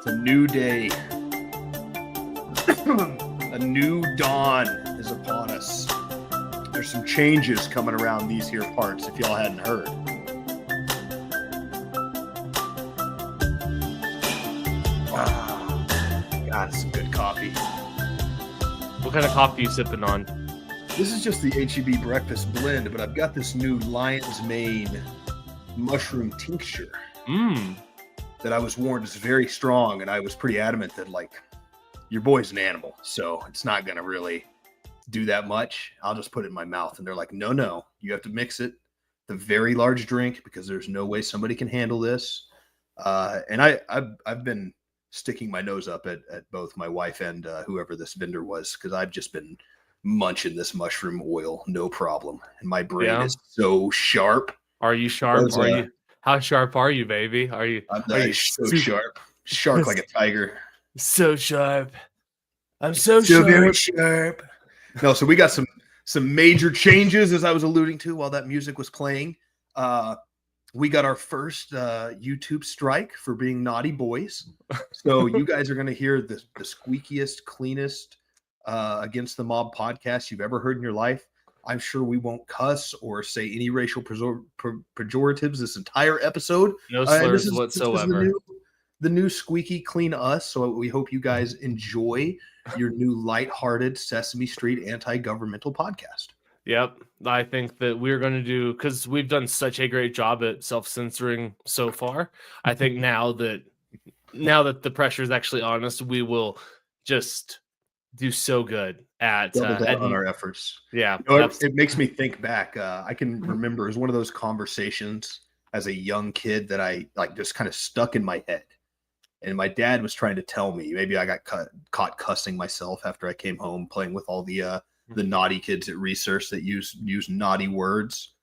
It's a new day. A new dawn is upon us. There's some changes coming around these here parts, if y'all hadn't heard. God, it's some good coffee. What kind of coffee you sipping on? This is just the HEB breakfast blend, but I've got this new Lion's Mane mushroom tincture that I was warned is very strong, and I was pretty adamant that, like, your boy's an animal, so it's not going to really do that much. I'll just put it in my mouth. And they're like, no, you have to mix it. The very large drink, because there's no way somebody can handle this. And I've been sticking my nose up at both my wife and whoever this vendor was, because I've just been munching this mushroom oil, no problem. And my brain is so sharp. Are you sharp? How sharp are you, baby? I'm so sharp. Sharp like a tiger. So sharp. I'm so very sharp. No, so we got some major changes, as I was alluding to while that music was playing. We got our first YouTube strike for being naughty boys. So you guys are going to hear the squeakiest, cleanest Against the Mob podcast you've ever heard in your life. I'm sure we won't cuss or say any racial pejoratives this entire episode. No slurs whatsoever. This is the new squeaky clean us. So we hope you guys enjoy your new lighthearted Sesame Street anti-governmental podcast. Yep. I think that we're going to do, because we've done such a great job at self-censoring so far. I think now that the pressure is actually on us, we will just do so good at on our efforts. Yeah. It makes me think back. I can remember it was one of those conversations as a young kid that I just kind of stuck in my head. And my dad was trying to tell me, maybe I got caught cussing myself after I came home playing with all the naughty kids at research that use naughty words.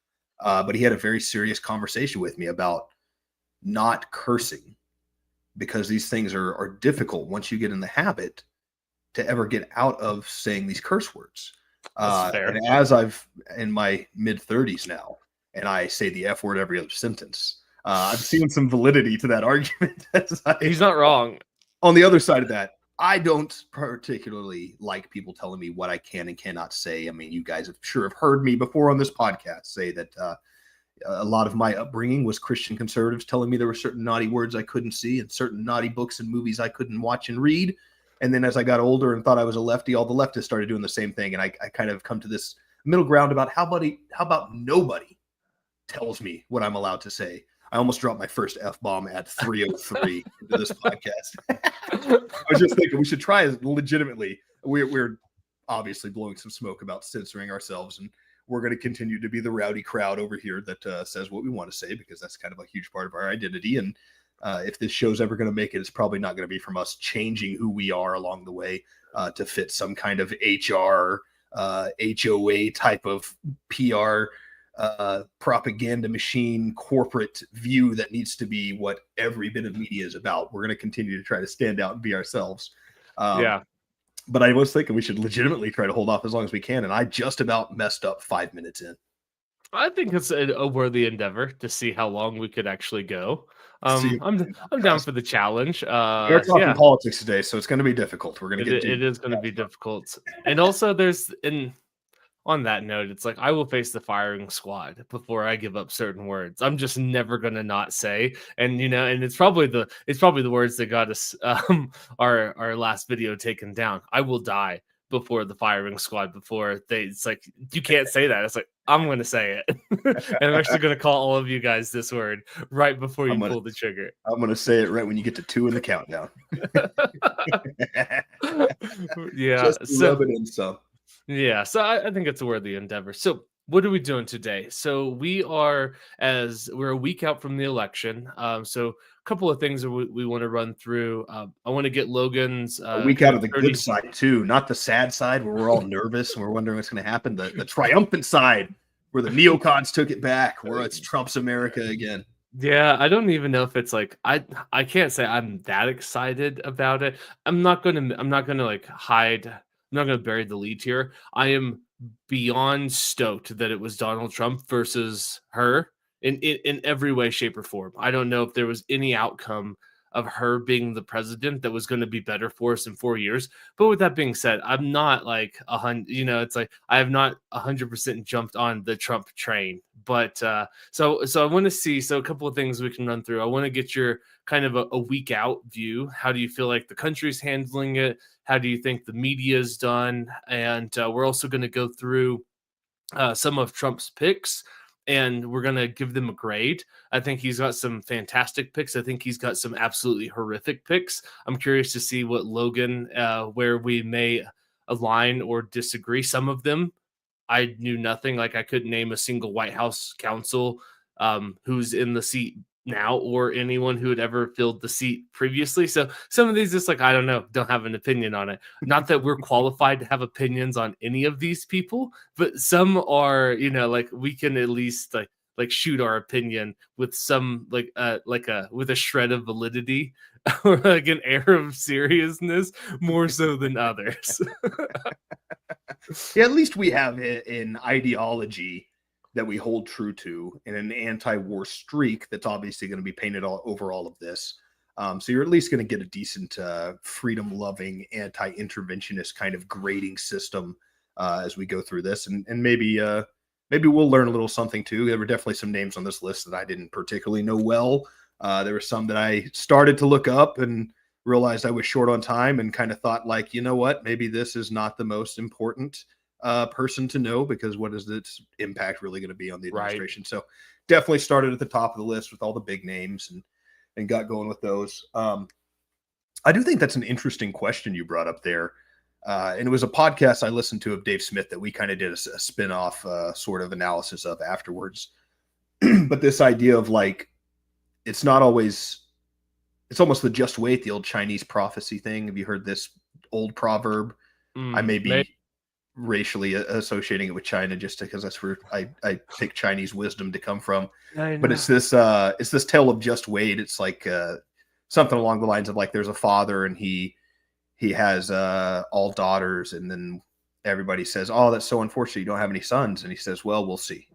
But he had a very serious conversation with me about not cursing, because these things are difficult once you get in the habit to ever get out of saying these curse words. And as I've in my mid-30s now, and I say the F word every other sentence, I'm seeing some validity to that argument. He's not wrong. On the other side of that, I don't particularly like people telling me what I can and cannot say. I mean, you guys have heard me before on this podcast say that a lot of my upbringing was Christian conservatives telling me there were certain naughty words I couldn't see and certain naughty books and movies I couldn't watch and read. And then as I got older and thought I was a lefty, all the leftists started doing the same thing. And I kind of come to this middle ground about how about nobody tells me what I'm allowed to say. I almost dropped my first F-bomb at 3:03 into this podcast. I was just thinking we should try it legitimately. We're obviously blowing some smoke about censoring ourselves, and we're going to continue to be the rowdy crowd over here that says what we want to say, because that's kind of a huge part of our identity. And if this show's ever going to make it, it's probably not going to be from us changing who we are along the way to fit some kind of HR, HOA type of PR propaganda machine corporate view that needs to be what every bit of media is about. We're going to continue to try to stand out and be ourselves. But I was thinking we should legitimately try to hold off as long as we can, and I just about messed up 5 minutes in. I think it's a worthy endeavor to see how long we could actually go. I'm down for the challenge. We're talking politics today, so it's going to be difficult. We're going to get it is going to be difficult, and also on that note, it's like I will face the firing squad before I give up certain words. I'm just never going to not say, and it's probably the words that got us our last video taken down. I will die before the firing squad. It's like, you can't say that. It's like, I'm going to say it, and I'm actually going to call all of you guys this word right before you pull the trigger. I'm going to say it right when you get to 2 in the countdown. Yeah, just rub it in some. Yeah, so I think it's a worthy endeavor. So what are we doing today? So we're a week out from the election. So a couple of things that we want to run through. I want to get Logan's a week out of the good side too, not the sad side where we're all nervous and we're wondering what's going to happen. The triumphant side where the neocons took it back, where it's Trump's America again. Yeah, I don't even know if it's like I can't say I'm that excited about it. I'm not gonna like hide. I'm not gonna bury the lead here. I am beyond stoked that it was Donald Trump versus her in every way, shape, or form. I don't know if there was any outcome of her being the president that was going to be better for us in 4 years. But with that being said, I'm not like it's like I have not 100% jumped on the Trump train. But so I want to see. So a couple of things we can run through. I want to get your kind of a week out view. How do you feel like the country's handling it? How do you think the media's done? And we're also going to go through some of Trump's picks, and we're going to give them a grade. I think he's got some fantastic picks. I think he's got some absolutely horrific picks. I'm curious to see what Logan, where we may align or disagree. Some of them I knew nothing. Like I couldn't name a single White House counsel who's in the seat now or anyone who had ever filled the seat previously. So some of these just like, I don't know, don't have an opinion on it. Not that we're qualified to have opinions on any of these people, but some are, like we can at least like shoot our opinion with some with a shred of validity or like an air of seriousness more so than others. Yeah, at least we have an ideology that we hold true to and an anti-war streak that's obviously going to be painted all over all of this. So you're at least going to get a decent freedom-loving, anti-interventionist kind of grading system as we go through this. And maybe we'll learn a little something too. There were definitely some names on this list that I didn't particularly know well. There were some that I started to look up and realized I was short on time and kind of thought like, you know what, maybe this is not the most important person to know, because what is its impact really going to be on the administration? Right. So definitely started at the top of the list with all the big names and got going with those. I do think that's an interesting question you brought up there. And it was a podcast I listened to of Dave Smith that we kind of did a spin-off sort of analysis of afterwards. But this idea of like, it's almost the just wait, the old Chinese prophecy thing. Have you heard this old proverb? I may be racially associating it with China just because that's where I pick Chinese wisdom to come from. But it's this tale of just wait. It's like something along the lines of like there's a father and he has all daughters, and then everybody says, "Oh, that's so unfortunate you don't have any sons." And he says, "Well, we'll see."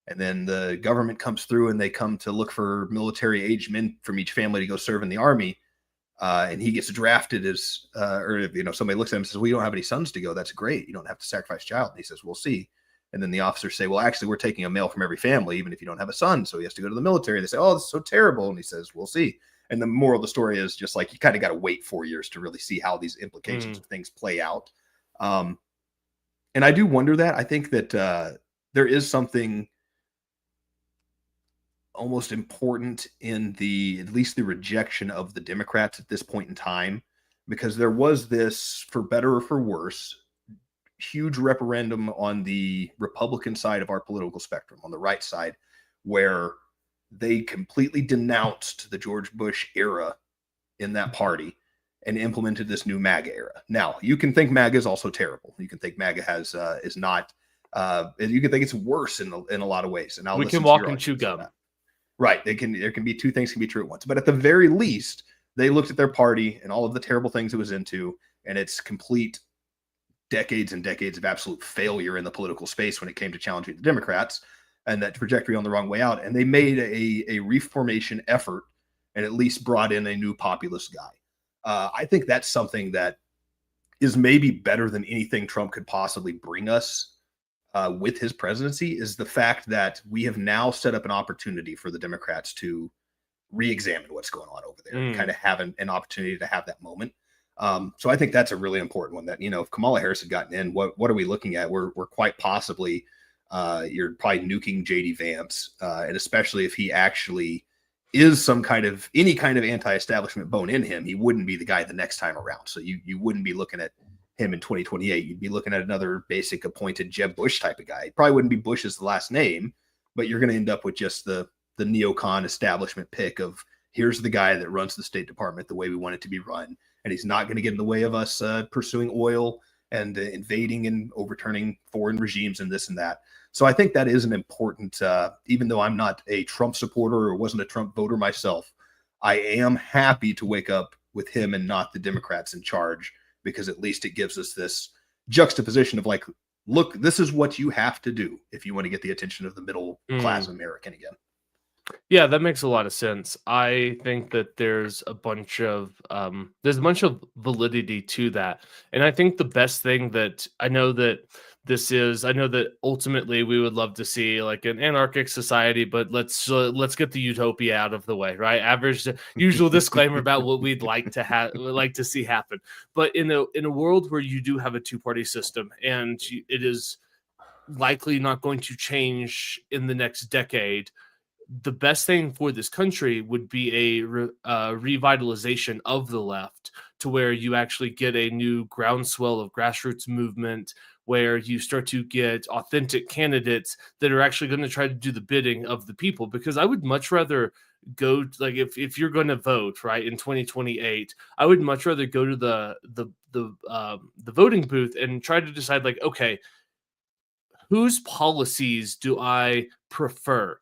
And then the government comes through and they come to look for military age men from each family to go serve in the army. And he gets drafted as, somebody looks at him and says, "Well, you don't have any sons to go. That's great. You don't have to sacrifice a child." And he says, "We'll see." And then the officers say, "Well, actually, we're taking a male from every family, even if you don't have a son. So he has to go to the military." They say, "Oh, this is so terrible." And he says, "We'll see." And the moral of the story is just like, you kind of got to wait 4 years to really see how these implications of things play out. And I do wonder that. I think that there is something almost important in at least the rejection of the Democrats at this point in time, because there was this, for better or for worse, huge referendum on the Republican side of our political spectrum, on the right side, where they completely denounced the George Bush era in that party and implemented this new MAGA era. Now, you can think MAGA is also terrible. You can think MAGA is not. You can think it's worse in a lot of ways. And we can walk and chew gum. Right. There can be two things can be true at once. But at the very least, they looked at their party and all of the terrible things it was into, and its complete decades and decades of absolute failure in the political space when it came to challenging the Democrats and that trajectory on the wrong way out. And they made a reformation effort and at least brought in a new populist guy. I think that's something that is maybe better than anything Trump could possibly bring us with his presidency, is the fact that we have now set up an opportunity for the Democrats to re-examine what's going on over there and kind of have an opportunity to have that moment. So I think that's a really important one that, if Kamala Harris had gotten in, what are we looking at? We're quite possibly, you're probably nuking JD Vance. And especially if he actually is any kind of anti-establishment bone in him, he wouldn't be the guy the next time around. So you wouldn't be looking at him in 2028. You'd be looking at another basic appointed Jeb Bush type of guy. It probably wouldn't be Bush as the last name, but you're going to end up with just the neocon establishment pick of, here's the guy that runs the State Department the way we want it to be run. And he's not going to get in the way of us pursuing oil and invading and overturning foreign regimes and this and that. So I think that is an important, even though I'm not a Trump supporter or wasn't a Trump voter myself, I am happy to wake up with him and not the Democrats in charge, because at least it gives us this juxtaposition of like, look, this is what you have to do if you want to get the attention of the middle class American again. Yeah, that makes a lot of sense. I think that there's a bunch of validity to that. And I think the best thing that I know that ultimately we would love to see like an anarchic society, but let's get the utopia out of the way, right? Average usual disclaimer about what we'd like to see happen. But in a world where you do have a two-party system and it is likely not going to change in the next decade, the best thing for this country would be revitalization of the left to where you actually get a new groundswell of grassroots movement where you start to get authentic candidates that are actually going to try to do the bidding of the people, because I would much rather go like if you're going to vote right in 2028, I would much rather go to the voting booth and try to decide like, okay, whose policies do I prefer?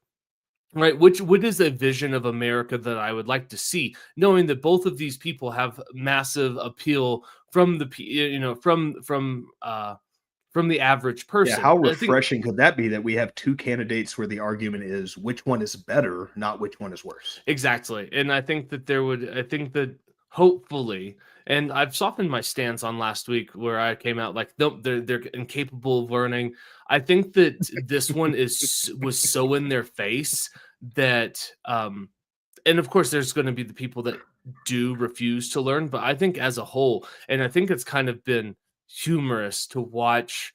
Right, which what is a vision of America that I would like to see, knowing that both of these people have massive appeal from from the average Yeah, person. how I think refreshing could that be that we have two candidates where the argument is which one is better, not which one is worse? exactly, and I think that hopefully, and I've softened my stance on last week where I came out like, nope, they're incapable of learning. I think that this one was so in their face that and of course there's going to be the people that do refuse to learn, but I think as a whole, and I think it's kind of been humorous to watch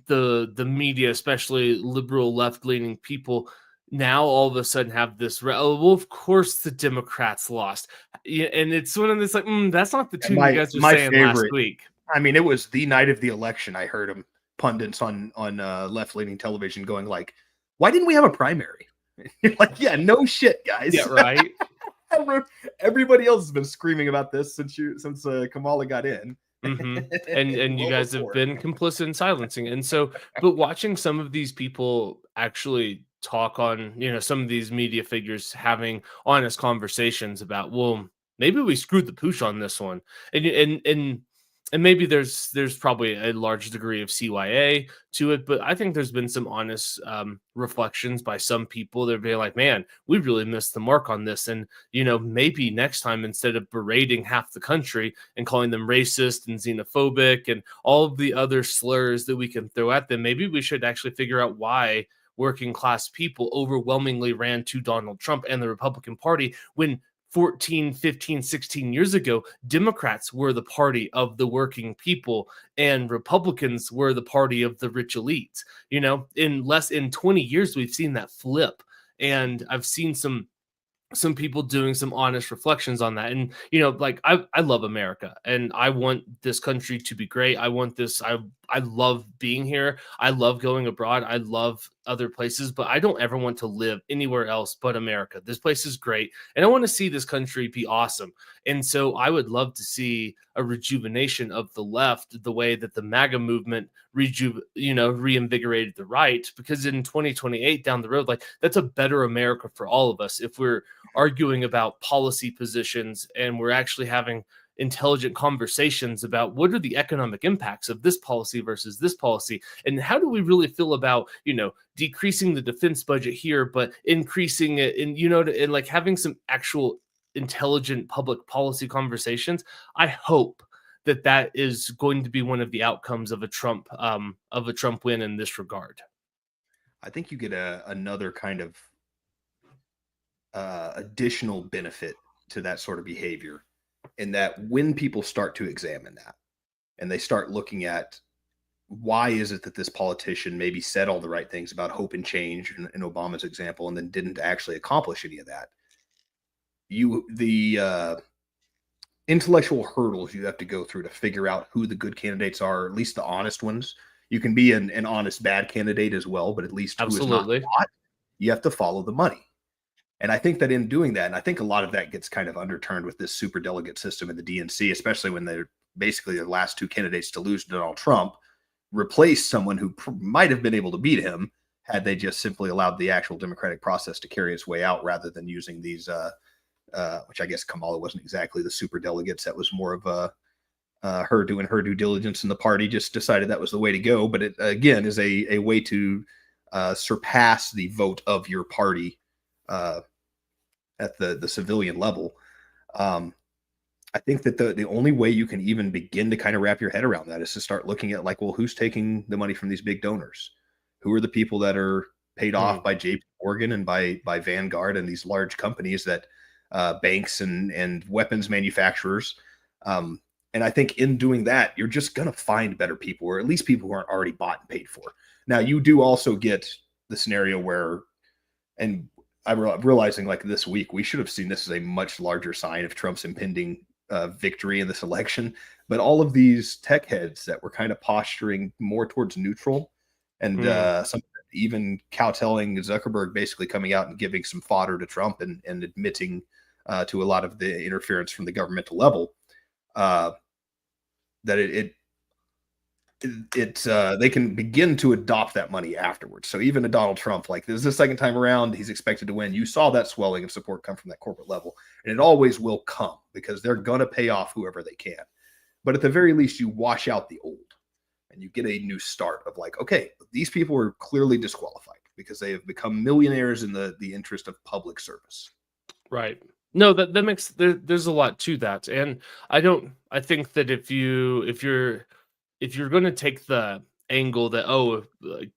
the media, especially liberal left leaning people, now all of a sudden have this oh, well, of course the Democrats lost. Yeah, and it's one of this like, that's not the And tune you guys were my saying last favorite, week. I mean, it was the night of the election. I heard him pundits on left leaning television going like, "Why didn't we have a primary?" You're like, "Yeah, no shit, guys." Yeah, right. Everybody else has been screaming about this since Kamala got in. And you Well guys have before. been complicit in silencing. And so, but watching some of these people actually talk on, some of these media figures having honest conversations about, well, maybe we screwed the pooch on this one. And maybe there's probably a large degree of CYA to it, but I think there's been some honest reflections by some people that are being like, man, we really missed the mark on this. And, maybe next time, instead of berating half the country and calling them racist and xenophobic and all of the other slurs that we can throw at them, maybe we should actually figure out why working class people overwhelmingly ran to Donald Trump and the Republican Party when 14, 15, 16 years ago, Democrats were the party of the working people and Republicans were the party of the rich elites. In 20 years, we've seen that flip. And I've seen some people doing some honest reflections on that. And like I love America and I want this country to be great. I love being here. I love going abroad. I love other places, but I don't ever want to live anywhere else but America. This place is great and I want to see this country be awesome. And so I would love to see a rejuvenation of the left the way that the MAGA movement reinvigorated the right, because in 2028 down the road, like that's a better America for all of us if we're arguing about policy positions and we're actually having intelligent conversations about what are the economic impacts of this policy versus this policy, and how do we really feel about decreasing the defense budget here but increasing it and like having some actual intelligent public policy conversations. I hope that is going to be one of the outcomes of a Trump win in this regard. I think you get another kind of additional benefit to that sort of behavior, in that when people start to examine that and they start looking at why is it that this politician maybe said all the right things about hope and change in Obama's example and then didn't actually accomplish any of that, the intellectual hurdles you have to go through to figure out who the good candidates are, at least the honest ones. You can be an honest bad candidate as well, but at least Absolutely. who is not bought, you have to follow the money. And I think that in doing that, and I think a lot of that gets kind of underturned with this super delegate system in the DNC, especially when they're basically the last two candidates to lose to Donald Trump replaced someone who might have been able to beat him had they just simply allowed the actual democratic process to carry its way out rather than using these, which I guess Kamala wasn't exactly the super delegates. That was more of her doing her due diligence, and the party just decided that was the way to go. But it, again, is a way to surpass the vote of your party uh, at the civilian level. Um, I think that the only way you can even begin to kind of wrap your head around that is to start looking at like, well, who's taking the money from these big donors? Who are the people that are paid Mm, off by JP Morgan and by Vanguard and these large companies that banks and weapons manufacturers. And I think in doing that, you're just going to find better people, or at least people who aren't already bought and paid for. Now, you do also get the scenario where, and I'm realizing like this week, we should have seen this as a much larger sign of Trump's impending victory in this election. But all of these tech heads that were kind of posturing more towards neutral, and mm. some even cowtelling Zuckerberg basically coming out and giving some fodder to Trump and admitting to a lot of the interference from the governmental level, uh, that they can begin to adopt that money afterwards. So even a Donald Trump, like this is the second time around, he's expected to win. You saw that swelling of support come from that corporate level, and it always will come because they're going to pay off whoever they can. But at the very least, you wash out the old and you get a new start of like, okay, these people are clearly disqualified because they have become millionaires in the interest of public service. Right. No, that makes there's a lot to that. And I think that if you're going to take the angle that, oh, like,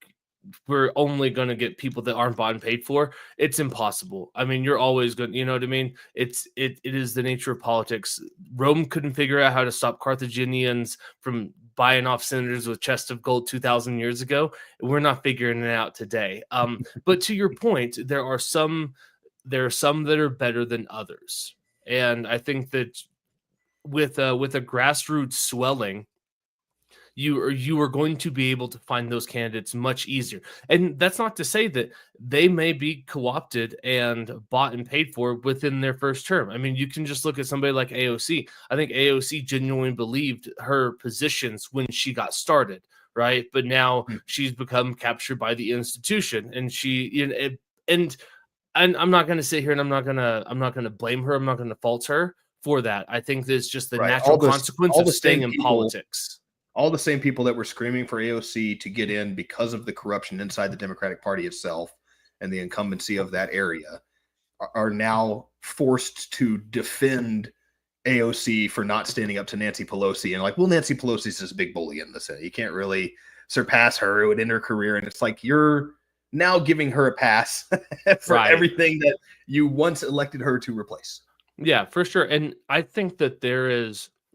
we're only going to get people that aren't bought and paid for, it's impossible. I mean, you're always going, you know what I mean? It is the nature of politics. Rome couldn't figure out how to stop Carthaginians from buying off senators with chests of gold 2,000 years ago. We're not figuring it out today. But to your point, there are some that are better than others. And I think that with a grassroots swelling, you are going to be able to find those candidates much easier. And that's not to say that they may be co-opted and bought and paid for within their first term. I mean, you can just look at somebody like AOC. I think AOC genuinely believed her positions when she got started, right? But now she's become captured by the institution, and and I'm not going to sit here and I'm not going to blame her. I'm not going to fault her for that. I think that's just the Right. natural consequence All of the staying same in people, politics. all the same people that were screaming for AOC to get in because of the corruption inside the Democratic Party itself and the incumbency of that area are now forced to defend AOC for not standing up to Nancy Pelosi. And like, well, Nancy Pelosi's this big bully in the Senate. You can't really surpass her. It would end her career. And it's like, you're now giving her a pass for Right. everything that you once elected her to replace. Yeah, for sure. And I think that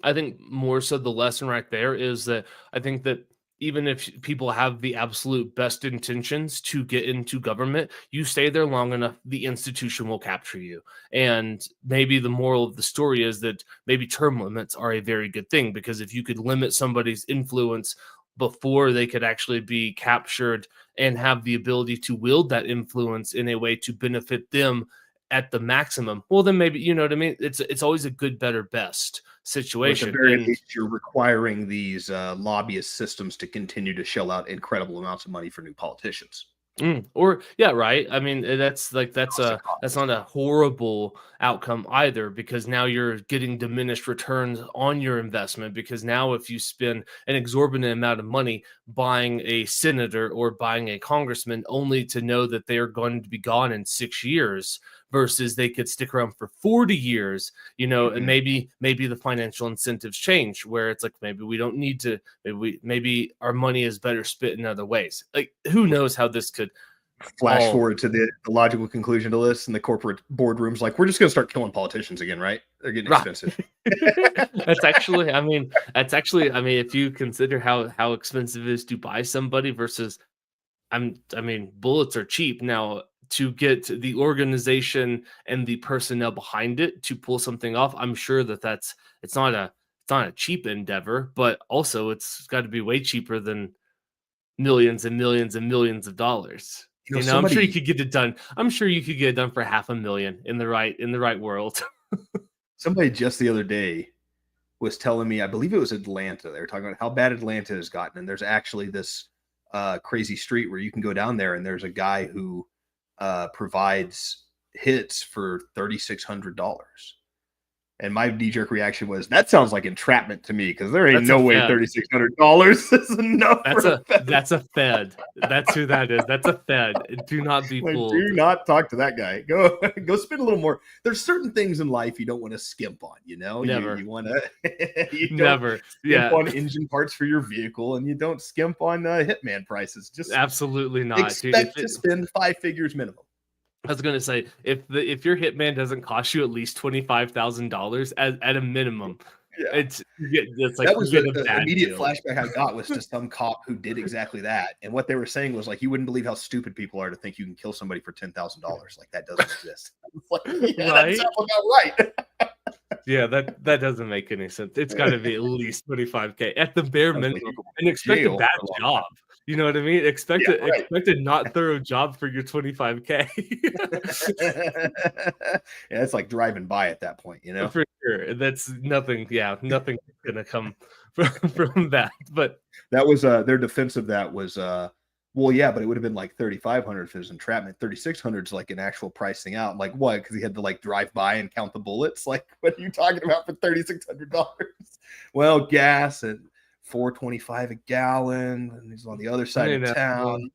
I think more so the lesson right there is that I think that even if people have the absolute best intentions to get into government, you stay there long enough, the institution will capture you. And maybe the moral of the story is that maybe term limits are a very good thing, because if you could limit somebody's influence before they could actually be captured and have the ability to wield that influence in a way to benefit them at the maximum, well, then maybe, you know what I mean? It's always a good, better, best Or at the situation. very And least, you're requiring these lobbyist systems to continue to shell out incredible amounts of money for new politicians. Or yeah, right. I mean, Constant that's costs. not a horrible outcome either, because now you're getting diminished returns on your investment, because now if you spend an exorbitant amount of money buying a senator or buying a congressman only to know that they are going to be gone in 6 years versus they could stick around for 40 years, and maybe the financial incentives change where it's like, maybe we don't need to, maybe our money is better spent in other ways. Like, who knows how this could Flash all forward to the logical conclusion to this, and the corporate boardrooms like, we're just going to start killing politicians again, right? They're getting right. expensive. I mean, if you consider how expensive it is to buy somebody versus, I mean, bullets are cheap now. To get the organization and the personnel behind it to pull something off, I'm sure it's not a cheap endeavor, but also it's got to be way cheaper than millions and millions and millions of dollars. I'm sure you Somebody could get it done. I'm sure you could get it done for $500,000 in the right world. somebody just the other day was telling me, I believe it was Atlanta. They were talking about how bad Atlanta has gotten, and there's actually this crazy street where you can go down there, and there's a guy who provides hits for $3,600. And my knee-jerk reaction was, that sounds like entrapment to me, because there ain't That's no a way Fed. $3,600 is enough That's for a that's a Fed. That's who that is. That's a Fed. Do not be like, fooled. do not talk to that guy. Go spend a little more. There's certain things in life you don't want to skimp on, you know? Never. You want to you don't Never. skimp Yeah. on engine parts for your vehicle, and you don't skimp on Hitman prices. Just Absolutely not. Dude, expect to spend 5 figures minimum. I was gonna say, if your Hitman doesn't cost you at least $25,000 at a minimum, Yeah. it's like That was you the get a bad immediate deal. flashback I got was to some cop who did exactly that. And what they were saying was like, you wouldn't believe how stupid people are to think you can kill somebody for $10,000. Like, that doesn't exist. Like, yeah, Right? that sounds about right. Yeah, that doesn't make any sense. It's got to be at least 25K at the bare Sounds like minimum, you go and to expect a jail bad for a long job. You know what I mean? Expect Yeah, right. expect a not thorough job for your 25K. Yeah, it's like driving by at that point, you know? For sure. That's nothing. Yeah, nothing's gonna come from that. But That was their defense of that was well, yeah, but it would have been like 3,500 if it was entrapment. 3,600 is like an actual pricing out. Like, what? Because he had to like drive by and count the bullets. Like, what are you talking about for $3,600? Well, gas at $4.25 a gallon, and he's on the other side you of know, town.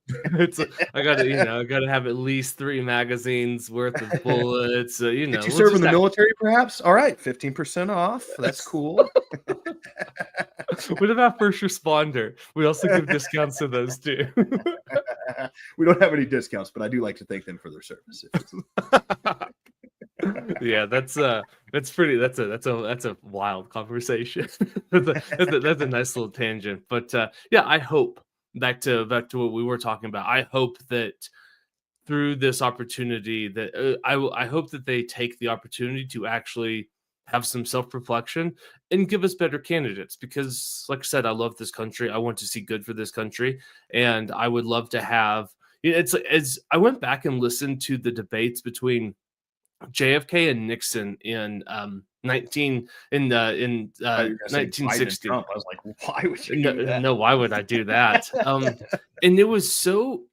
I gotta have at least 3 magazines worth of bullets. Did you We'll serve in just the have military, perhaps? All right, 15% off. That's cool. What about first responder? We also give discounts to those too. We don't have any discounts, but I do like to thank them for their service. Yeah, that's a wild conversation. That's a nice little tangent. But yeah, I hope back to what we were talking about. I hope that through this opportunity that I hope that they take the opportunity to actually have some self-reflection and give us better candidates, because like I said, I love this country. I want to see good for this country, and I would love to have it's as I went back and listened to the debates between JFK and Nixon in 1960. Trump. I was like, why would you do that? No, why would I do that? And it was so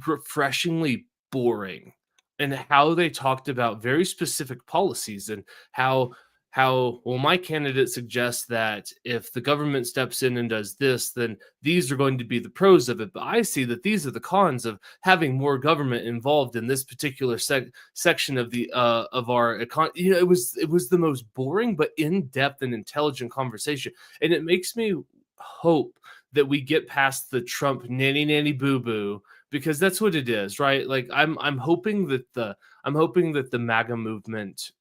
refreshingly boring, and how they talked about very specific policies, and how well, my candidate suggests that if the government steps in and does this, then these are going to be the pros of it, but I see that these are the cons of having more government involved in this particular section of the of our economy. It was the most boring but in-depth and intelligent conversation, and it makes me hope that we get past the Trump nanny boo boo, because that's what it is, right? Like, I'm hoping that the MAGA movement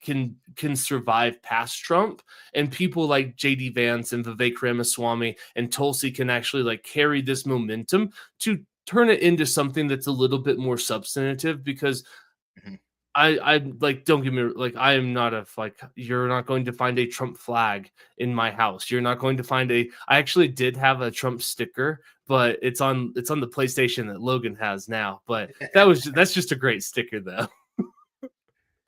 can survive past Trump, and people like JD Vance and Vivek Ramaswamy and Tulsi can actually like carry this momentum to turn it into something that's a little bit more substantive. Because I like, don't get me like, I am not you're not going to find a Trump flag in my house. You're not going to find I actually did have a Trump sticker, but it's on the PlayStation that Logan has now. But that's just a great sticker though.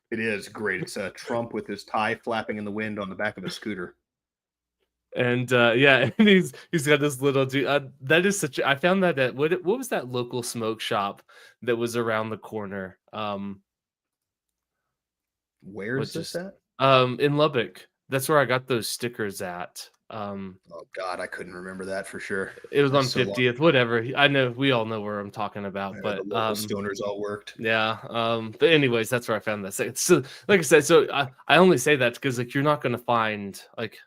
It is great. It's Trump with his tie flapping in the wind on the back of a scooter. And yeah, and he's got this little dude. That is such. I found that at what was that local smoke shop that was around the corner? Where is this at? In Lubbock. That's where I got those stickers at. Oh God, I couldn't remember that for sure. It was on 50th, whatever. I know, we all know where I'm talking about, Yeah, but the local stoners all worked. Yeah. But anyways, that's where I found that. So, like I said, so I only say that because like, you're not going to find, like,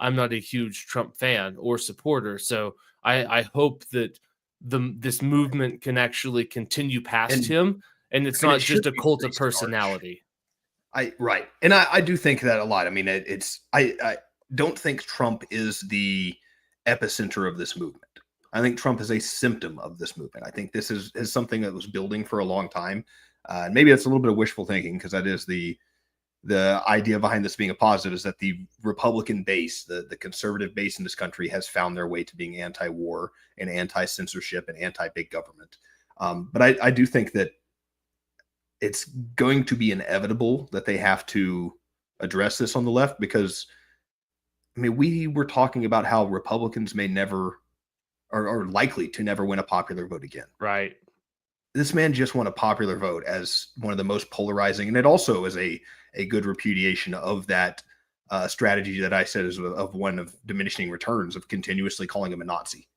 I'm not a huge Trump fan or supporter, so I hope that this movement can actually continue past him, and it's not just a cult of personality. Right, and I do think that a lot. I mean, I don't think Trump is the epicenter of this movement. I think Trump is a symptom of this movement. I think this is something that was building for a long time. And maybe that's a little bit of wishful thinking, because that is the idea behind this being a positive, is that the Republican base, the conservative base in this country, has found their way to being anti-war and anti-censorship and anti-big government. But I do think that it's going to be inevitable that they have to address this on the left, because I mean, we were talking about how Republicans may never are likely to never win a popular vote again. Right. this man just won a popular vote as one of the most polarizing, and it also is a good repudiation of that strategy that I said is of one of diminishing returns of continuously calling him a Nazi.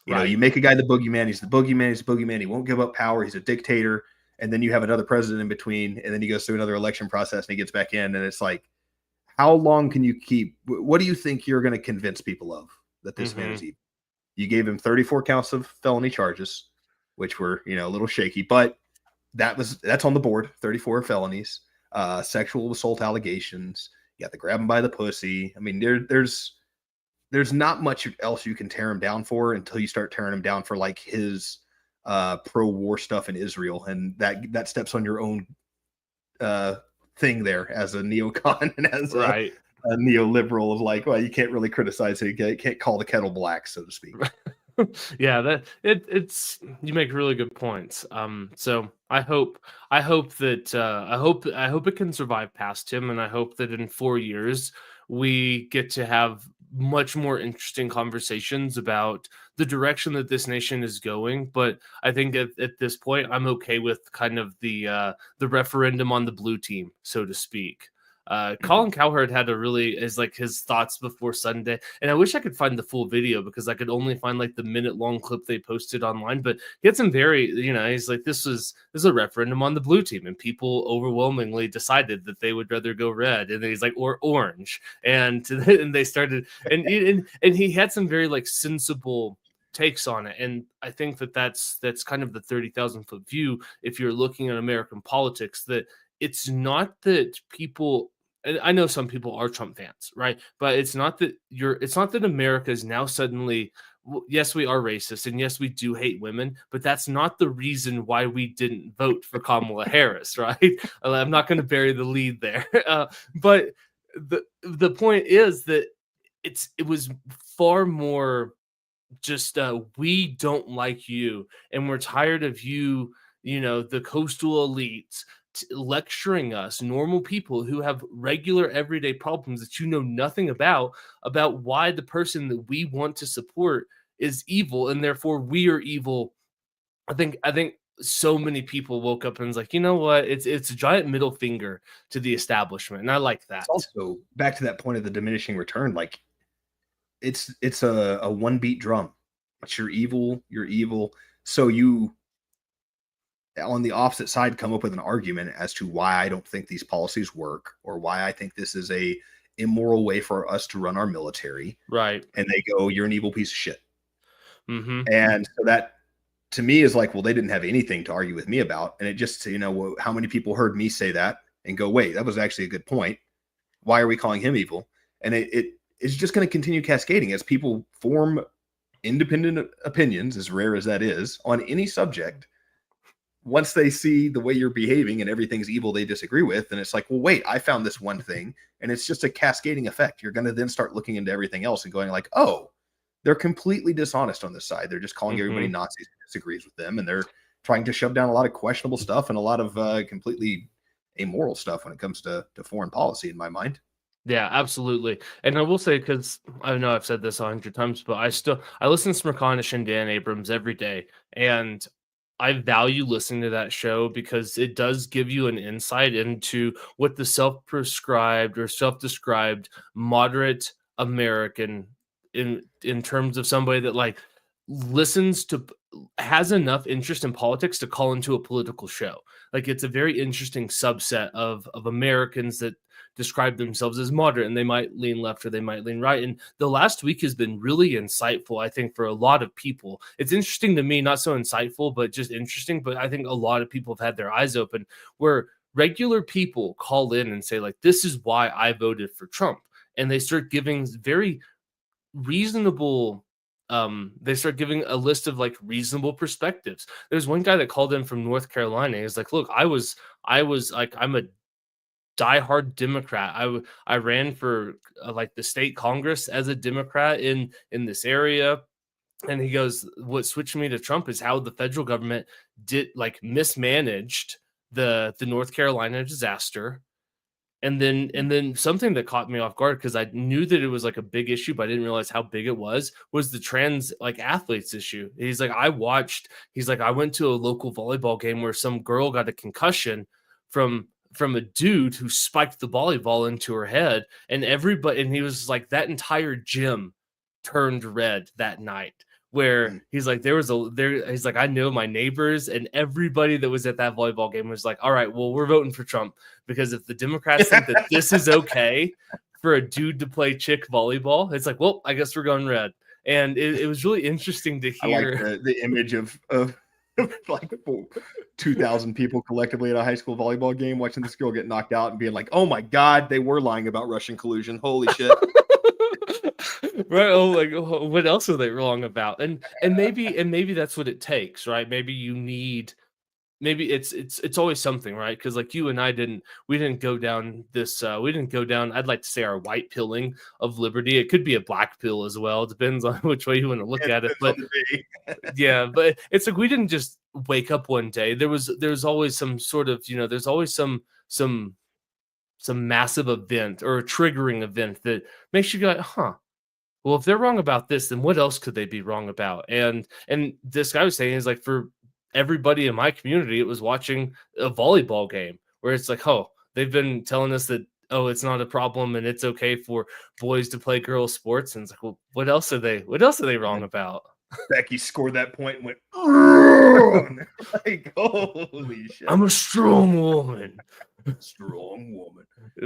You know, you make a guy the boogeyman, he's the boogeyman, he's the boogeyman, he won't give up power, he's a dictator, and then you have another president in between, and then he goes through another election process and he gets back in, and it's like, how long can you keep? What do you think you're going to convince people of that this man is evil? You gave him 34 counts of felony charges, which were, you know, a little shaky, but that's on the board. 34 felonies, sexual assault allegations. You got the grab him by the pussy. I mean, there's not much else you can tear him down for until you start tearing him down for like his pro-war stuff in Israel, and that steps on your own thing there as a neocon and as a neoliberal of like, well, you can't really criticize it. You can't call the kettle black, so to speak. Yeah, it's you make really good points. So I hope that I hope it can survive past him, and I hope that in 4 years we get to have much more interesting conversations about the direction that this nation is going. But I think at this point, I'm okay with kind of the referendum on the blue team, so to speak. Colin Cowherd had his thoughts before Sunday, and I wish I could find the full video because I could only find like the minute-long clip they posted online. But he had some very, he's like, this is a referendum on the blue team, and people overwhelmingly decided that they would rather go red, and then he's like, or orange, and they started, and he had some very like sensible takes on it, and I think that's kind of the 30,000-foot view if you're looking at American politics, that it's not that people, and I know some people are Trump fans, right? But it's not that America is now suddenly, yes, we are racist, and yes, we do hate women, but that's not the reason why we didn't vote for Kamala Harris, right? I'm not going to bury the lead there, but the point is that it was far more just we don't like you, and we're tired of you, the coastal elites lecturing us, normal people who have regular everyday problems that you know nothing about why the person that we want to support is evil, and therefore we are evil. I think so many people woke up and was like, you know what? It's a giant middle finger to the establishment, and I like that. It's also back to that point of the diminishing return, like it's a one beat drum. It's you're evil. So you, on the opposite side, come up with an argument as to why I don't think these policies work, or why I think this is a immoral way for us to run our military. Right. And they go, you're an evil piece of shit. Mm-hmm. And so that to me is like, well, they didn't have anything to argue with me about. And it just, how many people heard me say that and go, wait, that was actually a good point. Why are we calling him evil? And it's just going to continue cascading as people form independent opinions, as rare as that is, on any subject. Once they see the way you're behaving and everything's evil they disagree with, and it's like, well, wait, I found this one thing, and it's just a cascading effect. You're going to then start looking into everything else and going like, oh, they're completely dishonest on this side. They're just calling everybody Nazis who disagrees with them, and they're trying to shove down a lot of questionable stuff and a lot of completely amoral stuff when it comes to foreign policy, in my mind. Yeah, absolutely. And I will say, because I know I've said this 100 times, but I listen to Smerconish and Dan Abrams every day, and I value listening to that show because it does give you an insight into what the self-prescribed or self-described moderate American in terms of somebody that like has enough interest in politics to call into a political show. Like, it's a very interesting subset of Americans that describe themselves as moderate, and they might lean left or they might lean right. And the last week has been really insightful, I think, for a lot of people. It's interesting to me, not so insightful, but just interesting. But I think a lot of people have had their eyes open, where regular people call in and say, like, this is why I voted for Trump. And they start giving very reasonable they start giving a list of like reasonable perspectives. There's one guy that called in from North Carolina. He's like, look, I was like, I'm a diehard Democrat. I ran for like the state Congress as a Democrat in this area. And he goes, what switched me to Trump is how the federal government mismanaged the North Carolina disaster. And then something that caught me off guard, because I knew that it was like a big issue, but I didn't realize how big it was the trans like athletes issue. He's like, I went to a local volleyball game where some girl got a concussion from a dude who spiked the volleyball into her head, and he was like, that entire gym turned red that night. Where he's like, he's like, I know my neighbors and everybody that was at that volleyball game was like, all right, well, we're voting for Trump, because if the Democrats think that this is okay for a dude to play chick volleyball, it's like, well, I guess we're going red. And it was really interesting to hear. I like the image of like 2,000 people collectively at a high school volleyball game watching this girl get knocked out and being like, oh my God, they were lying about Russian collusion. Holy shit. Right. Oh, like, what else are they wrong about? And maybe that's what it takes, right? Maybe it's always something, right? Because like you and I we didn't go down, I'd like to say, our white pilling of liberty. It could be a black pill as well. It depends on which way you want to look at it. But yeah, but it's like we didn't just wake up one day. There's always some sort of, there's always some massive event or a triggering event that makes you go, huh. Well, if they're wrong about this, then what else could they be wrong about? And this guy was saying is like, for everybody in my community, it was watching a volleyball game where it's like, oh, they've been telling us that, oh, it's not a problem and it's okay for boys to play girls sports. And it's like, well, what else are they wrong about? Becky scored that point and went, like, holy shit. I'm a strong woman. Strong woman.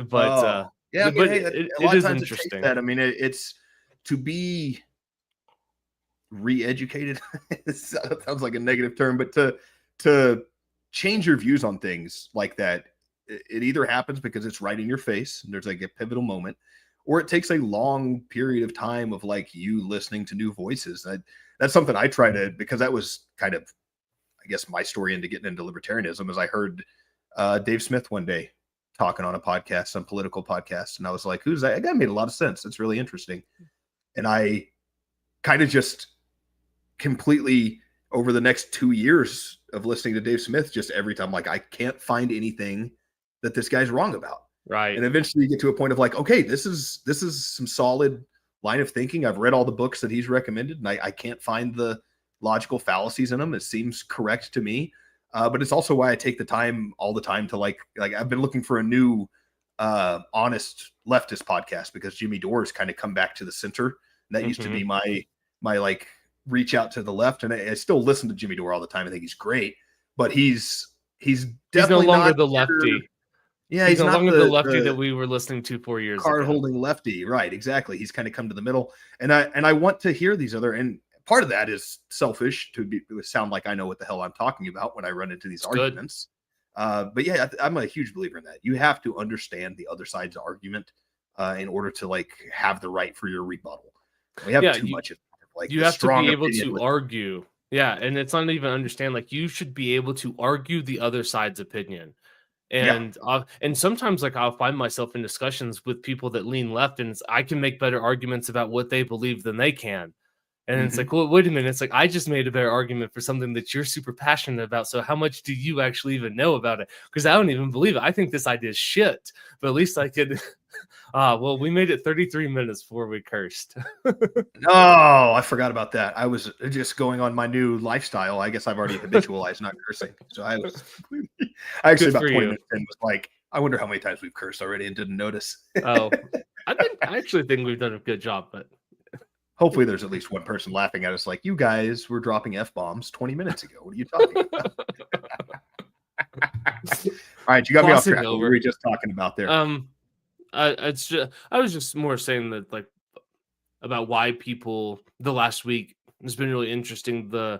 But yeah, but hey, it a lot of is times interesting. that. I mean, it's to be re-educated. That sounds like a negative term, but to change your views on things like that, it either happens because it's right in your face and there's like a pivotal moment, or it takes a long period of time of like you listening to new voices. That's something I try to, because that was kind of, I guess, my story into getting into libertarianism, is I heard Dave Smith one day talking on a podcast, some political podcast, and I was like, who's that? That guy made a lot of sense. It's really interesting. And I kind of just completely, over the next 2 years of listening to Dave Smith, just every time, like, I can't find anything that this guy's wrong about. Right. And eventually you get to a point of like, okay, this is some solid line of thinking. I've read all the books that he's recommended, and I can't find the logical fallacies in them. It seems correct to me. But it's also why I take the time all the time to like I've been looking for a new honest leftist podcast, because Jimmy Dore's kind of come back to the center. And that used to be my like reach out to the left. And I still listen to Jimmy Dore all the time. I think he's great, but he's definitely no longer not the lefty. Yeah, he's no not longer the lefty that we were listening to 4 years ago. Card-holding lefty, right? Exactly. He's kind of come to the middle, and I want to hear these other. And part of that is selfish to sound like I know what the hell I'm talking about when I run into these arguments. But yeah, I'm a huge believer in that. You have to understand the other side's argument in order to like have the right for your rebuttal. We have too much of like you have to be able to argue. Yeah, and it's not even understand. Like, you should be able to argue the other side's opinion. And and sometimes like I'll find myself in discussions with people that lean left, and I can make better arguments about what they believe than they can. And it's like, well, wait a minute. It's like, I just made a better argument for something that you're super passionate about. So how much do you actually even know about it? Because I don't even believe it. I think this idea is shit, but at least I could. Well, we made it 33 minutes before we cursed. Oh, I forgot about that. I was just going on my new lifestyle. I guess I've already habitualized not cursing. So I actually about 20 minutes in was like, I wonder how many times we've cursed already and didn't notice. I actually think we've done a good job, but hopefully there's at least one person laughing at us like, you guys were dropping F-bombs 20 minutes ago. What are you talking about? All right, you got me off track. What were we just talking about there? I was just more saying that, like, about why people the last week has been really interesting. The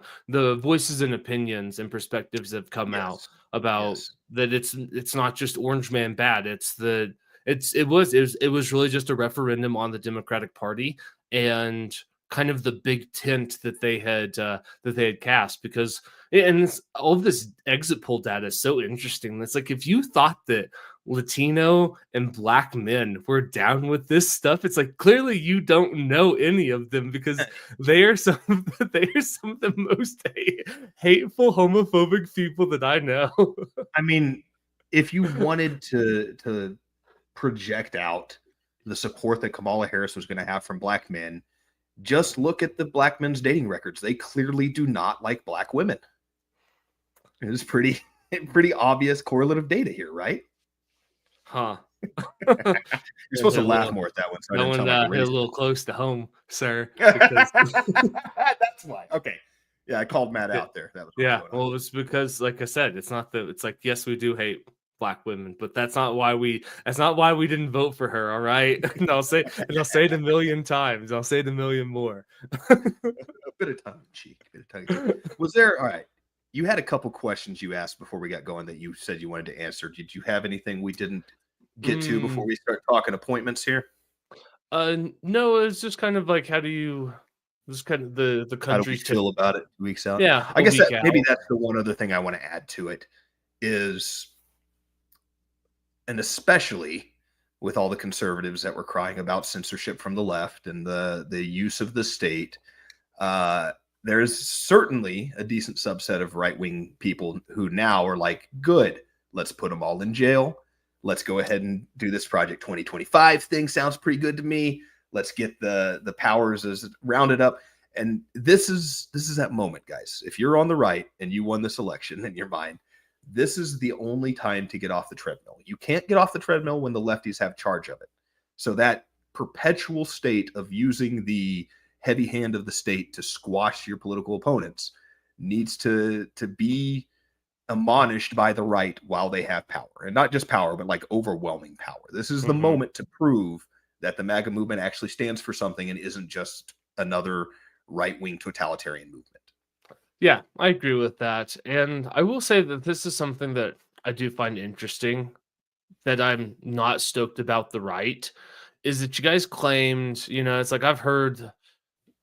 voices and opinions and perspectives that have come out about that it's not just Orange Man bad. It was really just a referendum on the Democratic Party and kind of the big tent that they had cast, because all of this exit poll data is so interesting. It's like, if you thought that Latino and Black men were down with this stuff, it's like, clearly you don't know any of them, because they are some of the most hateful, homophobic people that I know. I mean, if you wanted to project out the support that Kamala Harris was going to have from black men, just look at the black men's dating records. They clearly do not like black women. It is pretty obvious correlative data here, right? Huh. You're supposed to laugh more at that one. So that one like hit a little close to home, sir. Because... That's why. Okay. Yeah, I called Matt out there. That was well, it's because, like I said, it's like, yes, we do hate black women, but that's not why we didn't vote for her. All right. And I'll say it a million times. I'll say it a million more. A bit of tongue in cheek. Was there, all right, you had a couple questions you asked before we got going that you said you wanted to answer. Did you have anything we didn't get to before we start talking appointments here? No, it's just kind of like, how do you, this kind of the country, how do we feel about it 2 weeks out? Yeah, I guess maybe that's the one other thing I want to add to it is, and especially with all the conservatives that were crying about censorship from the left and the use of the state, there's certainly a decent subset of right-wing people who now are like, good, let's put them all in jail. Let's go ahead and do this Project 2025 thing. Sounds pretty good to me. Let's get the powers as rounded up. And this is that moment, guys. If you're on the right and you won this election in your mind, this is the only time to get off the treadmill. You can't get off the treadmill when the lefties have charge of it. So that perpetual state of using the heavy hand of the state to squash your political opponents needs to be admonished by the right while they have power. And not just power, but like overwhelming power. This is the moment to prove that the MAGA movement actually stands for something and isn't just another right-wing totalitarian movement. Yeah, I agree with that. And I will say that this is something that I do find interesting, that I'm not stoked about the right, is that you guys claimed, it's like, I've heard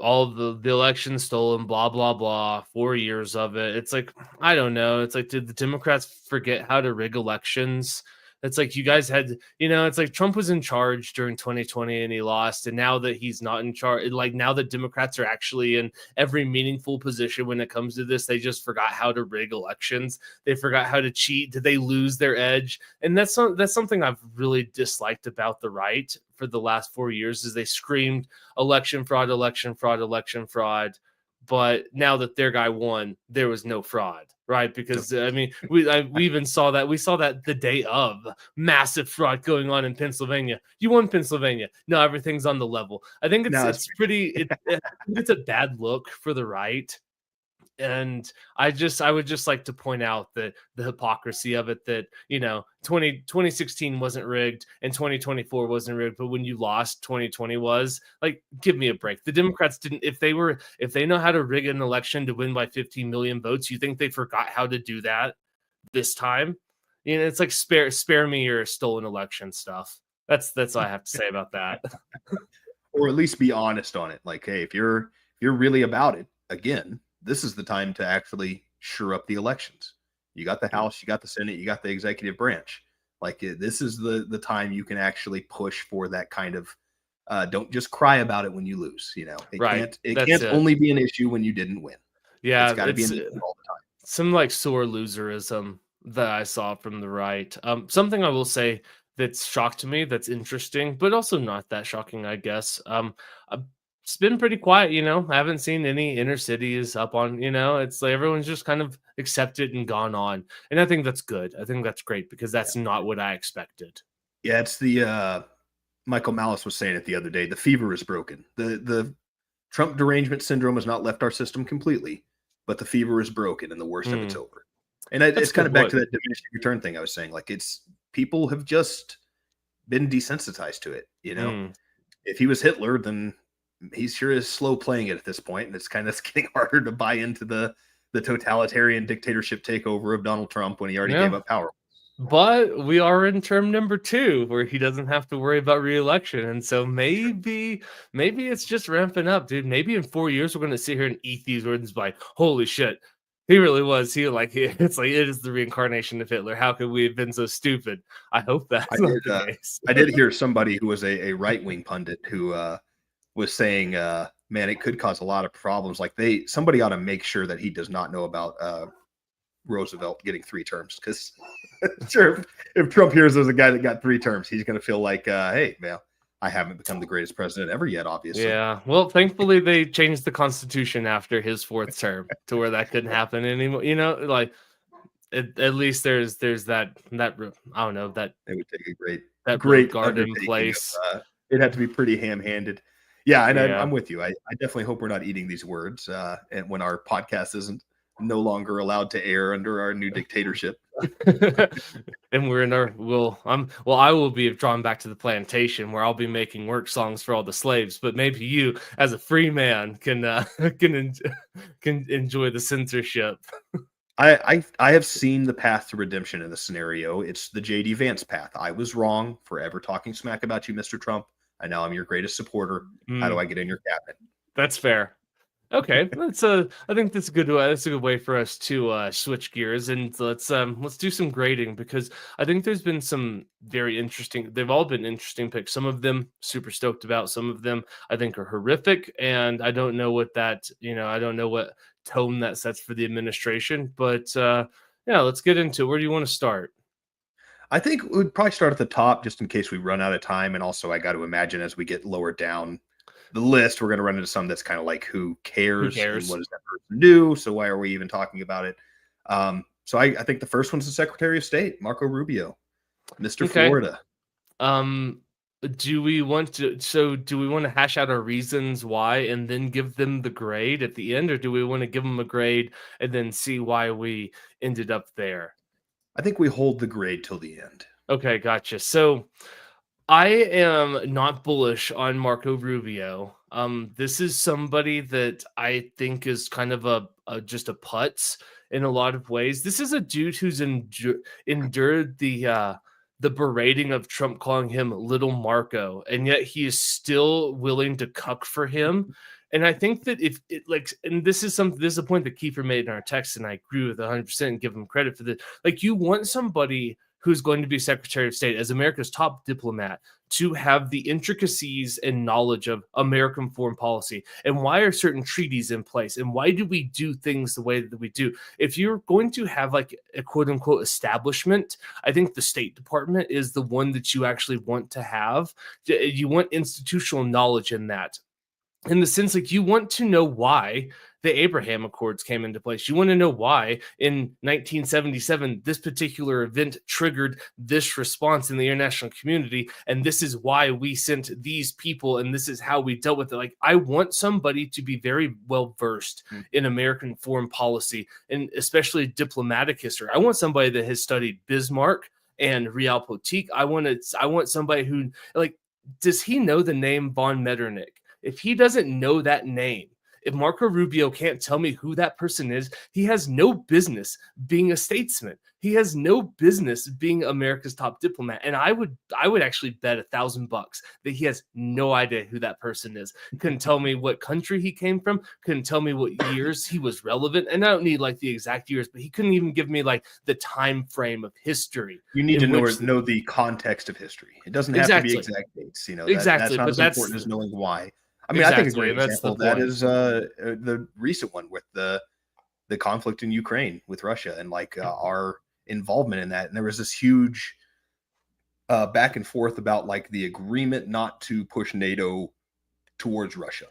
all the election stolen, blah, blah, blah, 4 years of it. It's like, I don't know. It's like, did the Democrats forget how to rig elections? It's like, you guys had, it's like Trump was in charge during 2020 and he lost. And now that he's not in charge, like now that Democrats are actually in every meaningful position when it comes to this, they just forgot how to rig elections. They forgot how to cheat. Did they lose their edge? And that's something I've really disliked about the right for the last 4 years, is they screamed election fraud, election fraud, election fraud. But now that their guy won, there was no fraud, right? Because I mean, we even saw that. We saw that the day of massive fraud going on in Pennsylvania. You won Pennsylvania. No, everything's on the level. I think it's a bad look for the right. And I would just like to point out that the hypocrisy of it, that 2016 wasn't rigged and 2024 wasn't rigged, but when you lost, 2020 was. Like, give me a break. The Democrats didn't, if they know how to rig an election to win by 15 million votes, you think they forgot how to do that this time? It's like, spare me your stolen election stuff. That's all I have to say about that. Or at least be honest on it. Like, hey, if you're really about it, again, this is the time to actually shore up the elections. You got the House, you got the Senate, you got the executive branch. Like, this is the time you can actually push for that kind of, don't just cry about it when you lose. It can't only be an issue when you didn't win. Yeah, it's got to be an issue all the time. Some like sore loserism that I saw from the right. Something I will say that's shocked me, that's interesting, but also not that shocking, I guess. It's been pretty quiet, I haven't seen any inner cities up on, it's like everyone's just kind of accepted and gone on. And I think that's good. I think that's great, because that's not what I expected. Yeah, it's the Michael Malice was saying it the other day. The fever is broken. The Trump derangement syndrome has not left our system completely, but the fever is broken and the worst of it's over. And it's kind of back to that diminishing return thing I was saying. Like, people have just been desensitized to it. If he was Hitler, then he sure is slow playing it at this point, and it's kind of getting harder to buy into the totalitarian dictatorship takeover of Donald Trump when he already gave up power. But we are in term number 2, where he doesn't have to worry about re-election, and so maybe it's just ramping up, dude. Maybe in 4 years we're going to sit here and eat these words like, holy shit, he really was. It's like, it is the reincarnation of Hitler. How could we have been so stupid? I hope that's not the case. I did hear somebody who was a right-wing pundit who was saying, man, it could cause a lot of problems. Like, somebody ought to make sure that he does not know about Roosevelt getting 3 terms, because sure, if Trump hears there's a guy that got 3 terms, he's going to feel like, hey, man, I haven't become the greatest president ever yet, obviously. Yeah. Well, thankfully they changed the Constitution after his 4th term to where that couldn't happen anymore. You know, like at least there's that I don't know that It would take a that great guard in undertaking place. It'd have to be pretty ham-handed. Yeah, and Yeah. I'm with you. I definitely hope we're not eating these words, and when our podcast isn't no longer allowed to air under our new dictatorship. And we're in our I will be drawn back to the plantation where I'll be making work songs for all the slaves, but maybe you as a free man can can enjoy the censorship. I have seen the path to redemption in this scenario. It's the JD Vance path. I was wrong for ever talking smack about you, Mr. Trump. I know I'm your greatest supporter. How do I get in your cabinet? That's fair. Okay, I think that's a good way. That's a good way for us to switch gears, and let's do some grading, because I think there's been some very interesting. They've all been interesting picks. Some of them super stoked about. Some of them I think are horrific, and I don't know what that I don't know what tone that sets for the administration. But yeah, let's get into it. Where do you want to start? I think we'd probably start at the top just in case we run out of time, and also I got to imagine as we get lower down the list, we're going to run into some that's kind of like, who cares? And what does that person do? So why are we even talking about it? So I think the first one's the Secretary of State, Marco Rubio, Mr. Florida. Do we want to hash out our reasons why and then give them the grade at the end, or do we want to give them a grade and then see why we ended up there? I think we hold the grade till the end. Okay, gotcha. So I am not bullish on Marco Rubio. This is somebody that I think is kind of just a putz in a lot of ways. This is a dude who's endured the berating of Trump calling him Little Marco, and yet he is still willing to cuck for him. And I think that and this is a point that Kiefer made in our text, and I agree with 100% and give him credit for this. Like, you want somebody who's going to be Secretary of State as America's top diplomat to have the intricacies and knowledge of American foreign policy, and why are certain treaties in place, and why do we do things the way that we do. If you're going to have like a quote unquote establishment, I think the State Department is the one that you actually want to have. You want institutional knowledge in that, in the sense, like, you want to know why the Abraham Accords came into place. You want to know why in 1977 this particular event triggered this response in the international community, and this is why we sent these people, and this is how we dealt with it. Like, I want somebody to be very well versed in American foreign policy, and especially diplomatic history. I want somebody that has studied Bismarck and Realpolitik. I want somebody who, like, does he know the name von Metternich? If he doesn't know that name, if Marco Rubio can't tell me who that person is, he has no business being a statesman. He has no business being America's top diplomat. And I would actually bet $1,000 that he has no idea who that person is. Couldn't tell me what country he came from. Couldn't tell me what years he was relevant. And I don't need like the exact years, but he couldn't even give me like the time frame of history. You need to know the context of history. It doesn't have to be exact dates. Exactly. That's not as important as knowing why. I mean, I think a great example of that is the recent one with the conflict in Ukraine with Russia, and like our involvement in that. And there was this huge back and forth about like the agreement not to push NATO towards Russia,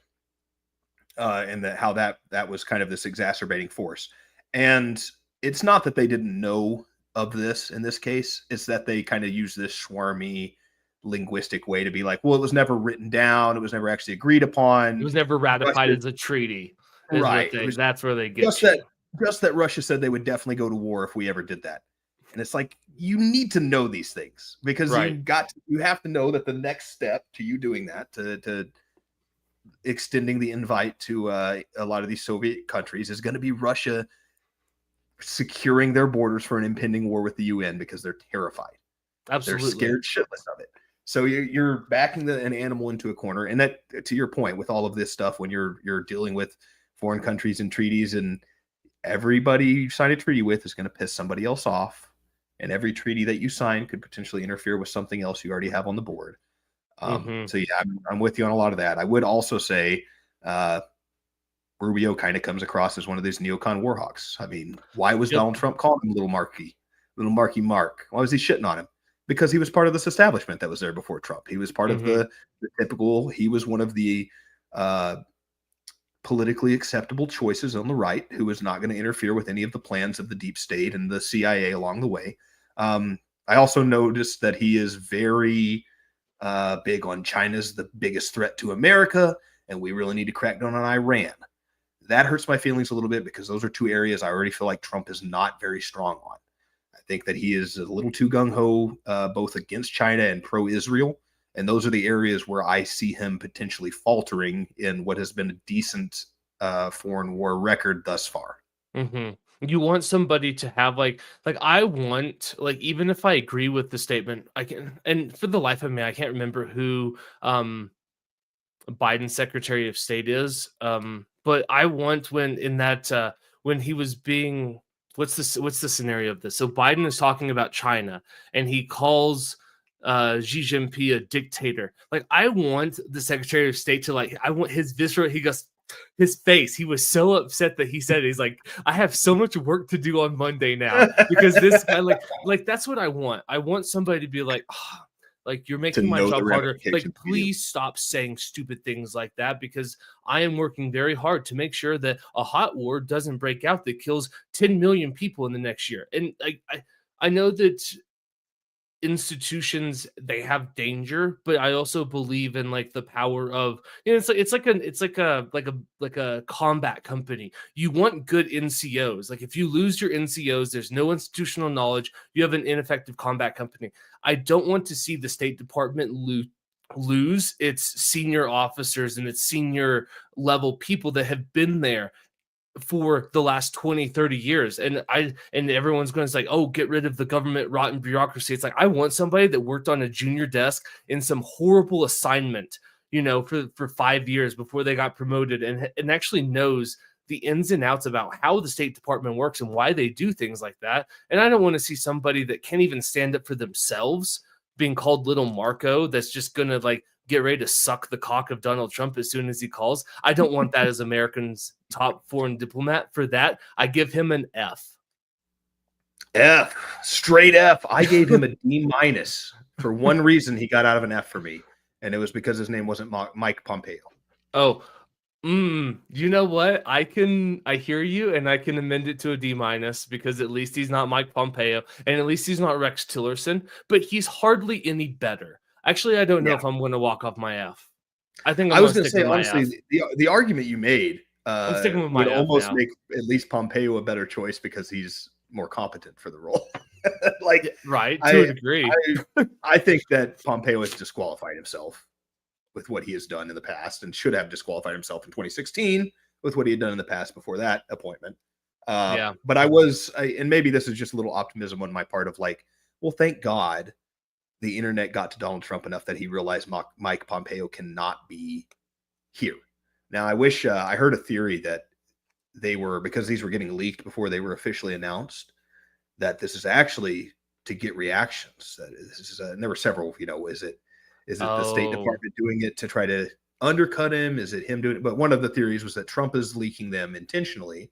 and how that was kind of this exacerbating force. And it's not that they didn't know of this in this case; it's that they kind of use this swarmy linguistic way to be like, well, it was never written down, it was never actually agreed upon, it was never ratified as a treaty, right? That's where they get just that Russia said they would definitely go to war if we ever did that. And it's like, you need to know these things, because you have to know that the next step to you doing that, to extending the invite to a lot of these Soviet countries, is going to be Russia securing their borders for an impending war with the UN, because they're terrified. Absolutely. They're scared shitless of it. So you're backing an animal into a corner. And that, to your point, with all of this stuff, when you're dealing with foreign countries and treaties, and everybody you sign a treaty with is going to piss somebody else off, and every treaty that you sign could potentially interfere with something else you already have on the board. So yeah, I'm with you on a lot of that. I would also say we're Rubio kind of comes across as one of these neocon warhawks. I mean, why was Yep. Donald Trump calling him little Marky Mark? Why was he shitting on him? Because he was part of this establishment that was there before Trump. He was part of the typical, he was one of the politically acceptable choices on the right who was not going to interfere with any of the plans of the deep state and the CIA along the way. I also noticed that he is very big on China's the biggest threat to America, and we really need to crack down on Iran. That hurts my feelings a little bit because those are two areas I already feel like Trump is not very strong on. I think that he is a little too gung-ho both against China and pro-Israel, and those are the areas where I see him potentially faltering in what has been a decent foreign war record thus far. You want somebody to have I want, like, even if I agree with the statement, I can, and for the life of me, I can't remember who Biden's Secretary of State is. But I want when he was being, what's the scenario of this? So Biden is talking about China and he calls Xi Jinping a dictator. Like, I want the Secretary of State to, like, I want his visceral, he goes, his face, he was so upset that he said it. He's like, I have so much work to do on Monday now because this guy, like that's what I want. I want somebody to be like, oh, like, you're making my job harder. Like, please stop saying stupid things like that, because I am working very hard to make sure that a hot war doesn't break out that kills 10 million people in the next year. And I know that institutions, they have danger, but I also believe in, like, the power of, it's like a combat company. You want good NCOs. Like, if you lose your NCOs, there's no institutional knowledge, you have an ineffective combat company. I don't want to see the State Department lose its senior officers and its senior level people that have been there for the last 20-30 years. And everyone's going to say, oh, get rid of the government rotten bureaucracy. It's like, I want somebody that worked on a junior desk in some horrible assignment, for 5 years before they got promoted, and actually knows the ins and outs about how the State Department works and why they do things like that. And I don't want to see somebody that can't even stand up for themselves being called little Marco, that's just going to, like, get ready to suck the cock of Donald Trump as soon as he calls. I don't want that as Americans' top foreign diplomat. For that, I give him an F. Straight F. I gave him a D- for one reason. He got out of an F for me, and it was because his name wasn't Mike Pompeo. Oh, you know what? I hear you, and I can amend it to a D- because at least he's not Mike Pompeo, and at least he's not Rex Tillerson, but he's hardly any better. Actually, I don't know if I'm going to walk off my F. I think I was going to say, honestly, the argument you made I'm sticking with my would F almost now. make at least Pompeo a better choice because he's more competent for the role. Like, right, to a degree. I think that Pompeo has disqualified himself with what he has done in the past, and should have disqualified himself in 2016 with what he had done in the past before that appointment. But and maybe this is just a little optimism on my part of, like, well, thank God the internet got to Donald Trump enough that he realized Mike Pompeo cannot be here. Now, I wish I heard a theory that they were, because these were getting leaked before they were officially announced, that this is actually to get reactions. That this is, and there were several, is it the State Department doing it to try to undercut him? Is it him doing it? But one of the theories was that Trump is leaking them intentionally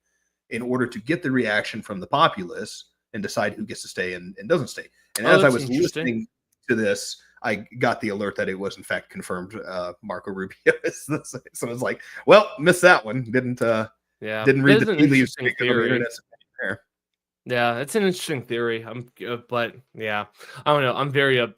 in order to get the reaction from the populace and decide who gets to stay and doesn't stay. And as I was listening to this, I got the alert that it was in fact confirmed Marco Rubio. So I was like, well, missed that one. Didn't read the tea leaves. Yeah, it's an interesting theory. But yeah, I don't know.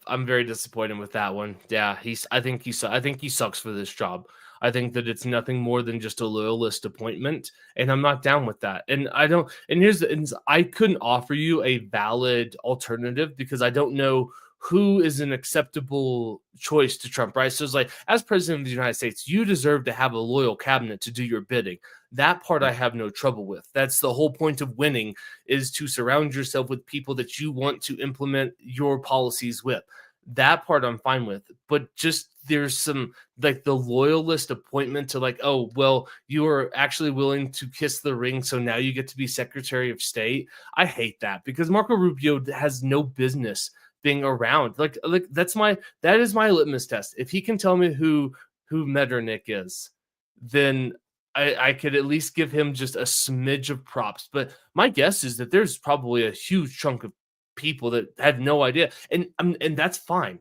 I'm very disappointed with that one. Yeah, I think he sucks for this job. I think that it's nothing more than just a loyalist appointment, and I'm not down with that. And I couldn't offer you a valid alternative because I don't know who is an acceptable choice to Trump, right? So it's like, as president of the United States, you deserve to have a loyal cabinet to do your bidding. That part I have no trouble with. That's the whole point of winning, is to surround yourself with people that you want to implement your policies with. That part I'm fine with. But just there's some, like, the loyalist appointment to, like, oh, well, you are actually willing to kiss the ring, so now you get to be Secretary of State. I hate that because Marco Rubio has no business being around. Like that is my litmus test. If he can tell me who Metternich is, then I could at least give him just a smidge of props. But my guess is that there's probably a huge chunk of people that had no idea, and that's fine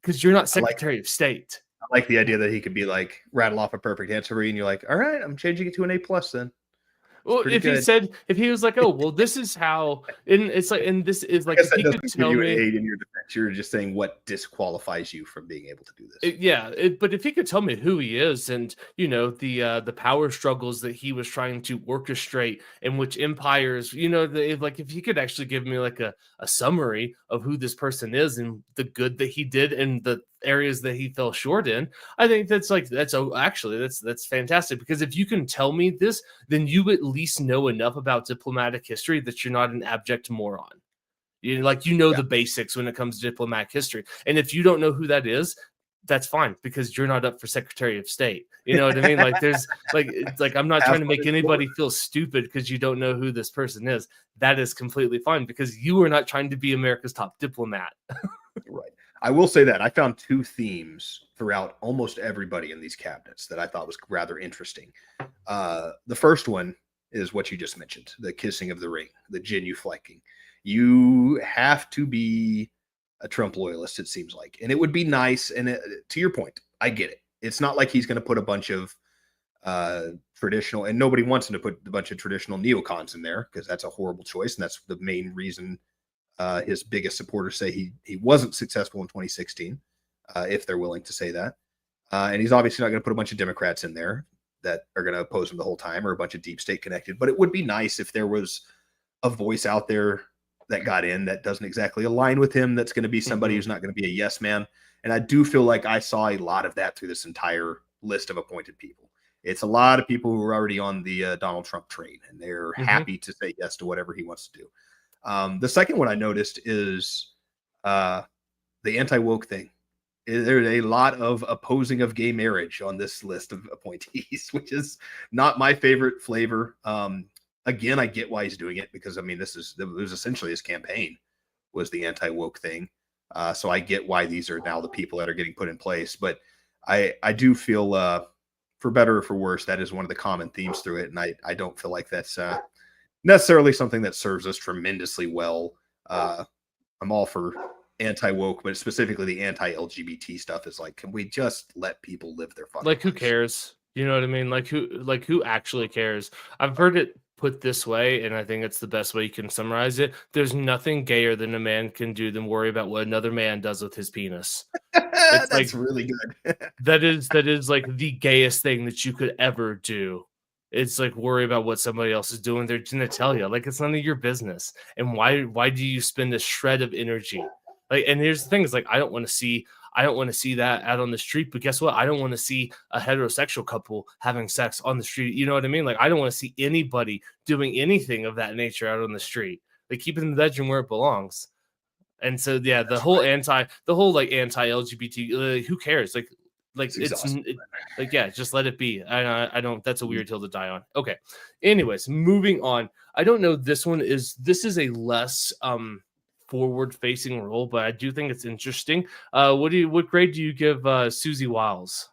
because you're not I like Secretary of State. I like the idea that he could be like rattle off a perfect answer for you, and you're like, all right, I'm changing it to an A plus then. It's Well, pretty good. if he was like, oh, well, this is how, and it's like, and this is I like, guess if that he could doesn't give tell you an me, aid in your defense. You're just saying what disqualifies you from being able to do this. But if he could tell me who he is and the power struggles that he was trying to orchestrate and which empires, like if he could actually give me like a summary of who this person is and the good that he did and the areas that he fell short in, I think that's fantastic, because if you can tell me this, then you at least know enough about diplomatic history that you're not an abject moron. Yeah. The basics when it comes to diplomatic history. And if you don't know who that is, that's fine, because you're not up for Secretary of State. You know what I mean? Like there's it's like I'm not Have trying to fun make anybody feel stupid because you don't know who this person is. That is completely fine, because you are not trying to be America's top diplomat. Right. I will say that I found two themes throughout almost everybody in these cabinets that I thought was rather interesting. The first one is what you just mentioned, the kissing of the ring, the genuflecting. You have to be a Trump loyalist, it seems like. And it would be nice. And to your point, I get it. It's not like he's going to put a bunch of traditional, and nobody wants him to put a bunch of traditional neocons in there, because that's a horrible choice. And that's the main reason his biggest supporters say he wasn't successful in 2016, if they're willing to say that. And he's obviously not going to put a bunch of Democrats in there that are going to oppose him the whole time, or a bunch of deep state connected. But it would be nice if there was a voice out there that got in that doesn't exactly align with him, that's going to be somebody who's not going to be a yes man. And I do feel like I saw a lot of that through this entire list of appointed people. It's a lot of people who are already on the Donald Trump train, and they're happy to say yes to whatever he wants to do. The second one I noticed is the anti-woke thing. There's a lot of opposing of gay marriage on this list of appointees, which is not my favorite flavor. Again, I get why he's doing it, because it was essentially his campaign was the anti-woke thing. So I get why these are now the people that are getting put in place. But I do feel, for better or for worse, that is one of the common themes through it. And I don't feel like that's necessarily something that serves us tremendously well. I'm all for anti-woke, but specifically the anti-LGBT stuff is like, can we just let people live their fucking Like, who lives? cares? You know what I mean? Who actually cares? I've heard it put this way, and I think it's the best way you can summarize it. There's nothing gayer than a man can do than worry about what another man does with his penis. It's That's like really good. that is like the gayest thing that you could ever do. It's like, worry about what somebody else is doing. They're gonna tell you, like, it's none of your business. And why do you spend a shred of energy? Like, and here's the thing, is like, I don't want to see that out on the street, but guess what? I don't want to see a heterosexual couple having sex on the street. You know what I mean? Like, I don't want to see anybody doing anything of that nature out on the street. They keep it in the bedroom where it belongs. And so, yeah, the whole anti-LGBT, who cares? Yeah, just let it be. I don't. That's a weird hill to die on. Okay. Anyways, moving on. I don't know. This is a less forward-facing role, but I do think it's interesting. What grade do you give Susie Wiles?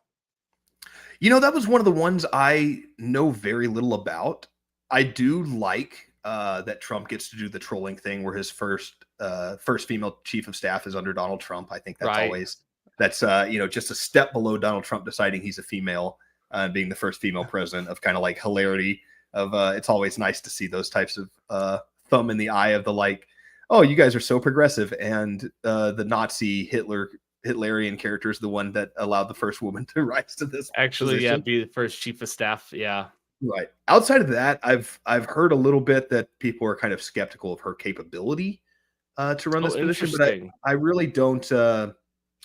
That was one of the ones I know very little about. I do like that Trump gets to do the trolling thing, where his first female chief of staff is under Donald Trump. I think that's Right. that's just a step below Donald Trump deciding he's a female, being the first female president, of kind of like hilarity of it's always nice to see those types of thumb in the eye of the, like, oh, you guys are so progressive, and the Nazi Hitlerian character is the one that allowed the first woman to rise to this Actually, position. yeah, be the first chief of staff. Yeah. Right. Outside of that, I've heard a little bit that people are kind of skeptical of her capability to run this position, but I really don't.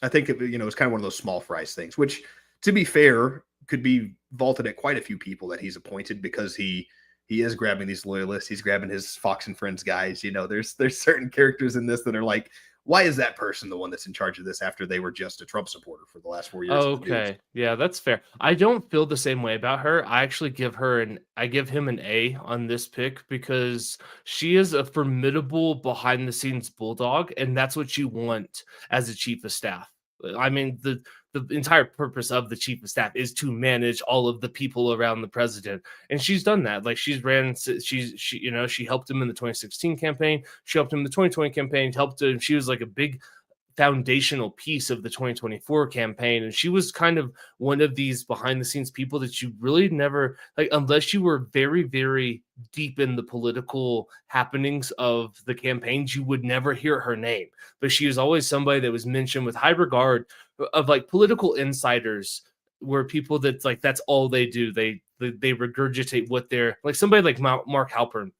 I think it's kind of one of those small fries things, which, to be fair, could be vaulted at quite a few people that he's appointed, because he is grabbing these loyalists. He's grabbing his Fox and Friends guys. There's certain characters in this that are like, why is that person the one that's in charge of this after they were just a Trump supporter for the last 4 years? Okay. Yeah, that's fair. I don't feel the same way about her. I actually give him an A on this pick, because she is a formidable behind the scenes bulldog, and that's what you want as a chief of staff. I mean, the entire purpose of the chief of staff is to manage all of the people around the president, and she's done that. Like she helped him in the 2016 campaign, she helped him in the 2020 campaign, helped him. She was like a big foundational piece of the 2024 campaign, and she was kind of one of these behind the scenes people that you really never, like, unless you were very, very deep in the political happenings of the campaigns, you would never hear her name. But she was always somebody that was mentioned with high regard of like political insiders, where people that like that's all they do, they regurgitate what they're like. Somebody like Mark Halpern,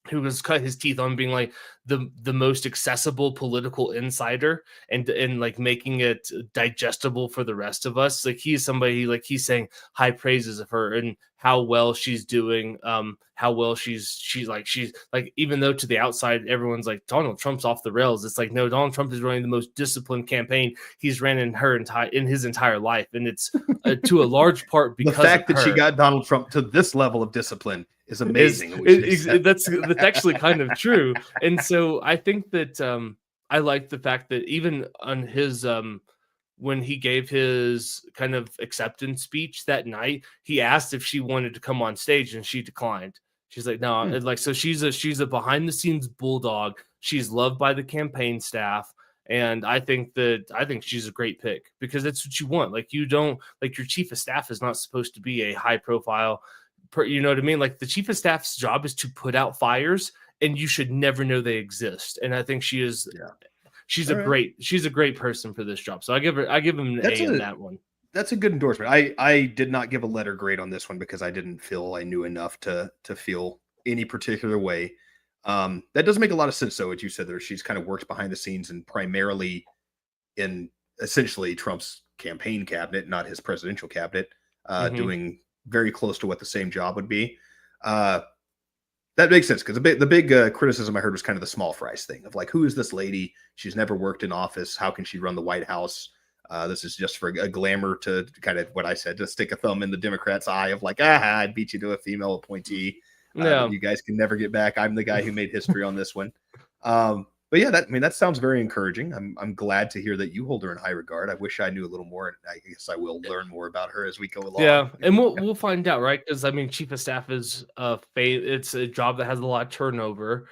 who has cut his teeth on being like the most accessible political insider, and like making it digestible for the rest of us. Like he's somebody, like he's saying high praises of her and how well she's doing, how well she's like even though to the outside everyone's like Donald Trump's off the rails, it's like, no, Donald Trump is running the most disciplined campaign he's ran in his entire life, and it's to a large part because the fact of that her. she got Donald Trump to this level of discipline is amazing. That's actually kind of true. And so I think that I like the fact that even on his when he gave his kind of acceptance speech that night, he asked if she wanted to come on stage, and she declined. She's like, no, like, so she's a behind the scenes bulldog. She's loved by the campaign staff. And I think she's a great pick, because that's what you want. Like, you don't, like, your chief of staff is not supposed to be a high profile, you know what I mean? Like, the chief of staff's job is to put out fires, and you should never know they exist. And I think she is, she's a great person for this job. So I give him an A in that one. That's a good endorsement. I did not give a letter grade on this one because I didn't feel I knew enough to feel any particular way. That does make a lot of sense, though, what you said there. She's kind of worked behind the scenes and primarily in essentially Trump's campaign cabinet, not his presidential cabinet, doing very close to what the same job would be. That makes sense, because the big criticism I heard was kind of the small fries thing of like, who is this lady? She's never worked in office. How can she run the White House? This is just for a glamour to kind of what I said, to stick a thumb in the Democrats' eye of like, I beat you to a female appointee. You guys can never get back. I'm the guy who made history on this one. But yeah, that sounds very encouraging. I'm glad to hear that you hold her in high regard. I wish I knew a little more, and I guess I will learn more about her as we go along. Yeah, and we'll find out, right? Because I mean, chief of staff is it's a job that has a lot of turnover,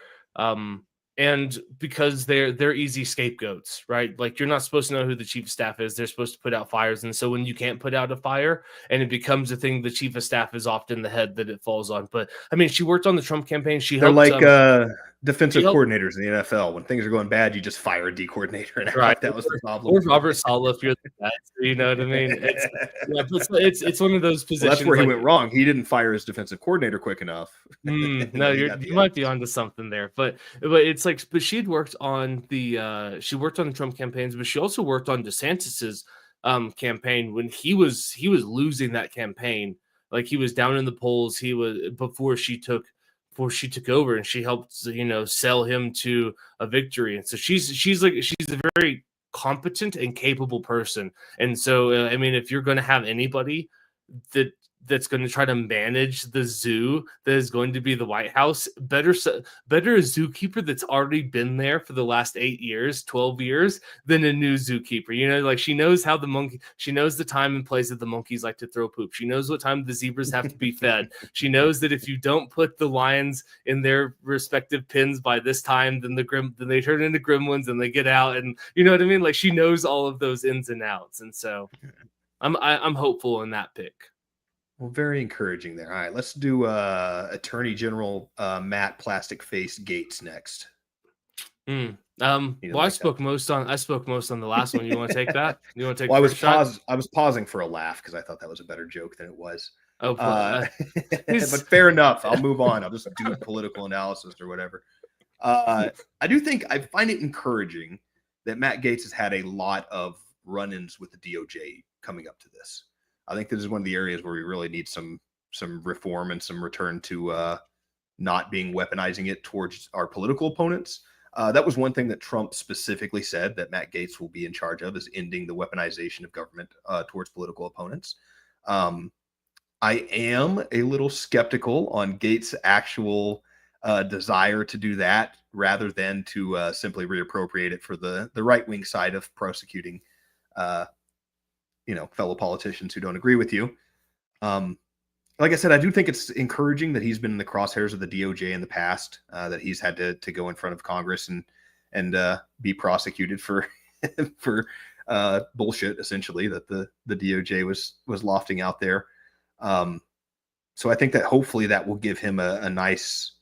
and because they're easy scapegoats, right? Like, you're not supposed to know who the chief of staff is. They're supposed to put out fires, and so when you can't put out a fire and it becomes a thing, the chief of staff is often the head that it falls on. But I mean, she worked on the Trump campaign. They're like defensive coordinators in the NFL. When things are going bad, you just fire a D coordinator, and right. That was the problem. Or Robert Saleh, if you're the best, you know what I mean? It's one of those positions. Well, that's where he went wrong. He didn't fire his defensive coordinator quick enough. No, you might be onto something there, but it's like, but she had worked on the Trump campaigns, but she also worked on DeSantis's campaign when he was losing that campaign. Like, he was down in the polls. He was before she took over, and she helped, sell him to a victory. And so she's a very competent and capable person. And so, I mean, if you're going to have anybody that's going to try to manage the zoo that is going to be the White House, better a zookeeper that's already been there for the last 8 years, 12 years than a new zookeeper. Like, she knows she knows the time and place that the monkeys like to throw poop. She knows what time the zebras have to be fed. She knows that if you don't put the lions in their respective pens by this time, then they turn into gremlins and they get out, and you know what I mean? Like, she knows all of those ins and outs. And so I'm hopeful in that pick. Well, very encouraging there. All right, let's do Attorney General Matt Plastic Face Gaetz next. Well, I spoke most on the last one. You want to take that? You want to take? Well, I was pausing for a laugh because I thought that was a better joke than it was. Oh, but fair enough. I'll move on. I'll just do political analysis or whatever. I find it encouraging that Matt Gaetz has had a lot of run-ins with the DOJ coming up to this. I think this is one of the areas where we really need some reform and some return to not being weaponizing it towards our political opponents. That was one thing that Trump specifically said that Matt Gaetz will be in charge of, is ending the weaponization of government towards political opponents. I am a little skeptical on Gaetz' actual desire to do that, rather than to simply reappropriate it for the right-wing side of prosecuting fellow politicians who don't agree with you. Like I said, I do think it's encouraging that he's been in the crosshairs of the DOJ in the past, that he's had to go in front of Congress and be prosecuted for for bullshit, essentially, that the DOJ was lofting out there. So I think that hopefully that will give him a nice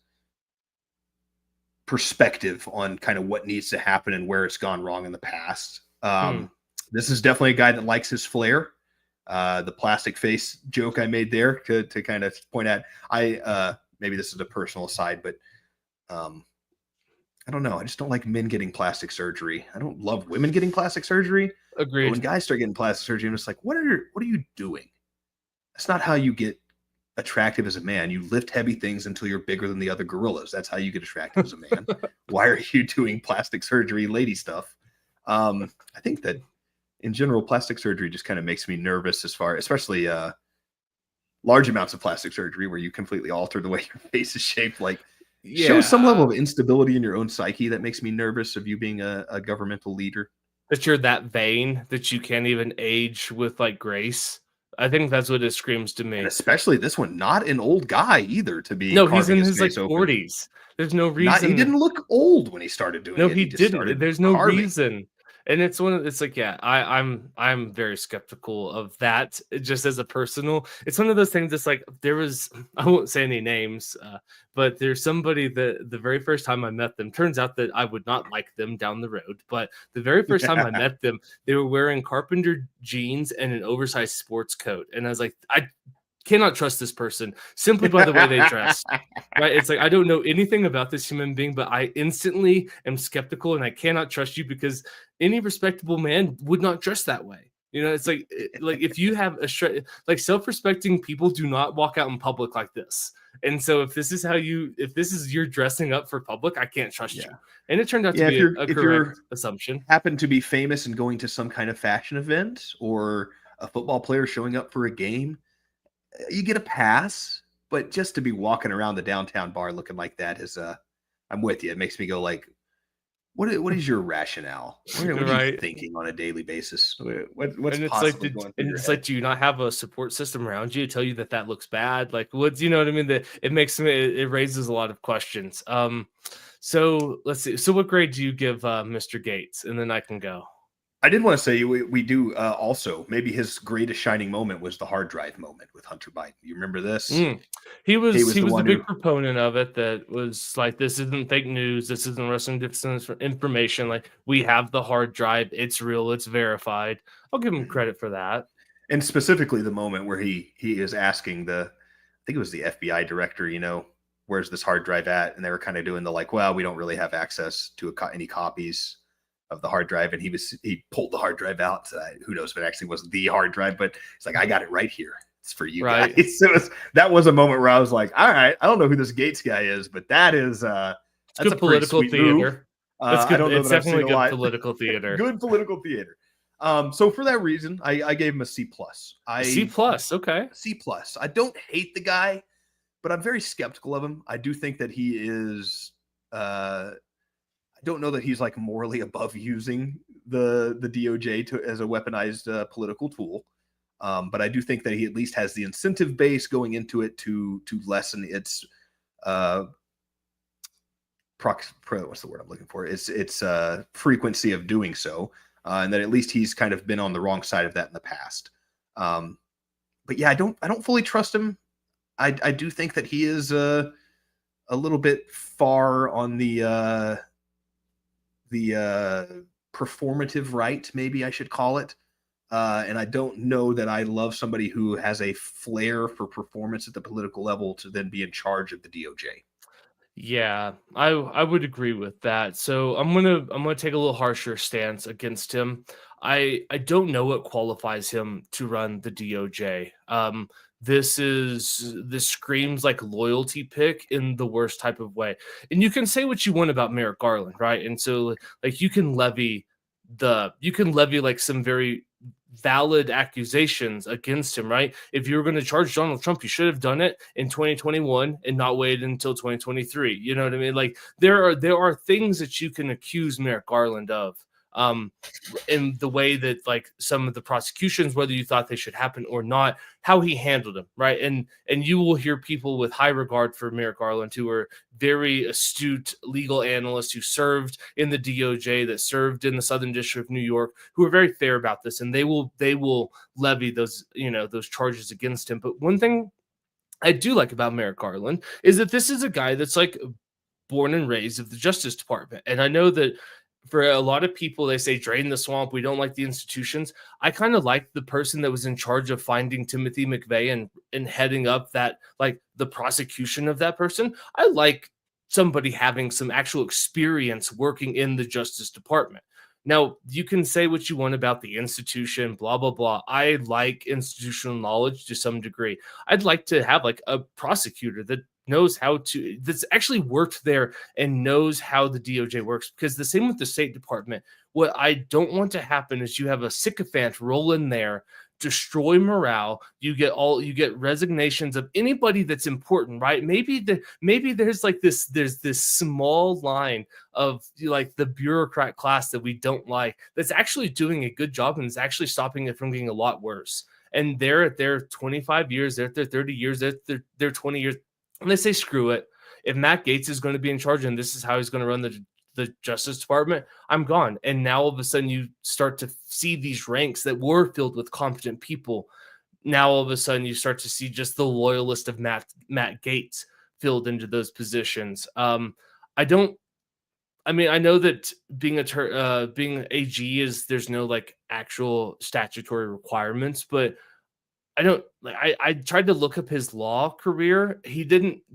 perspective on kind of what needs to happen and where it's gone wrong in the past. This is definitely a guy that likes his flair. The plastic face joke I made there to kind of point at, maybe this is a personal aside, but I don't know. I just don't like men getting plastic surgery. I don't love women getting plastic surgery. Agreed. But when guys start getting plastic surgery, I'm just like, what are you doing? That's not how you get attractive as a man. You lift heavy things until you're bigger than the other gorillas. That's how you get attractive as a man. Why are you doing plastic surgery, lady stuff? I think that in general, plastic surgery just kind of makes me nervous, especially large amounts of plastic surgery where you completely alter the way your face is shaped. Like, shows some level of instability in your own psyche that makes me nervous of you being a governmental leader. That you're that vain that you can't even age with like grace. I think that's what it screams to me. And especially this one, not an old guy either to be. No, he's in his like 40s. There's no reason. He didn't look old when he started doing it. No, he didn't. There's no reason. And it's like, yeah, I'm very skeptical of that just as a personal. It's one of those things that's like, I won't say any names, but there's somebody that the very first time I met them, turns out that I would not like them down the road. But the very first time I met them, they were wearing carpenter jeans and an oversized sports coat. And I was like, I cannot trust this person simply by the way they dress. Right? It's like, I don't know anything about this human being, but I instantly am skeptical and I cannot trust you because any respectable man would not dress that way. It's like if you have self-respecting people do not walk out in public like this. And so if this is your dressing up for public, I can't trust you. And it turned out to be a correct assumption. Happen to be famous and going to some kind of fashion event or a football player showing up for a game, you get a pass, but just to be walking around the downtown bar looking like that is I'm with you. It makes me go like, what is your rationale? What are you thinking on a daily basis? What's possibly going through your head? Like, do you not have a support system around you to tell you that looks bad? Like, you know what I mean? That it raises a lot of questions. So let's see. So what grade do you give Mr. Gates? And then I can go. I did want to say we do also maybe his greatest shining moment was the hard drive moment with Hunter Biden. You remember this? He was a big proponent of it. That was like, this isn't fake news. This isn't Russian information. Like, we have the hard drive. It's real. It's verified. I'll give him credit for that. And specifically the moment where he is asking I think it was the FBI director, where's this hard drive at? And they were kind of doing the like, well, we don't really have access to any copies of the hard drive, and he pulled the hard drive out. Who knows if it actually wasn't the hard drive, but it's like, I got it right here. It's for you guys. So that was a moment where I was like, all right, I don't know who this Gates guy is, but that's good a political theater. That's good. It's definitely good political theater. Good political theater. So for that reason, I gave him a C+. C+, okay. C+. I don't hate the guy, but I'm very skeptical of him. I do think that he is I don't know that he's like morally above using the DOJ as a weaponized political tool. But I do think that he at least has the incentive base going into it to lessen its what's the word I'm looking for? It's frequency of doing so, and that at least he's kind of been on the wrong side of that in the past. But yeah, I don't fully trust him. I do think that he is a little bit far on the performative right, maybe I should call it. And I don't know that I love somebody who has a flair for performance at the political level to then be in charge of the DOJ. Yeah, I would agree with that. So I'm gonna take a little harsher stance against him. I don't know what qualifies him to run the DOJ. This screams like loyalty pick in the worst type of way. And you can say what you want about Merrick Garland, right? And so like you can levy like some very valid accusations against him, right? If you were going to charge Donald Trump, you should have done it in 2021 and not waited until 2023. You know what I mean? Like there are things that you can accuse Merrick Garland of. in the way that like some of the prosecutions, whether you thought they should happen or not, how he handled them, right? And you will hear people with high regard for Merrick Garland who are very astute legal analysts who served in the DOJ, that served in the Southern District of New York, who are very fair about this, and they will levy those, you know, those charges against him. But one thing I do like about Merrick Garland is that this is a guy that's like born and raised of the Justice Department. And I know that for a lot of people, they say drain the swamp. We don't like the institutions. I kind of like the person that was in charge of finding Timothy McVeigh and heading up that, like the prosecution of that person. I like somebody having some actual experience working in the Justice Department. Now, you can say what you want about the institution, blah, blah, blah. I like institutional knowledge to some degree. I'd like to have like a prosecutor that knows how to, that's actually worked there and knows how the DOJ works, because the same with the State Department. What I don't want to happen is you have a sycophant roll in there, destroy morale. You get resignations of anybody that's important, right? Maybe there's this small line of like the bureaucrat class that we don't like, that's actually doing a good job and is actually stopping it from getting a lot worse. And they're at their 25 years, they're at their 30 years, they're 20 years. And they say, screw it. If Matt Gaetz is going to be in charge and this is how he's going to run the Justice Department, I'm gone. And now all of a sudden you start to see these ranks that were filled with competent people. Now all of a sudden you start to see just the loyalist of Matt Gaetz filled into those positions. I know that being AG is, there's no like actual statutory requirements, but I tried to look up his law career. He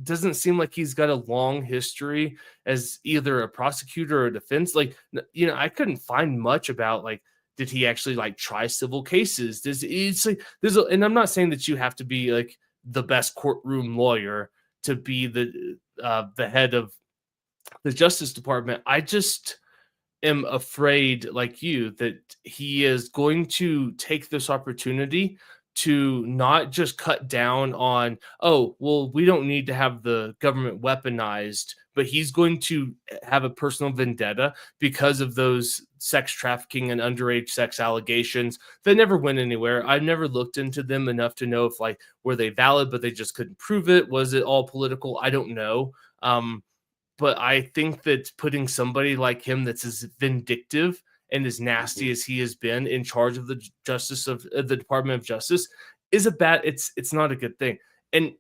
doesn't seem like he's got a long history as either a prosecutor or a defense. Like, you know, I couldn't find much about like, did he actually like try civil cases? And I'm not saying that you have to be like the best courtroom lawyer to be the head of the Justice Department. I just am afraid, like you, that he is going to take this opportunity to not just cut down on, oh, well, we don't need to have the government weaponized, but he's going to have a personal vendetta because of those sex trafficking and underage sex allegations that never went anywhere. I've never looked into them enough to know if like, were they valid, but they just couldn't prove it? Was it all political? I don't know. But I think that putting somebody like him that's as vindictive and as nasty as he has been in charge of the Justice of the Department of Justice is it's not a good thing. And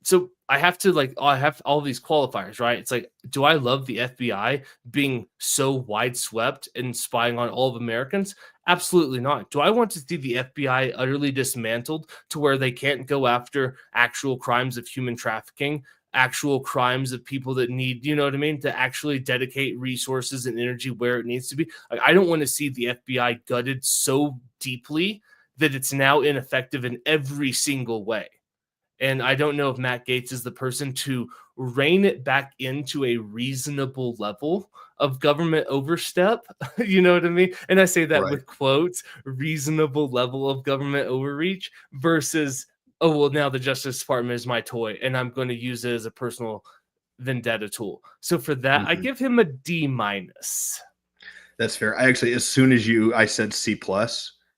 so I have all these qualifiers, right? It's like, do I love the FBI being so wideswept and spying on all of Americans? Absolutely not. Do I want to see the FBI utterly dismantled to where they can't go after actual crimes of human trafficking, actual crimes of people that need, you know what I mean, to actually dedicate resources and energy where it needs to be? Like, I don't want to see the FBI gutted so deeply that it's now ineffective in every single way. And I don't know if Matt Gaetz is the person to rein it back into a reasonable level of government overstep. You know what I mean? And I say that with quotes, reasonable level of government overreach versus, oh, well, now the Justice Department is my toy and I'm going to use it as a personal vendetta tool. So for that, I give him a D-. That's fair. I actually, as soon as I said C+,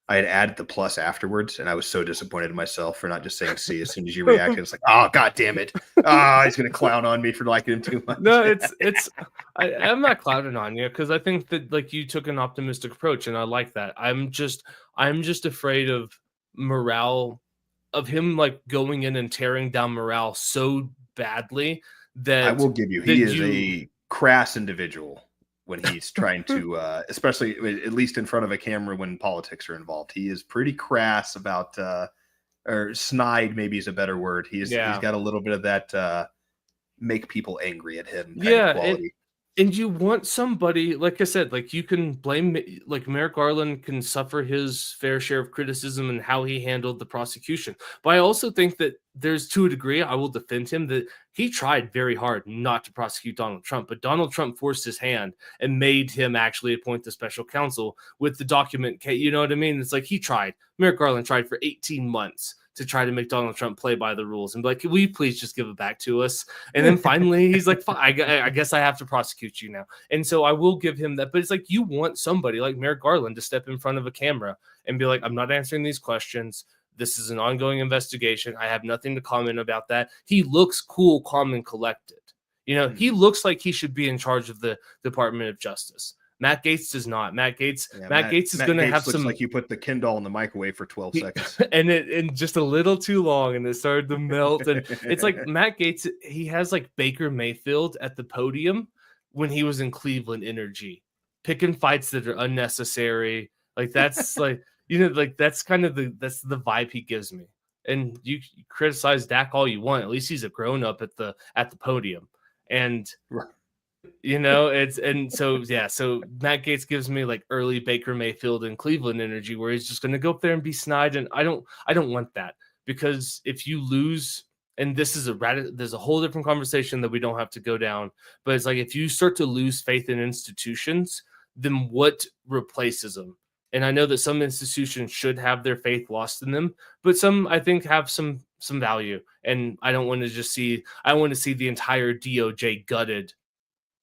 I had added the plus afterwards, and I was so disappointed in myself for not just saying C as soon as you reacted. It's like, oh, God damn it. Oh, he's going to clown on me for liking him too much. No, I'm not clowning on you, because I think that like you took an optimistic approach, and I like that. I'm just afraid of morale, of him like going in and tearing down morale so badly that I will give you, he is a crass individual when he's trying to, especially at least in front of a camera when politics are involved. He is pretty crass about, or snide maybe is a better word. He's got a little bit of that make people angry at him kind of quality. And you want somebody, like I said, like you can blame, like Merrick Garland can suffer his fair share of criticism and how he handled the prosecution. But I also think that there's, to a degree, I will defend him, that he tried very hard not to prosecute Donald Trump, but Donald Trump forced his hand and made him actually appoint the special counsel with the document. You know what I mean? It's like he tried. Merrick Garland tried for 18 months to try to make Donald Trump play by the rules and be like, will you please just give it back to us? And then finally he's like, fine, I guess I have to prosecute you now. And so I will give him that. But it's like, you want somebody like Merrick Garland to step in front of a camera and be like, I'm not answering these questions. This is an ongoing investigation. I have nothing to comment about that. He looks cool, calm, and collected. He looks like he should be in charge of the Department of Justice. Matt Gaetz does not. Matt Gaetz is going to have some. Like you put the Kindle in the microwave for 12 seconds, and just a little too long, and it started to melt. And it's like Matt Gaetz. He has like Baker Mayfield at the podium when he was in Cleveland energy, picking fights that are unnecessary. Like that's like that's kind of the vibe he gives me. And you criticize Dak all you want. At least he's a grown up at the podium. And right. So Matt Gaetz gives me like early Baker Mayfield and Cleveland energy, where he's just going to go up there and be snide. And I don't want that, because if you lose, and this is there's a whole different conversation that we don't have to go down, but it's like, if you start to lose faith in institutions, then what replaces them? And I know that some institutions should have their faith lost in them, but some, I think, have some value. And I don't want to just see, I want to see the entire DOJ gutted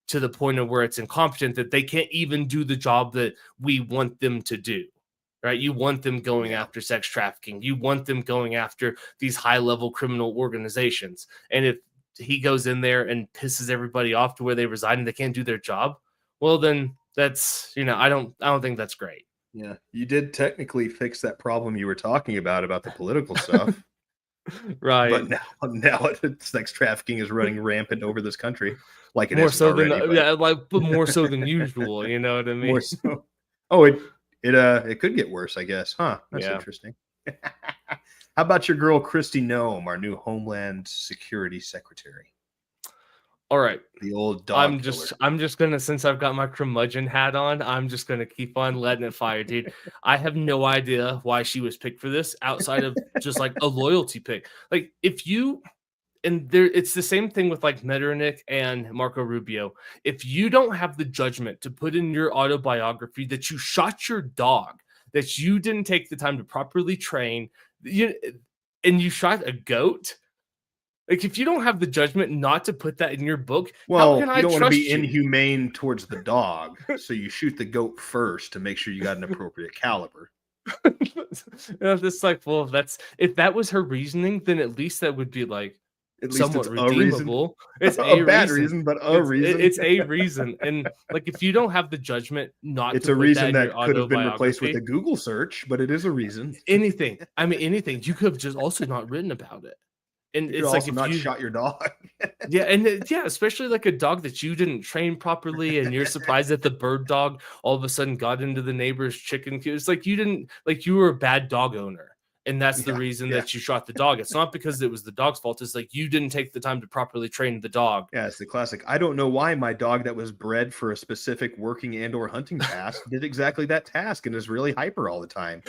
to the point of where it's incompetent, that they can't even do the job that we want them to do, right? You want them going after sex trafficking. You want them going after these high-level criminal organizations. And if he goes in there and pisses everybody off to where they resign and they can't do their job, well, then that's, I don't think that's great. Yeah, you did technically fix that problem you were talking about the political stuff. Right. But now sex trafficking is running rampant over this country, like it more is so already, than but more so than usual. You know what I mean? More so. Oh, it could get worse, I guess. Huh? That's interesting. How about your girl Kristi Noem, our new Homeland Security Secretary? All right. The old dog. I'm just gonna, since I've got my curmudgeon hat on, I'm just gonna keep on letting it fire, dude. I have no idea why she was picked for this, outside of just like a loyalty pick. Like, if you, and there, it's the same thing with like Metternich and Marco Rubio. If you don't have the judgment to put in your autobiography that you shot your dog, that you didn't take the time to properly train, and you shot a goat. Like, if you don't have the judgment not to put that in your book, well, how can I don't trust want to be you? inhumane towards the dog, so you shoot the goat first to make sure you got an appropriate caliber. It's like, well, if that was her reasoning, then at least that would be like somewhat redeemable. It's a bad reason, but a reason. It's a reason, and like, if you don't have the judgment not, it's to a put reason that could have been replaced with a Google search, but it is a reason. Anything. I mean, anything. You could have just also not written about it. And it's like, if not you shot your dog. Especially like a dog that you didn't train properly, and you're surprised that the bird dog all of a sudden got into the neighbor's chicken coop. It's like, you were a bad dog owner, and that's the reason that you shot the dog. It's not because it was the dog's fault. It's like, you didn't take the time to properly train the dog. Yeah, it's the classic. I don't know why my dog that was bred for a specific working and or hunting task did exactly that task and is really hyper all the time.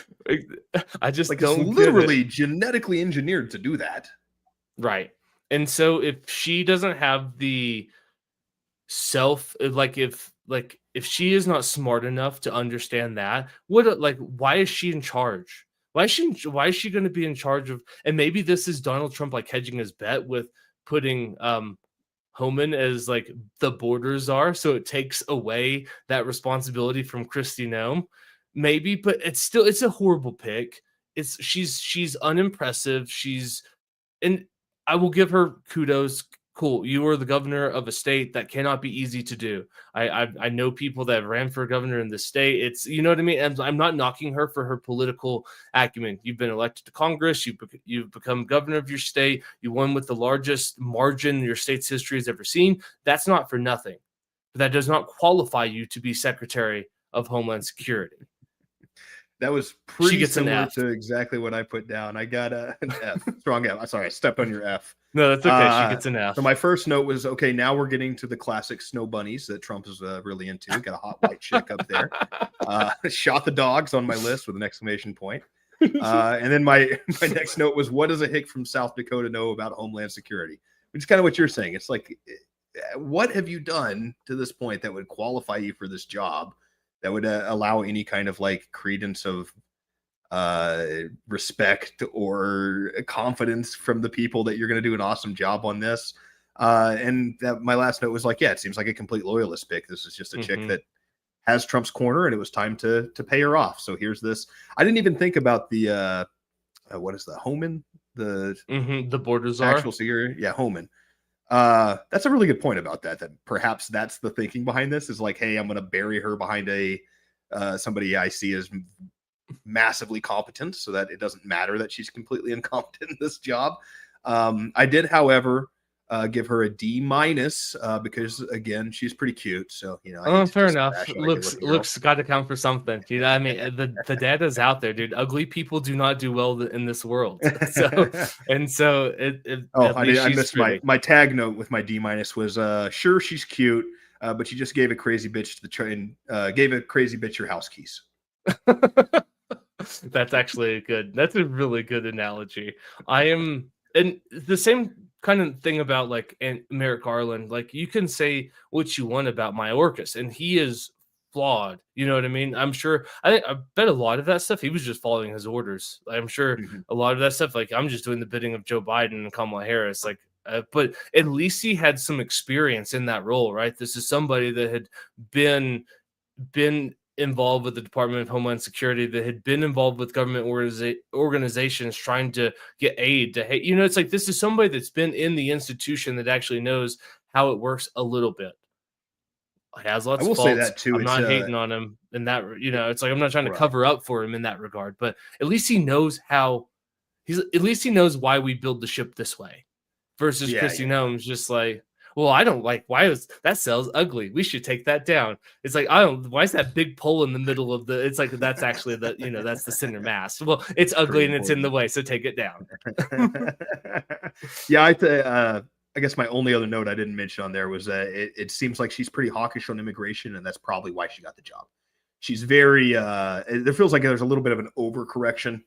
I just like, don't it's literally genetically engineered to do that. Right. And so if she doesn't have the if she is not smart enough to understand that, why is she in charge? Why is she going to be in charge of, and maybe this is Donald Trump like hedging his bet with putting Homan as like the border czar, so it takes away that responsibility from Kristi Noem. Maybe, but it's a horrible pick. She's unimpressive. And I will give her kudos. Cool. You are the governor of a state that cannot be easy to do. I know people that ran for governor in the state. It's, you know what I mean? And I'm not knocking her for her political acumen. You've been elected to Congress. You've become governor of your state. You won with the largest margin your state's history has ever seen. That's not for nothing. But that does not qualify you to be Secretary of Homeland Security. That was pretty similar to exactly what I put down. I got an F, strong F. Sorry, I stepped on your F. No, that's okay. She gets an F. So my first note was, okay, now we're getting to the classic snow bunnies that Trump is really into. Got a hot white chick up there. Shot the dogs on my list with an exclamation point. And then my next note was, what does a hick from South Dakota know about Homeland Security? Which is kind of what you're saying. It's like, what have you done to this point that would qualify you for this job? That would allow any kind of like credence of respect or confidence from the people that you're going to do an awesome job on this. And that my last note was like, yeah, it seems like a complete loyalist pick. This is just a chick that has Trump's corner, and it was time to pay her off. So here's this. I didn't even think about the what is the Homan, the border czar, actual security. Yeah, Homan. That's a really good point about that. That perhaps that's the thinking behind this is like, hey, I'm going to bury her behind a somebody I see as massively competent, so that it doesn't matter that she's completely incompetent in this job. I did, however, give her a D minus because again, she's pretty cute. So fair enough. Looks got to count for something. You know, I mean, the data's out there, dude. Ugly people do not do well in this world. So I missed my tag note with my D minus was sure she's cute, but she just gave a crazy bitch to the train. Gave a crazy bitch your house keys. That's actually that's a really good analogy. And the same kind of thing about like Merrick Garland. Like, you can say what you want about Mayorkas, and he is flawed. You know what I mean? I'm sure. I bet a lot of that stuff he was just following his orders. I'm sure a lot of that stuff. Like, I'm just doing the bidding of Joe Biden and Kamala Harris. Like, but at least he had some experience in that role, right? This is somebody that had been involved with the Department of Homeland Security, that had been involved with government organizations trying to get aid to it's like, this is somebody that's been in the institution that actually knows how it works a little bit. Has lots of faults. Say that too. I'm not hating on him in that, it's like, I'm not trying to cover up for him in that regard, but at least he knows why we build the ship this way versus Kristi Noem's just like, well, I don't like, why is that cell's ugly? We should take that down. It's like, why is that big pole in the middle of it's like, that's actually that's the center mast. Well, it's ugly and it's in the way, so take it down. Yeah, I guess my only other note I didn't mention on there was that it seems like she's pretty hawkish on immigration, and that's probably why she got the job. She's very, there feels like there's a little bit of an overcorrection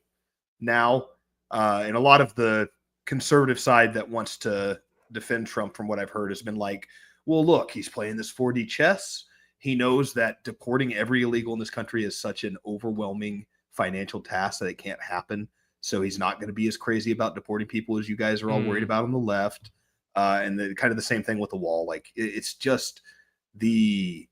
now. And a lot of the conservative side that wants to defend Trump, from what I've heard, has been like, well, look, he's playing this 4D chess. He knows that deporting every illegal in this country is such an overwhelming financial task that it can't happen. So he's not going to be as crazy about deporting people as you guys are all worried about on the left. And kind of the same thing with the wall. Like, it's just the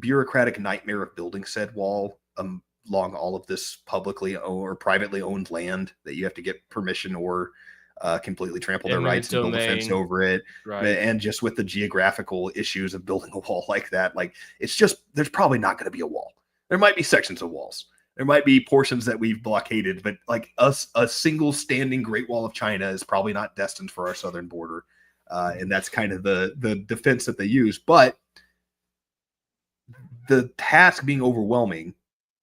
bureaucratic nightmare of building said wall along all of this publicly or privately owned land that you have to get permission or completely trample their rights and build a fence over it. Right. And just with the geographical issues of building a wall like that, like, it's just, there's probably not going to be a wall. There might be sections of walls. There might be portions that we've blockaded, but like a single standing Great Wall of China is probably not destined for our southern border. And that's kind of the defense that they use. But the task being overwhelming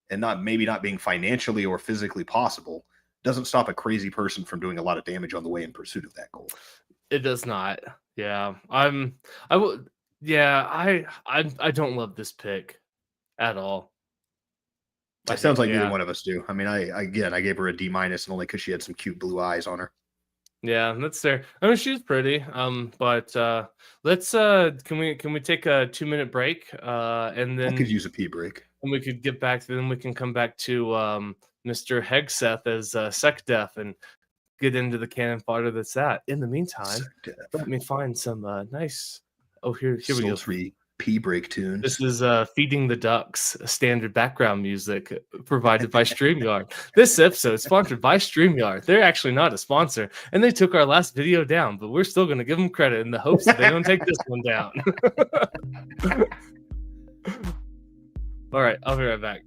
and maybe not being financially or physically possible doesn't stop a crazy person from doing a lot of damage on the way in pursuit of that goal. It does not. Yeah. I don't love this pick at all. It sounds like neither one of us do. I mean, I gave her a D minus, and only because she had some cute blue eyes on her. Yeah, that's fair. I mean, she's pretty. But let's can we take a 2-minute break? And then I could use a pee break. And we could get back to, then we can come back to Mr. Hegseth as SecDef and get into the cannon fodder that's that. In the meantime, let me find some nice. Oh, here we go. Pee break tunes. This is Feeding the Ducks, standard background music provided by StreamYard. This episode is sponsored by StreamYard. They're actually not a sponsor, and they took our last video down, but we're still going to give them credit in the hopes that they don't take this one down. All right, I'll be right back.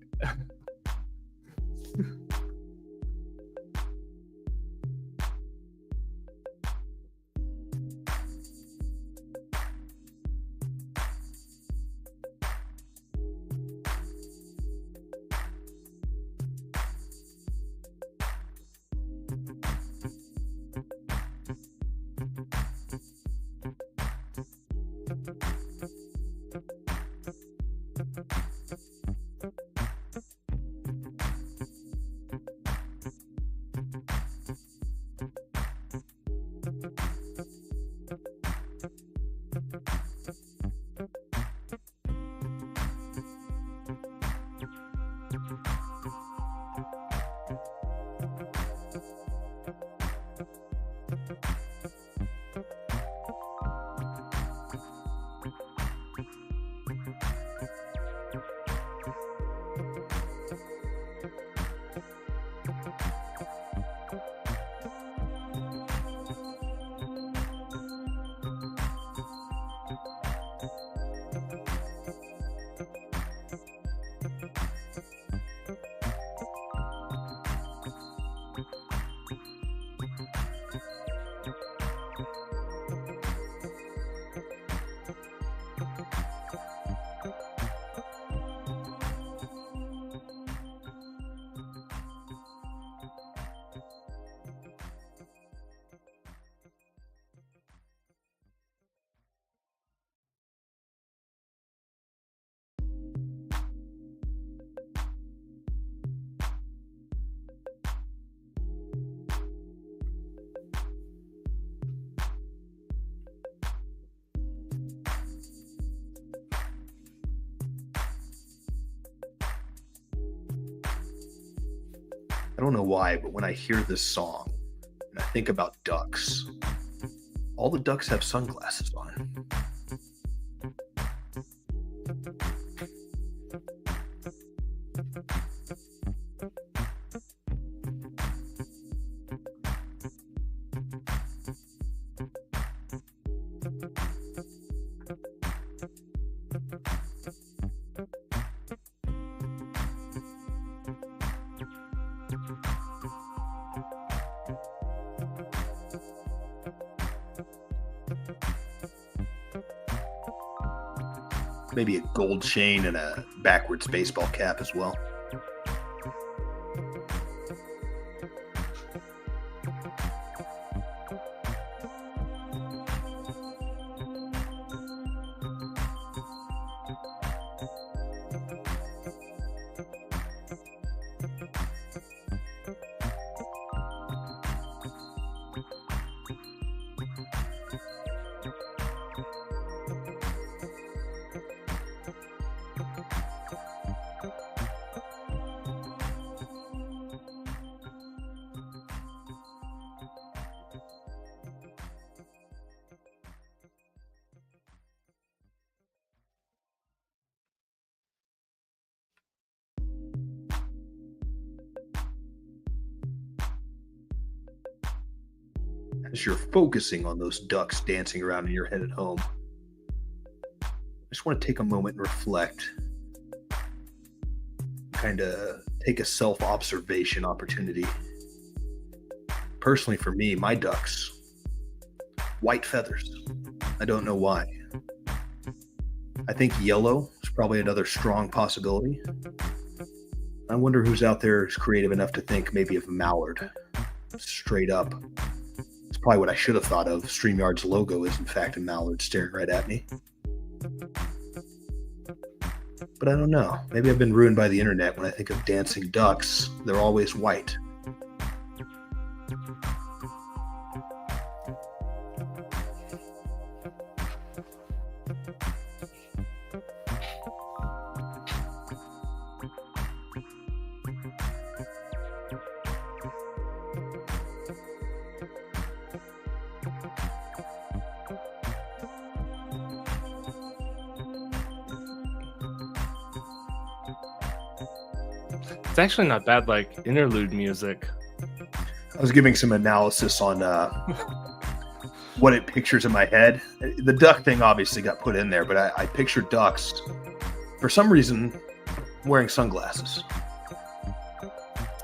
I don't know why, but when I hear this song and I think about ducks, all the ducks have sunglasses on. Maybe a gold chain and a backwards baseball cap as well. As you're focusing on those ducks dancing around in your head at home, I just want to take a moment and reflect, kind of take a self-observation opportunity. Personally, for me, my ducks, white feathers. I don't know why. I think yellow is probably another strong possibility. I wonder who's out there who's creative enough to think maybe of a mallard. Straight up. It's probably what I should have thought of. StreamYard's logo is in fact a mallard staring right at me. But I don't know. Maybe I've been ruined by the internet. When I think of dancing ducks, they're always white. It's actually not bad, like interlude music. I was giving some analysis on what it pictures in my head. The duck thing obviously got put in there, but I pictured ducks, for some reason, wearing sunglasses.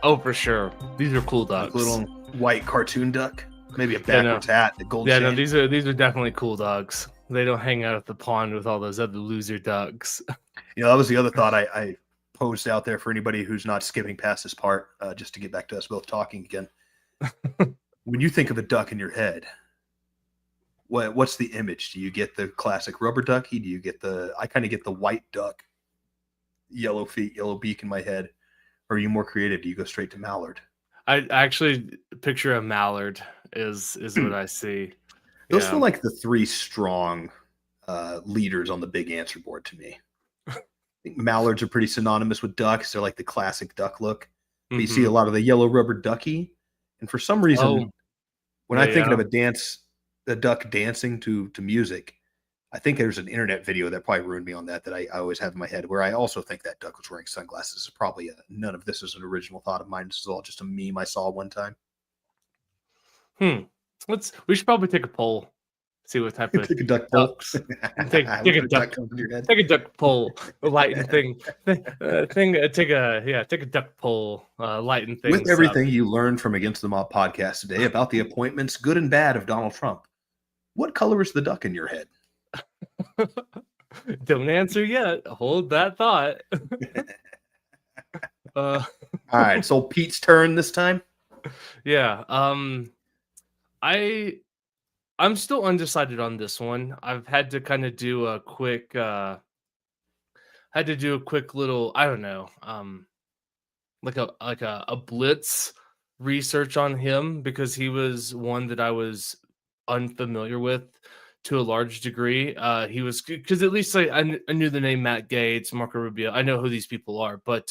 Oh, for sure. These are cool ducks. Like little white cartoon duck. Maybe a backwards hat, a gold chain. No, these are definitely cool ducks. They don't hang out at the pond with all those other loser ducks. That was the other thought I posed out there for anybody who's not skipping past this part, just to get back to us both talking again. When you think of a duck in your head, what's the image? Do you get the classic rubber ducky? Do you get I kind of get the white duck, yellow feet, yellow beak in my head? Or are you more creative? Do you go straight to mallard? I actually picture a mallard is what I see. Those feel like the three strong leaders on the big answer board to me. I think mallards are pretty synonymous with ducks. They're like the classic duck look. But you see a lot of the yellow rubber ducky. And for some reason, when I think of a duck dancing to music, I think there's an internet video that probably ruined me on that I always have in my head, where I also think that duck was wearing sunglasses. Probably none of this is an original thought of mine. This is all just a meme I saw one time. We should probably take a poll. See what type of take a duck poll. Take a duck comes in your head. Take a duck poll. Lighten thing. Take a duck poll. Lighten things. With everything you learned from Against the Mob podcast today about the appointments, good and bad, of Donald Trump, what color is the duck in your head? Don't answer yet. Hold that thought. All right, so Pete's turn this time. Yeah. I'm still undecided on this one. I've had to kind of do a quick little, I don't know, like a blitz research on him, because he was one that I was unfamiliar with to a large degree. He was, because at least I knew the name Matt Gaetz, Marco Rubio. I know who these people are, but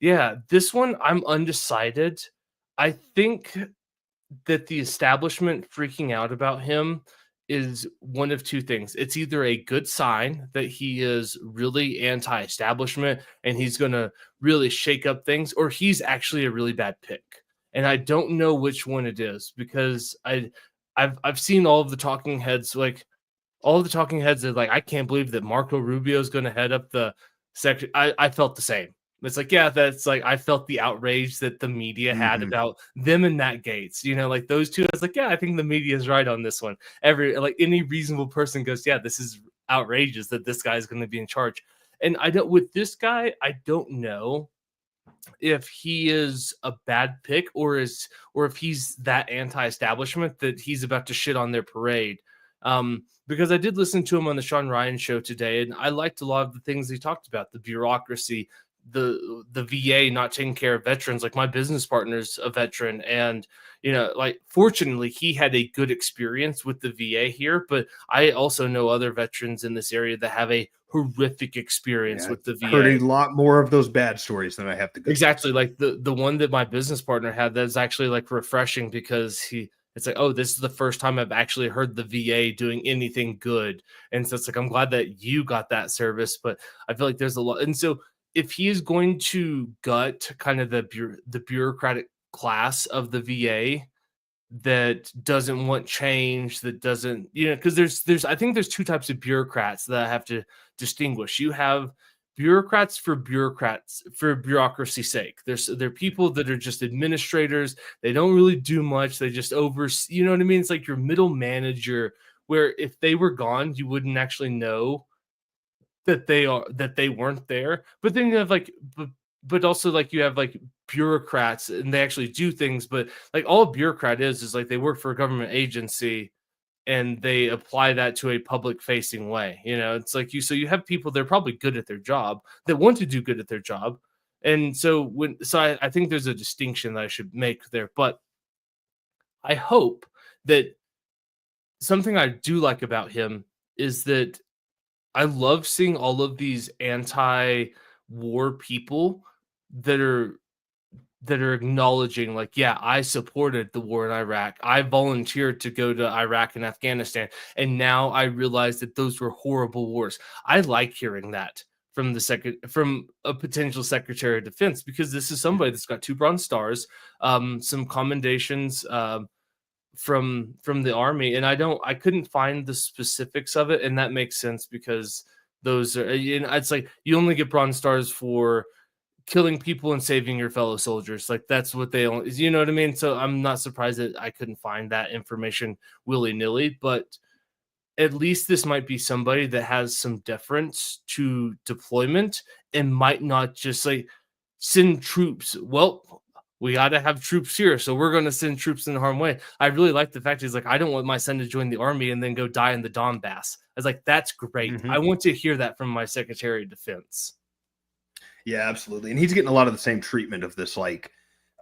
Yeah, this one I'm undecided. I think that the establishment freaking out about him is one of two things. It's either a good sign that he is really anti-establishment and he's going to really shake up things, or he's actually a really bad pick. And I don't know which one it is because I've seen all of the talking heads, like all of the talking heads are like, I can't believe that Marco Rubio is going to head up the sector. I felt the same. It's like, yeah, that's like, I felt the outrage that the media had Mhm. about them and Matt Gaetz, like those two. I was like, yeah, I think the media is right on this one. Any reasonable person goes, yeah, this is outrageous that this guy is going to be in charge. And with this guy, I don't know if he is a bad pick or if he's that anti-establishment that he's about to shit on their parade. Because I did listen to him on the Sean Ryan show today, and I liked a lot of the things he talked about: the bureaucracy, the VA not taking care of veterans. Like, my business partner's a veteran, and fortunately he had a good experience with the VA here, but I also know other veterans in this area that have a horrific experience Yeah, with the I've heard VA. a lot more of those bad stories than I have the good Exactly, ones. like the one that my business partner had, that's actually, like, refreshing because it's like, "Oh, this is the first time I've actually heard the VA doing anything good," and so it's like, I'm glad that you got that service, but I feel like there's a lot, and so if he is going to gut kind of the bureaucratic class of the VA that doesn't want change, that doesn't, because there's I think there's two types of bureaucrats that I have to distinguish. You have bureaucrats for bureaucracy's sake. There are people that are just administrators. They don't really do much. They just oversee, you know what I mean? It's like your middle manager, where if they were gone, you wouldn't actually know that they weren't there. But then you have but also, like, you have like bureaucrats and they actually do things, but like all a bureaucrat is like they work for a government agency and they apply that to a public facing way. It's like you have people, they're probably good at their job, that want to do good at their job. And I think there's a distinction that I should make there. But I hope that something I do like about him is that I love seeing all of these anti-war people that are acknowledging, like, yeah, I supported the war in Iraq. I volunteered to go to Iraq and Afghanistan, and now I realize that those were horrible wars. I like hearing that from a potential Secretary of Defense, because this is somebody that's got 2 Bronze Stars, some commendations, from the Army, and I couldn't find the specifics of it, and that makes sense because those are, it's like you only get Bronze Stars for killing people and saving your fellow soldiers. Like, that's what they only, you know what I mean? So I'm not surprised that I couldn't find that information willy-nilly, but at least this might be somebody that has some deference to deployment and might not just like send troops. Well, we got to have troops here, so we're going to send troops in the harm way. I really like the fact he's like, I don't want my son to join the army and then go die in the Donbass. I was like, that's great. Mhm. I want to hear that from my Secretary of Defense. Yeah, absolutely. And he's getting a lot of the same treatment of this, like,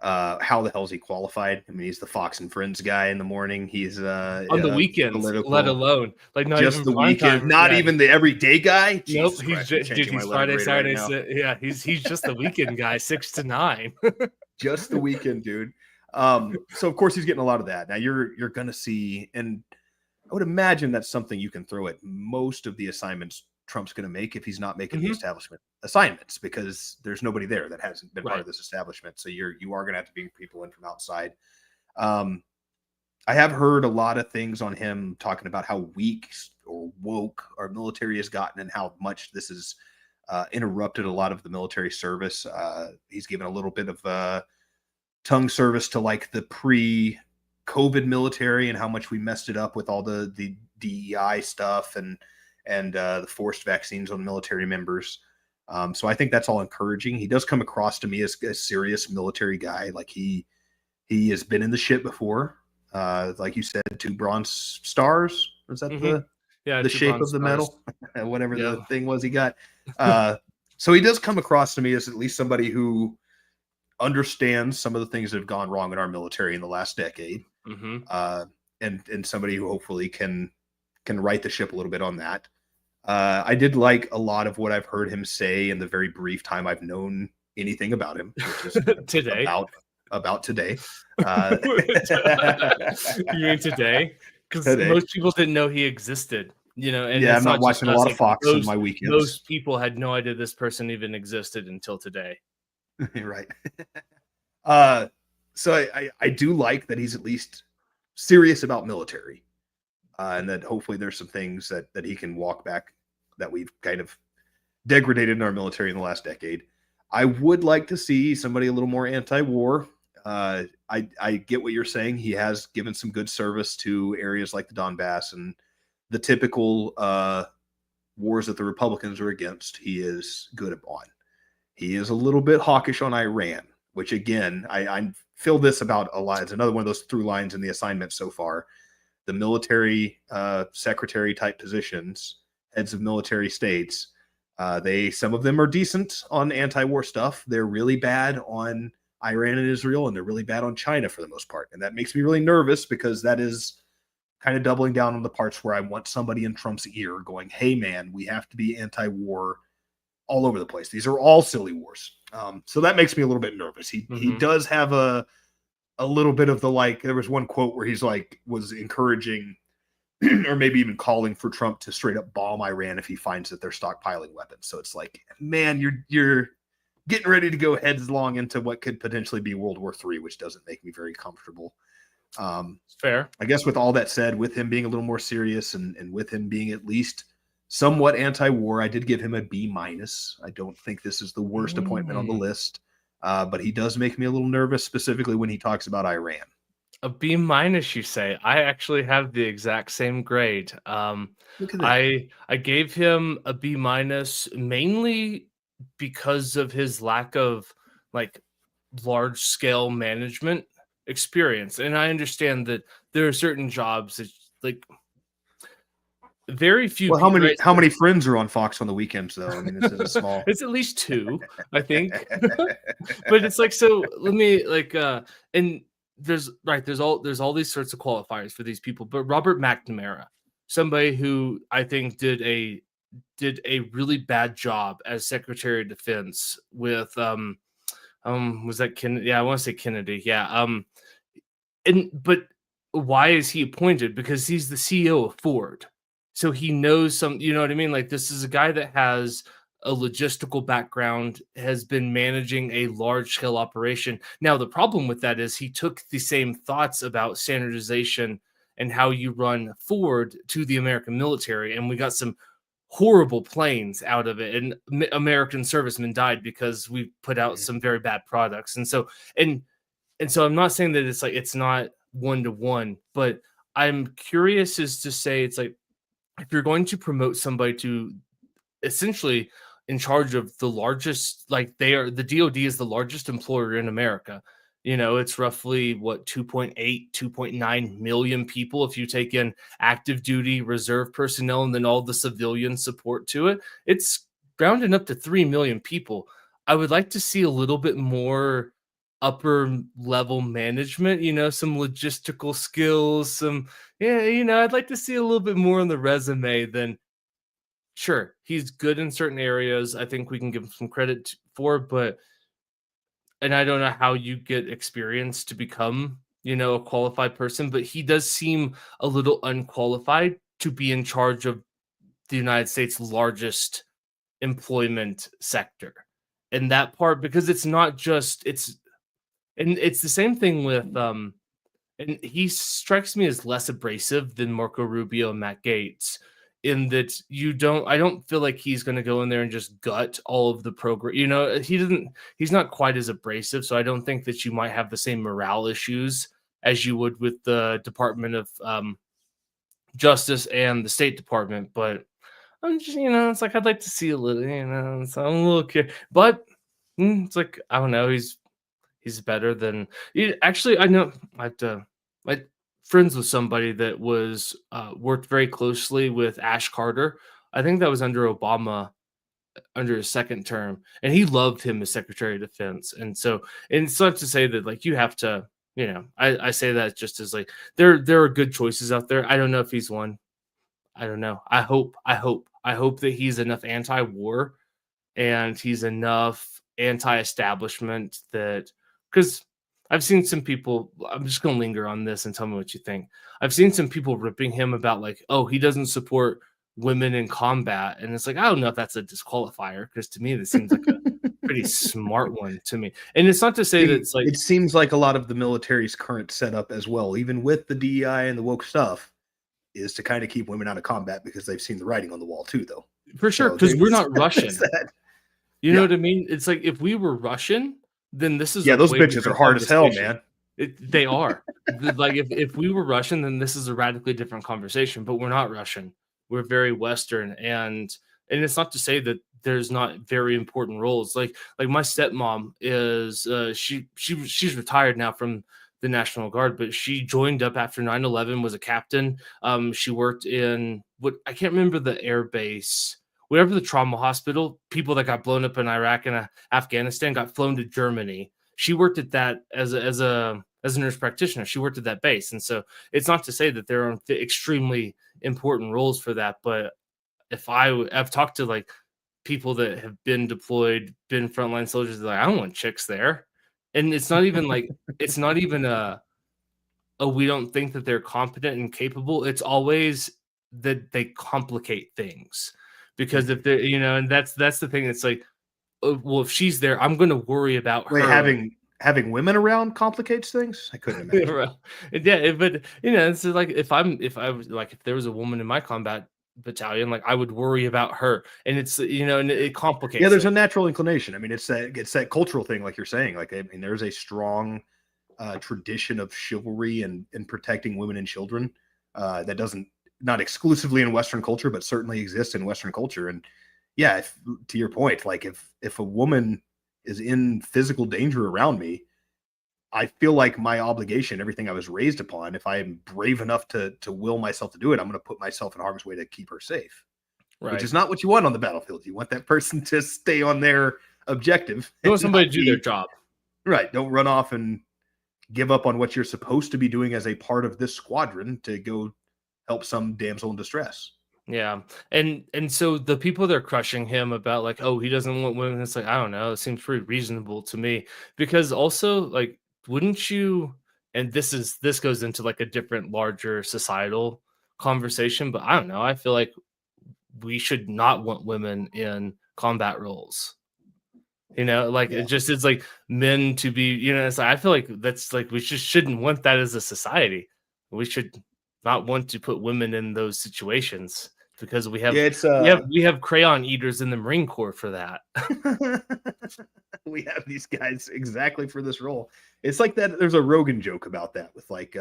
how the hell is he qualified? I mean, he's the Fox and Friends guy in the morning. He's On the weekends, let political, alone, like, not just even the prime weekend, time. not Yeah. even the everyday guy. Nope, Jesus Christ, I'm changing my he's letter Friday, grade right Saturday, now. yeah, he's just the weekend guy, 6 to 9. Just the weekend, dude. So of course he's getting a lot of that. Now you're gonna see, and I would imagine that's something you can throw at most of the assignments Trump's going to make if he's not making the Mhm. establishment assignments, because there's nobody there that hasn't been part Right. of this establishment. So you are going to have to bring people in from outside. Um, I have heard a lot of things on him talking about how weak or woke our military has gotten and how much this has interrupted a lot of the military service. He's given a little bit of tongue service to like the pre-COVID military and how much we messed it up with all the DEI stuff and the forced vaccines on military members. So I think that's all encouraging. He does come across to me as a serious military guy. Like he has been in the shit before. Like you said, 2 Bronze Stars. Was that Mhm. Yeah, the 2 shape Bronze of the Stars. medal? Whatever Yeah. the thing was he got. So he does come across to me as at least somebody who understands some of the things that have gone wrong in our military in the last decade. Mhm. And somebody who hopefully can right the ship a little bit on that. I did like a lot of what I've heard him say in the very brief time I've known anything about him, which is Today. about today. You mean today? Because Today. most people didn't know he existed, and Yeah, it's I'm not not just watching a us. lot of Like Fox on my most weekends. people had no idea this person even existed until today. Right. So I do like that he's at least serious about military, and that hopefully there's some things that he can walk back that we've kind of degraded in our military in the last decade. I would like to see somebody a little more anti-war. I get what you're saying. He has given some good service to areas like the Donbass and the typical wars that the Republicans are against. He is good on. He is a little bit hawkish on Iran, which again, I feel this about a lot. It's another one of those through lines in the assignment so far. The military secretary type positions, heads of military states, some of them are decent on anti-war stuff. They're really bad on Iran and Israel, and they're really bad on China for the most part. And that makes me really nervous because that is kind of doubling down on the parts where I want somebody in Trump's ear going, hey man, we have to be anti-war all over the place. These are all silly wars. So that makes me a little bit nervous. He does have a little bit of the, like, there was one quote where he's like, was encouraging or maybe even calling for Trump to straight up bomb Iran if he finds that they're stockpiling weapons. So it's like, man, you're getting ready to go headlong into what could potentially be World War III, which doesn't make me very comfortable. Fair. I guess with all that said, with him being a little more serious and with him being at least somewhat anti-war, I did give him a B-. I don't think this is the worst appointment on the list, but he does make me a little nervous, specifically when he talks about Iran. A B-, you say? I actually have the exact same grade. Look at that. I gave him a B- mainly because of his lack of like large scale management experience, and I understand that there are certain jobs that like very few. Well, people, how many friends are on Fox on the weekends though? I mean, this is a small. It's at least 2, I think. But it's like, so let me like and there's all these sorts of qualifiers for these people, but Robert McNamara, somebody who I think did a really bad job as Secretary of Defense with was that Kennedy? Yeah, I want to say Kennedy. Yeah. But why is he appointed? Because he's the CEO of Ford. So he knows some, you know what I mean? Like, this is a guy that has a logistical background, has been managing a large scale operation. Now, the problem with that is he took the same thoughts about standardization and how you run Ford to the American military. And we got some horrible planes out of it. And American servicemen died because we put out some very bad products. And so, and so I'm not saying that it's not 1-to-1, but I'm curious as to say, it's like, if you're going to promote somebody to essentially in charge of the largest, like the DoD is the largest employer in America. It's roughly 2.8, 2.9 million people. If you take in active duty reserve personnel and then all the civilian support to it, it's rounding up to 3 million people. I would like to see a little bit more upper level management, some logistical skills, I'd like to see a little bit more on the resume than, sure, he's good in certain areas. I think we can give him some credit for, and I don't know how you get experience to become, a qualified person, but he does seem a little unqualified to be in charge of the United States' largest employment sector. And that part, because it's not just, and it's the same thing with and he strikes me as less abrasive than Marco Rubio and Matt Gaetz, in that I don't feel like he's going to go in there and just gut all of the program. He's not quite as abrasive. So I don't think that you might have the same morale issues as you would with the Department of Justice and the State Department. But I'm just, it's like, I'd like to see a little, so I'm a little curious, but it's like, I don't know. He's better than actually. I know my friends with somebody that was worked very closely with Ash Carter. I think that was under Obama, under his second term, and he loved him as Secretary of Defense. And so, and it's not to say that like you have to, I say that just as like there are good choices out there. I don't know if he's one. I don't know. I hope that he's enough anti-war and he's enough anti-establishment that, because I've seen some people, I'm just going to linger on this and tell me what you think. I've seen some people ripping him about like, oh, he doesn't support women in combat. And it's like, I don't know if that's a disqualifier, because to me, this seems like a pretty smart one to me. And it's not to say that it's like, it seems like a lot of the military's current setup as well, even with the DEI and the woke stuff, is to kind of keep women out of combat because they've seen the writing on the wall too, though. for sure, So because we're there's not Russian. that. You know what I mean? It's like if we were Russian, then this is Yeah, a those way bitches different are hard as hell, conversation. man. They are. Like if we were Russian, then this is a radically different conversation. But we're not Russian. We're very Western, and it's not to say that there's not very important roles. Like my stepmom is she's retired now from the National Guard, but she joined up after 9/11, was a captain. She worked in what I can't remember the air base, whatever the trauma hospital. People that got blown up in Iraq and Afghanistan got flown to Germany. She worked at that as a nurse practitioner. She worked at that base, and so it's not to say that there are extremely important roles for that. But if I've talked to like people that have been deployed, been frontline soldiers, they're like, I don't want chicks there. And it's not even like, it's not even we don't think that they're competent and capable. It's always that they complicate things, because if they're, and that's the thing. It's like, well, if she's there, I'm going to worry about her. Having women around complicates things. I couldn't imagine. Yeah, but it's like if there was a woman in my combat battalion, like I would worry about her, and it's and it complicates. Yeah, there's a natural inclination. I mean, it's that cultural thing, like you're saying. Like, I mean, there's a strong tradition of chivalry and protecting women and children that doesn't, not exclusively in Western culture, but certainly exists in Western culture. And yeah, to your point, like if a woman is in physical danger around me, I feel like my obligation, everything I was raised upon, if I am brave enough to will myself to do it, I'm going to put myself in harm's way to keep her safe. Right. Which is not what you want on the battlefield. You want that person to stay on their objective. You want somebody to do their job. Right. Don't run off and give up on what you're supposed to be doing as a part of this squadron to go help some damsel in distress. Yeah. And so the people that are crushing him about like, oh, he doesn't want women, it's like, I don't know, it seems pretty reasonable to me. Because also, like, wouldn't you, and this goes into like a different, larger societal conversation, but I don't know, I feel like we should not want women in combat roles. It just is like men to be, it's like, I feel like that's like, we just shouldn't want that as a society. We should not want to put women in those situations, because we have we have crayon eaters in the Marine Corps for that. We have these guys exactly for this role. It's like that. There's a Rogan joke about that with like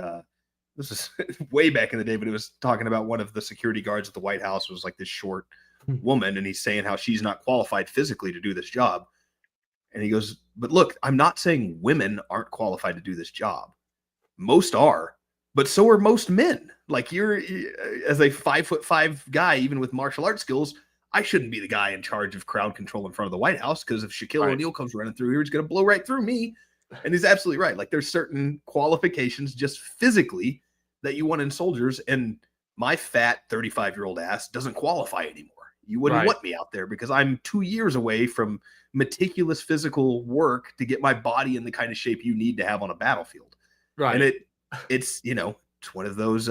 this is way back in the day, but it was talking about one of the security guards at the White House was like this short woman, and he's saying how she's not qualified physically to do this job. And he goes, but look, I'm not saying women aren't qualified to do this job. Most are. But so are most men. Like you're, as a 5'5" guy, even with martial arts skills, I shouldn't be the guy in charge of crowd control in front of the White House, because if Shaquille O'Neal comes running through here, he's going to blow right through me. And he's absolutely right. Like there's certain qualifications just physically that you want in soldiers, and my fat 35-year-old ass doesn't qualify anymore. You wouldn't want me out there because I'm 2 years away from meticulous physical work to get my body in the kind of shape you need to have on a battlefield. Right. And it's it's one of those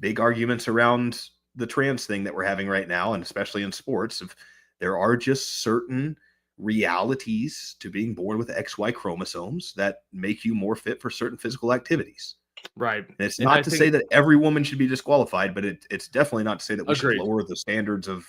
big arguments around the trans thing that we're having right now, and especially in sports, if there are just certain realities to being born with XY chromosomes that make you more fit for certain physical activities. Right. And it's not to say that every woman should be disqualified, but it's definitely not to say that we should lower the standards of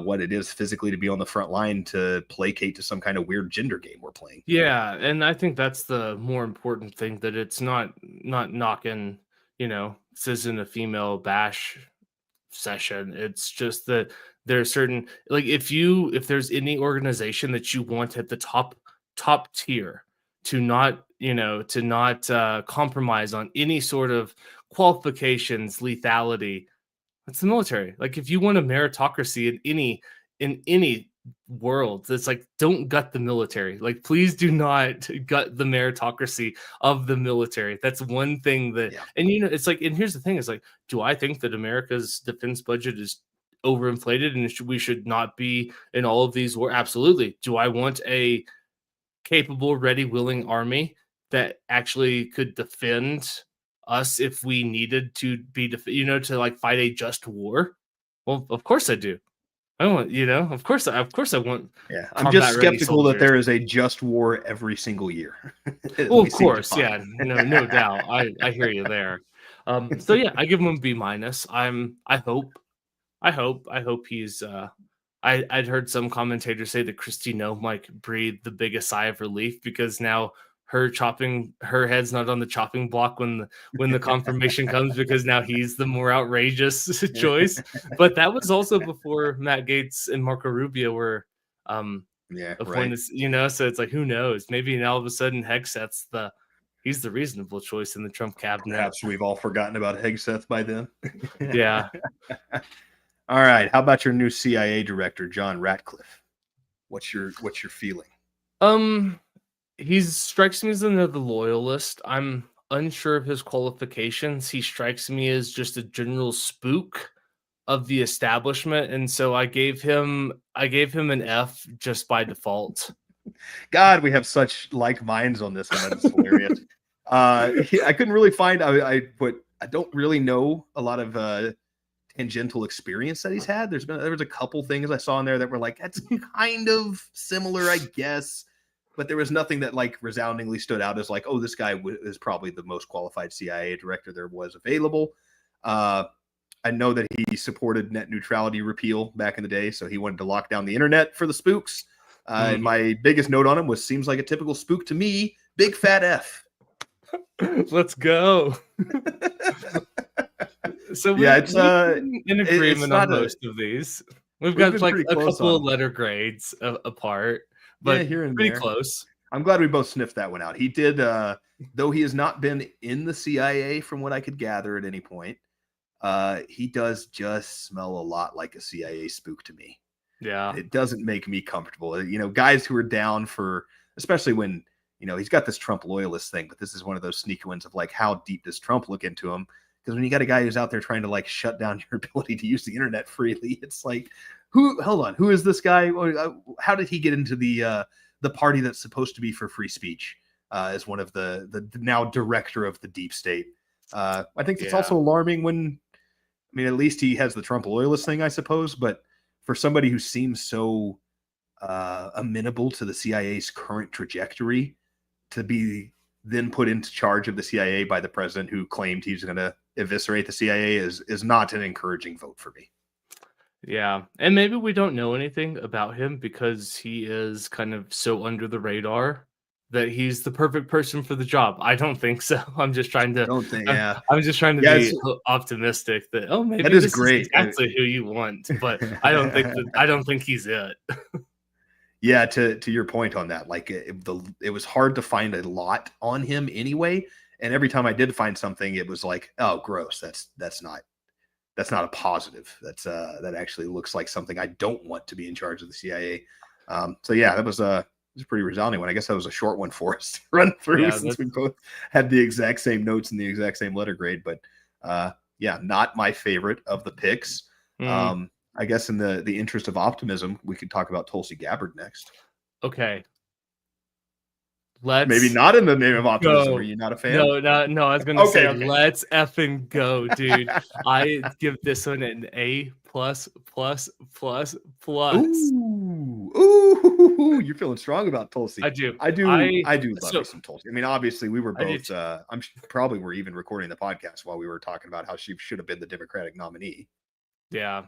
what it is physically to be on the front line to placate to some kind of weird gender game we're playing. Yeah, and I think that's the more important thing, that it's not knocking, this isn't a female bash session. It's just that there are certain, like, if there's any organization that you want at the top tier to not compromise on any sort of qualifications, lethality, it's the military. Like if you want a meritocracy in any world, it's like, don't gut the military. Like please do not gut the meritocracy of the military. That's one thing that, and it's like, and here's the thing, is like, do I think that America's defense budget is overinflated and we should not be in all of these wars? Absolutely. Do I want a capable, ready, willing army that actually could defend us if we needed to be, to like fight a just war? Well, of course I do. I want, of course I want. Yeah, I'm just skeptical that there is a just war every single year. Well, of course, yeah, no doubt. I hear you there. So yeah, I give him a B minus. I hope he's. I'd heard some commentators say that Kristi Noem might breathe the biggest sigh of relief because now her head's not on the chopping block when the confirmation comes, because now he's the more outrageous choice. But that was also before Matt Gaetz and Marco Rubio were appointed, right. So it's like, who knows? Maybe now all of a sudden Hegseth's he's the reasonable choice in the Trump cabinet. Perhaps we've all forgotten about Hegseth by then. Yeah. All right. How about your new CIA director, John Ratcliffe? What's your feeling? He strikes me as another loyalist. I'm unsure of his qualifications. He strikes me as just a general spook of the establishment, and so I gave him an F just by default. God, we have such like minds on this one. That's hilarious. I couldn't really find. I don't really know a lot of tangential experience that he's had. There was a couple things I saw in there that were like, that's kind of similar, I guess. But there was nothing that like resoundingly stood out as like, oh, this guy is probably the most qualified CIA director there was available. I know that he supported net neutrality repeal back in the day, so he wanted to lock down the internet for the spooks. And my biggest note on him was, seems like a typical spook to me. Big fat F. Let's go. So yeah, it's in agreement on most of these. We've got like a couple of letter grades apart. But here and pretty close. I'm glad we both sniffed that one out. He did, though he has not been in the CIA from what I could gather at any point. He does just smell a lot like a CIA spook to me. Yeah. It doesn't make me comfortable. Guys who are down for, especially when, he's got this Trump loyalist thing, but this is one of those sneaky ones of like, how deep does Trump look into him? Because when you got a guy who's out there trying to like shut down your ability to use the internet freely, it's like, hold on, who is this guy? How did he get into the party that's supposed to be for free speech as one of the now director of the deep state? I think it's also alarming when, at least he has the Trump loyalist thing, I suppose, but for somebody who seems so amenable to the CIA's current trajectory to be then put into charge of the CIA by the president who claimed he's going to eviscerate the CIA is not an encouraging vote for me. Yeah, and maybe we don't know anything about him because he is kind of so under the radar that he's the perfect person for the job. I don't think so. I'm just trying to. I'm just trying to be optimistic that maybe that is great. Is exactly who you want, but I don't think he's it. Yeah, to your point on that, like it was hard to find a lot on him anyway, and every time I did find something, it was like, oh, gross. That's not a positive. That actually looks like something I don't want to be in charge of the CIA. So yeah, that was a pretty resounding one. I guess that was a short one for us to run through since we both had the exact same notes and the exact same letter grade. But not my favorite of the picks. I guess in the interest of optimism, we could talk about Tulsi Gabbard next. Okay. Maybe not in the name of optimism. Are you not a fan? No. I was going to say, let's effing go, dude. I give this one an A+++++. Ooh, you're feeling strong about Tulsi. I do love me some Tulsi. Obviously, we were both. I'm probably we're even recording the podcast while we were talking about how she should have been the Democratic nominee. Yeah.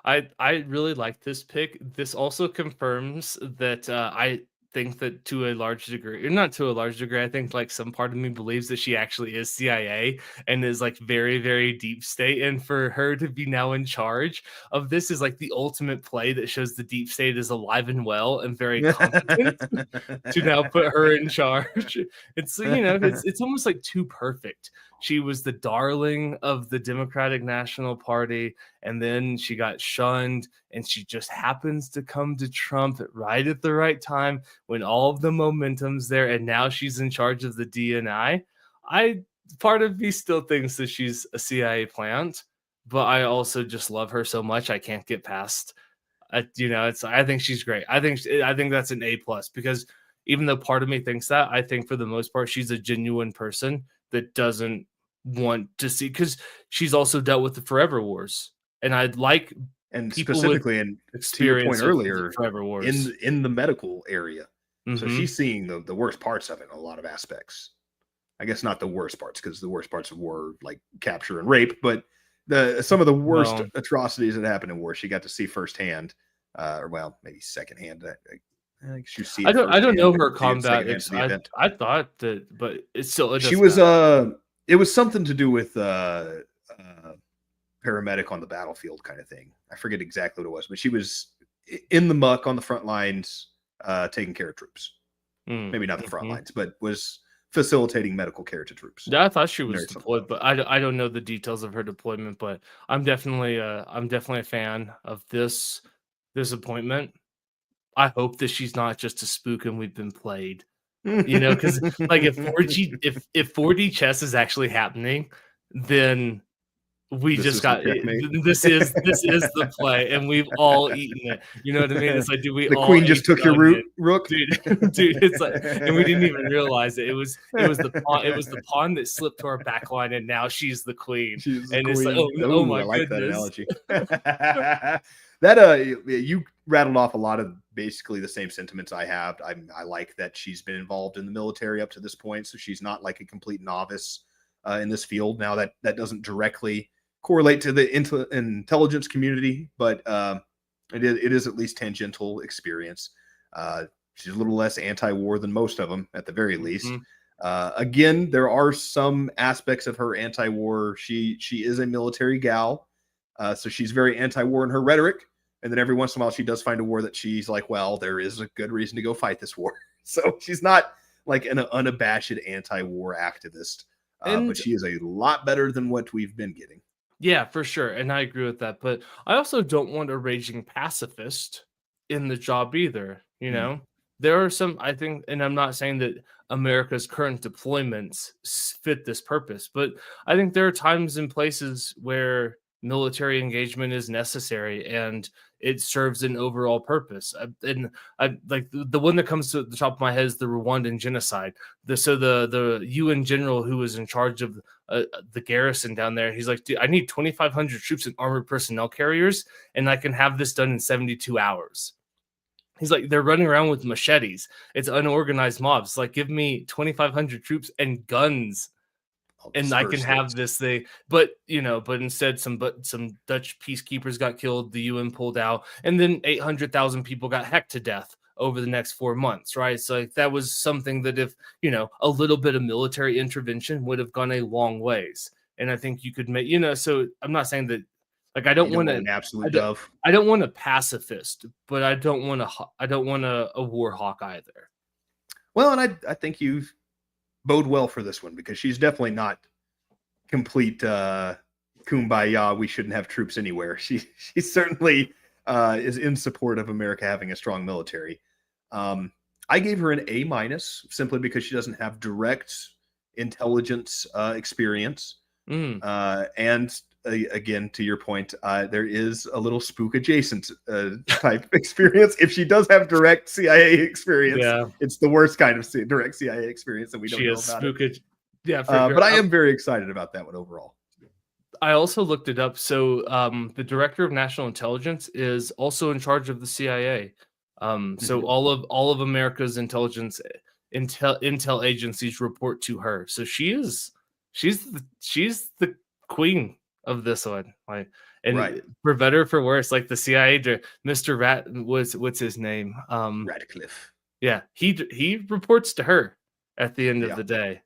I really like this pick. This also confirms that I think that to a large degree, or not to a large degree, I think like some part of me believes that she actually is CIA and is like very, very deep state. And for her to be now in charge of this is like the ultimate play that shows the deep state is alive and well and very competent to now put her in charge. It's, it's almost like too perfect. She was the darling of the Democratic National Party, and then she got shunned, and she just happens to come to Trump right at the right time when all of the momentum's there, and now she's in charge of the DNI. Part of me still thinks that she's a CIA plant, but I also just love her so much I can't get past. I think she's great. I think that's an A plus because even though part of me thinks that, I think for the most part she's a genuine person that doesn't want to see because she's also dealt with the Forever Wars, and I'd like and people with specifically, and to your point experience with the earlier, Forever Wars. in the medical area. So Mhm. she's seeing the worst parts of it in a lot of aspects. I guess not the worst parts, because the worst parts of war like capture and rape, but some of the worst Well, atrocities that happen in war, she got to see firsthand, or well, maybe secondhand. I guess you see it I don't know firsthand, her see it combat. secondhand to the event. I thought that, but it She doesn't was matter. it was something to do with paramedic on the battlefield kind of thing. I forget exactly what it was, but she was in the muck on the front lines, taking care of troops. Maybe not the front lines, but was facilitating medical care to troops. Yeah, I thought she was Nurse deployed, but I don't know the details of her deployment. But I'm definitely a fan of this appointment. I hope that she's not just a spook and we've been played. Because like if 4D chess is actually happening, then we This just is the got checkmate. this is the play, and we've all eaten it. You know what I mean? It's like, do we The all queen just ate took the your onion? rook. Dude, it's like, and we didn't even realize it. It was the pawn. It was the pawn that slipped to our back line, and now she's the queen. She's the And it's like, queen. oh Oh, I my like that goodness. analogy. That you rattled off a lot of basically the same sentiments I have. I like that she's been involved in the military up to this point, so she's not like a complete novice in this field. Now that doesn't directly correlate to the intelligence community, but it is at least tangential experience. She's a little less anti-war than most of them, at the very least. Again, there are some aspects of her anti-war. She is a military gal, so she's very anti-war in her rhetoric. And then every once in a while, she does find a war that she's like, well, there is a good reason to go fight this war. So she's not like an unabashed anti-war activist, And but she is a lot better than what we've been getting. yeah, for sure. And I agree with that. But I also don't want a raging pacifist in the job either. Mm. There are some, I think, and I'm not saying that America's current deployments fit this purpose, but I think there are times and places where military engagement is necessary and it serves an overall purpose. And I like the one that comes to the top of my head is the Rwandan genocide. The UN general who was in charge of the garrison down there, he's like, dude, I need 2,500 troops and armored personnel carriers, and I can have this done in 72 hours. He's like, they're running around with machetes. It's unorganized mobs. Like, give me 2,500 troops and guns, and I can have this thing. But instead, some Dutch peacekeepers got killed. The UN pulled out, and then 800,000 people got hacked to death over the next 4 months. Right, so like, that was something that if a little bit of military intervention would have gone a long ways. And I think you could make So I'm not saying that. Like, I don't want an absolute dove. I don't want a pacifist, but I don't want a war hawk either. Well, and I think you bode well for this one, because she's definitely not complete kumbaya. We shouldn't have troops anywhere. She certainly is in support of America having a strong military. I gave her an A minus simply because she doesn't have direct intelligence experience. And again, to your point, there is a little spook adjacent type experience. If she does have direct CIA experience, it's the worst kind of direct CIA experience that we don't know about. Yeah, for sure. But I am very excited about that one overall. I also looked it up. So the director of national intelligence is also in charge of the CIA. So all of America's intel agencies report to her. So she's the queen of this one. Like, and right. For better or for worse, like the CIA, Mr. Rat what's his name? Ratcliffe. Yeah, he reports to her at the end of the day.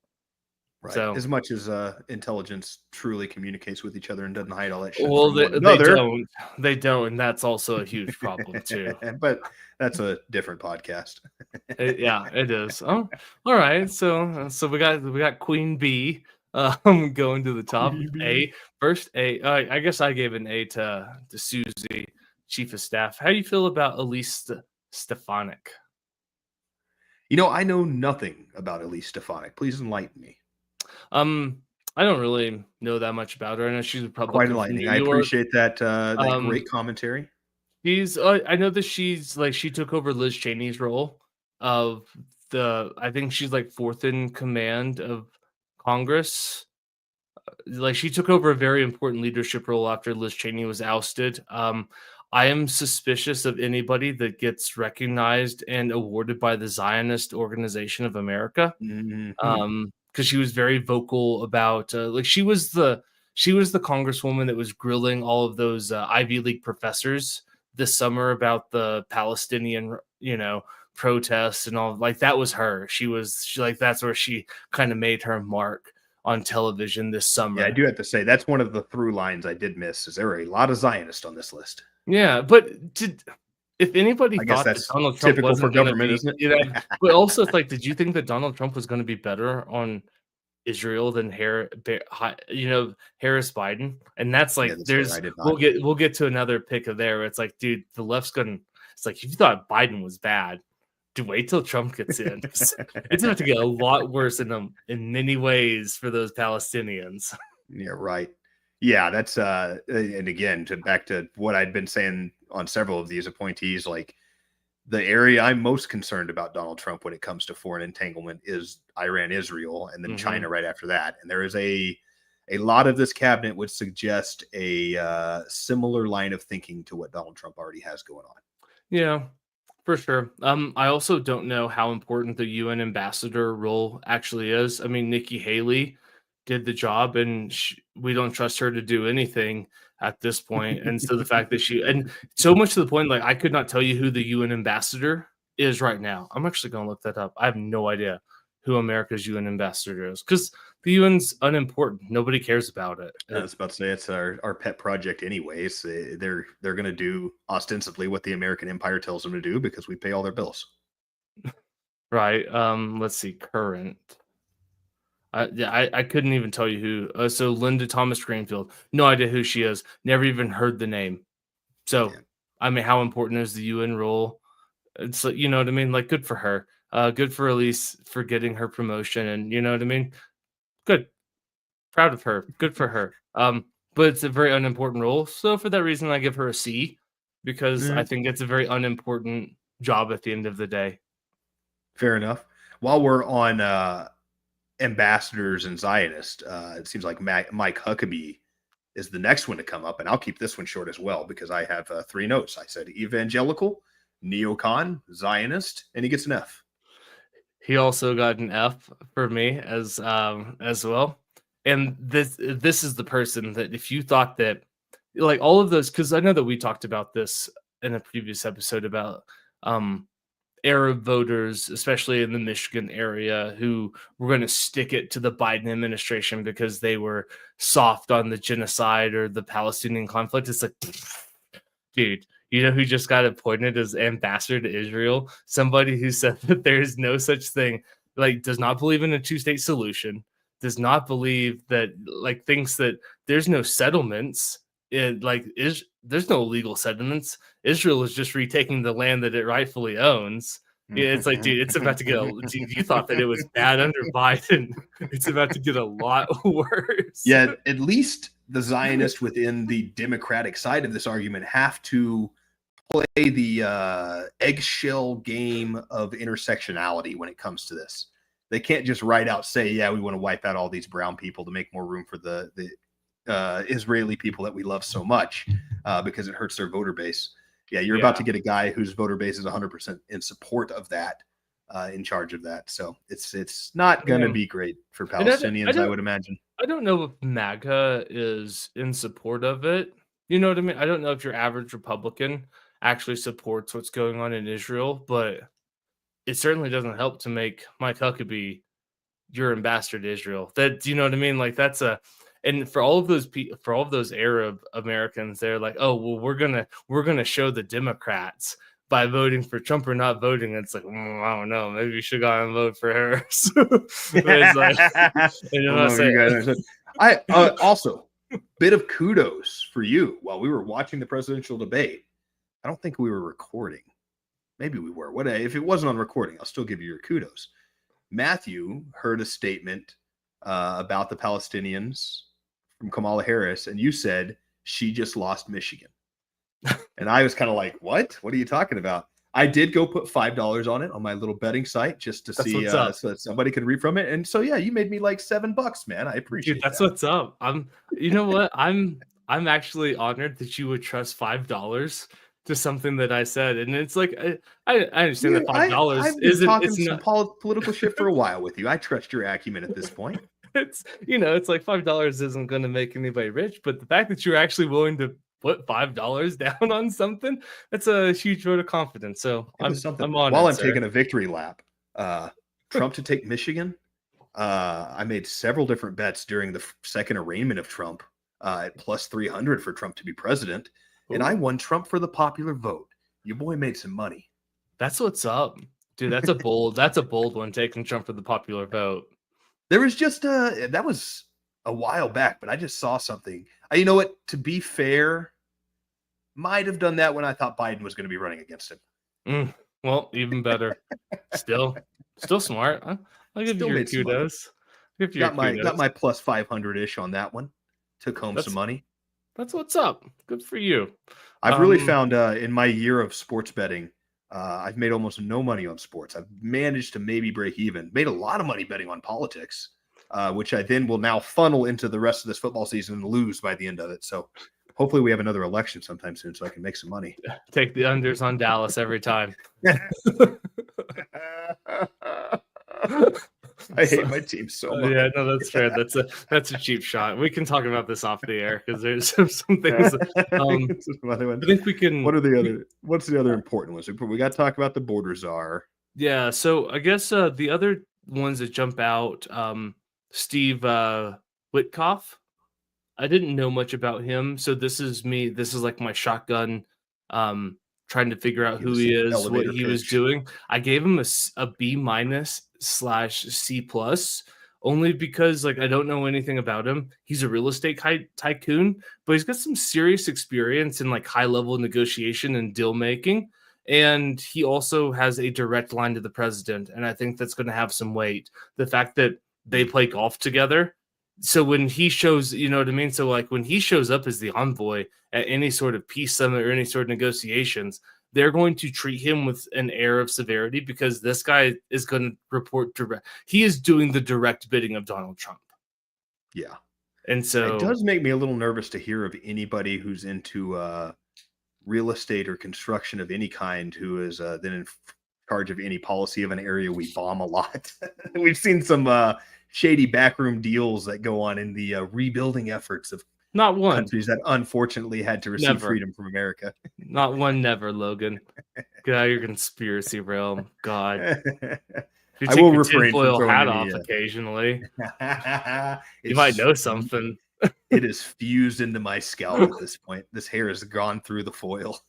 Right. So, as much as intelligence truly communicates with each other and doesn't hide all that shit. Well, they don't, and that's also a huge problem too. But that's a different podcast. Yeah, it is. Oh, all right. So we got Queen Bee going to the top. First A. I guess I gave an A to Susie, Chief of Staff. How do you feel about Elise Stefanik? I know nothing about Elise Stefanik. Please enlighten me. I don't really know that much about her. I know she's a Quite Republican from enlightening. New I York. appreciate that Um, great commentary. I know that she's like she took over Liz Cheney's role of I think she's like fourth in command of Congress. Like she took over a very important leadership role after Liz Cheney was ousted. I am suspicious of anybody that gets recognized and awarded by the Zionist Organization of America. Mhm. Because she was very vocal about like she was the congresswoman that was grilling all of those Ivy League professors this summer about the Palestinian, protests and all. Like that was her. Like that's where she kind of made her mark on television this Yeah, I summer. do have to say that's one of the through lines I did miss. Is there are a lot of Zionists on this list? Yeah, but if anybody I guess thought that that's Donald Trump typical for wasn't going to government, be, isn't it? but also it's like, did you think that Donald Trump was going to be better on Israel than Harris Biden? And that's Yeah, like, that's fair. I did not. we'll get to another pick of there. Where it's like, dude, the left's gonna. It's like if you thought Biden was bad, to wait till Trump gets in. It's about to get a lot worse in many ways for those Palestinians. Yeah, right. Yeah, that's and again to back to what I'd been saying on several of these appointees, like the area I'm most concerned about Donald Trump when it comes to foreign entanglement is Iran, Israel, and then Hmm. China right after that. And there is a lot of this cabinet would suggest a similar line of thinking to what Donald Trump already has going on. Yeah, for sure. I also don't know how important the UN ambassador role actually is. I mean, Nikki Haley did the job, and we don't trust her to do anything at this point. And so the fact that and so much to the point, like I could not tell you who the UN ambassador is right now. I'm actually going to look that up. I have no idea who America's UN ambassador is because the UN's unimportant. Nobody cares about it. I was about to say it's our pet project, anyways. They're going to do ostensibly what the American empire tells them to do because we pay all their bills. Right. Let's see. Current. Yeah, I couldn't even tell you who. So Linda Thomas Greenfield, no idea who she is. Never even heard the name. So, Yeah. I mean, how important is the UN role? It's like, you know what I mean? Like, good for her. Good for Elise for getting her promotion, and you know what I mean. Good, proud of her. Good for her. But it's a very unimportant role. So for that reason, I give her a C because I Mm, think it's a very unimportant job at the end of the day. fair enough. While we're on ambassadors and Zionists, it seems like Mike Huckabee is the next one to come up, and I'll keep this one short as well because I have three notes. I said evangelical, neocon, Zionist, and he gets an F. He also got an F for me as well. And this is the person that if you thought that like all of those, because I know that we talked about this in a previous episode about um Arab voters, especially in the Michigan area, who were going to stick it to the Biden administration because they were soft on the genocide or the Palestinian conflict. It's like, dude, you know who just got appointed as ambassador to Israel? Somebody who said that there is no such thing, like, does not believe in a two-state solution, does not believe that, like, thinks that there's no settlements. There's no legal settlements. Israel is just retaking the land that it rightfully owns. Yeah, it's like, dude, it's about to get dude, you thought that it was bad under Biden. It's about to get a lot worse. Yeah, at least the Zionists within the Democratic side of this argument have to play the eggshell game of intersectionality when it comes to this. They can't just right out say, "Yeah, we want to wipe out all these brown people to make more room for the Israeli people that we love so much because it hurts their voter base." Yeah, you're about to get a guy whose voter base is 100% in support of that, in charge of that. So it's not going to be great for Palestinians, I would imagine. I don't know if MAGA is in support of it. You know what I mean? I don't know if your average Republican actually supports what's going on in Israel, but it certainly doesn't help to make Mike Huckabee your ambassador to Israel. That, you know what I mean? Like that's and for all of those Arab Americans, they're like, oh well, we're gonna show the Democrats by voting for Trump or not voting. It's like, I don't know, maybe you should go and vote for her. So, it's like, you know what I'm saying? I also bit of kudos for you while we were watching the presidential debate. I don't think we were recording. Maybe we were. What if it wasn't on recording? I'll still give you your kudos. Matthew heard a statement about the Palestinians from Kamala Harris, and you said she just lost Michigan. And I was kind of like, what? What are you talking about? I did go put $5 on it on my little betting site just to That's see what's up. so that somebody could read from it. And so yeah, you made me like $7, man. I appreciate Dude, that's that. what's up. You know what? I'm actually honored that you would trust $5 to something that I said. And it's like I understand that $5 I've been isn't talking it's some not political shit for a while with you. I trust your acumen at this point. it's it's like $5 isn't gonna make anybody rich, but the fact that you're actually willing to put $5 down on something, that's a huge vote of confidence. So It was something. I'm honored, While I'm sir. taking a victory lap, Trump to take Michigan. I made several different bets during the second arraignment of Trump at plus 300 for Trump to be president, and I Ooh. won Trump for the popular vote. Your boy made some money. That's what's up. Dude, that's a bold one, taking Trump for the popular vote. There was just that was a while back, but I just saw something. You know what? To be fair, might have done that when I thought Biden was going to be running against him. Well, even better. Still smart. I'll give you Still your made some money. kudos. Give you your kudos. Got my plus 500-ish on that one. Took home some money. That's what's up. Good for you. I've really found in my year of sports betting, I've made almost no money on sports. I've managed to maybe break even. Made a lot of money betting on politics, which I then will now funnel into the rest of this football season and lose by the end of it. So hopefully we have another election sometime soon so I can make some money. Take the unders on Dallas every time. I hate my team so much. Yeah, no, that's fair. That's a cheap shot. We can talk about this off the air because there's some things. I think we can. What's the other important ones? We got to talk about the border czar. Yeah, so I guess the other ones that jump out, Steve Witkoff. I didn't know much about him, so this is me. This is like my shotgun, trying to figure out who he is, what he was doing. I gave him a B-/C+, only because like I don't know anything about him. He's a real estate tycoon, but he's got some serious experience in like high level negotiation and deal making. And he also has a direct line to the president, and I think that's going to have some weight. The fact that they play golf together. So when he shows, you know what I mean? So like when he shows up as the envoy at any sort of peace summit or any sort of negotiations, they're going to treat him with an air of severity because this guy is going to report direct. He is doing the direct bidding of Donald Trump. Yeah. And so it does make me a little nervous to hear of anybody who's into real estate or construction of any kind who is then in charge of any policy of an area we bomb a lot. We've seen some shady backroom deals that go on in the rebuilding efforts of countries that unfortunately had to receive freedom from America. Not one, never, Logan. Get out of your conspiracy realm. God. You take your tinfoil hat off occasionally. You might know something. It is fused into my scalp at this point. This hair has gone through the foil.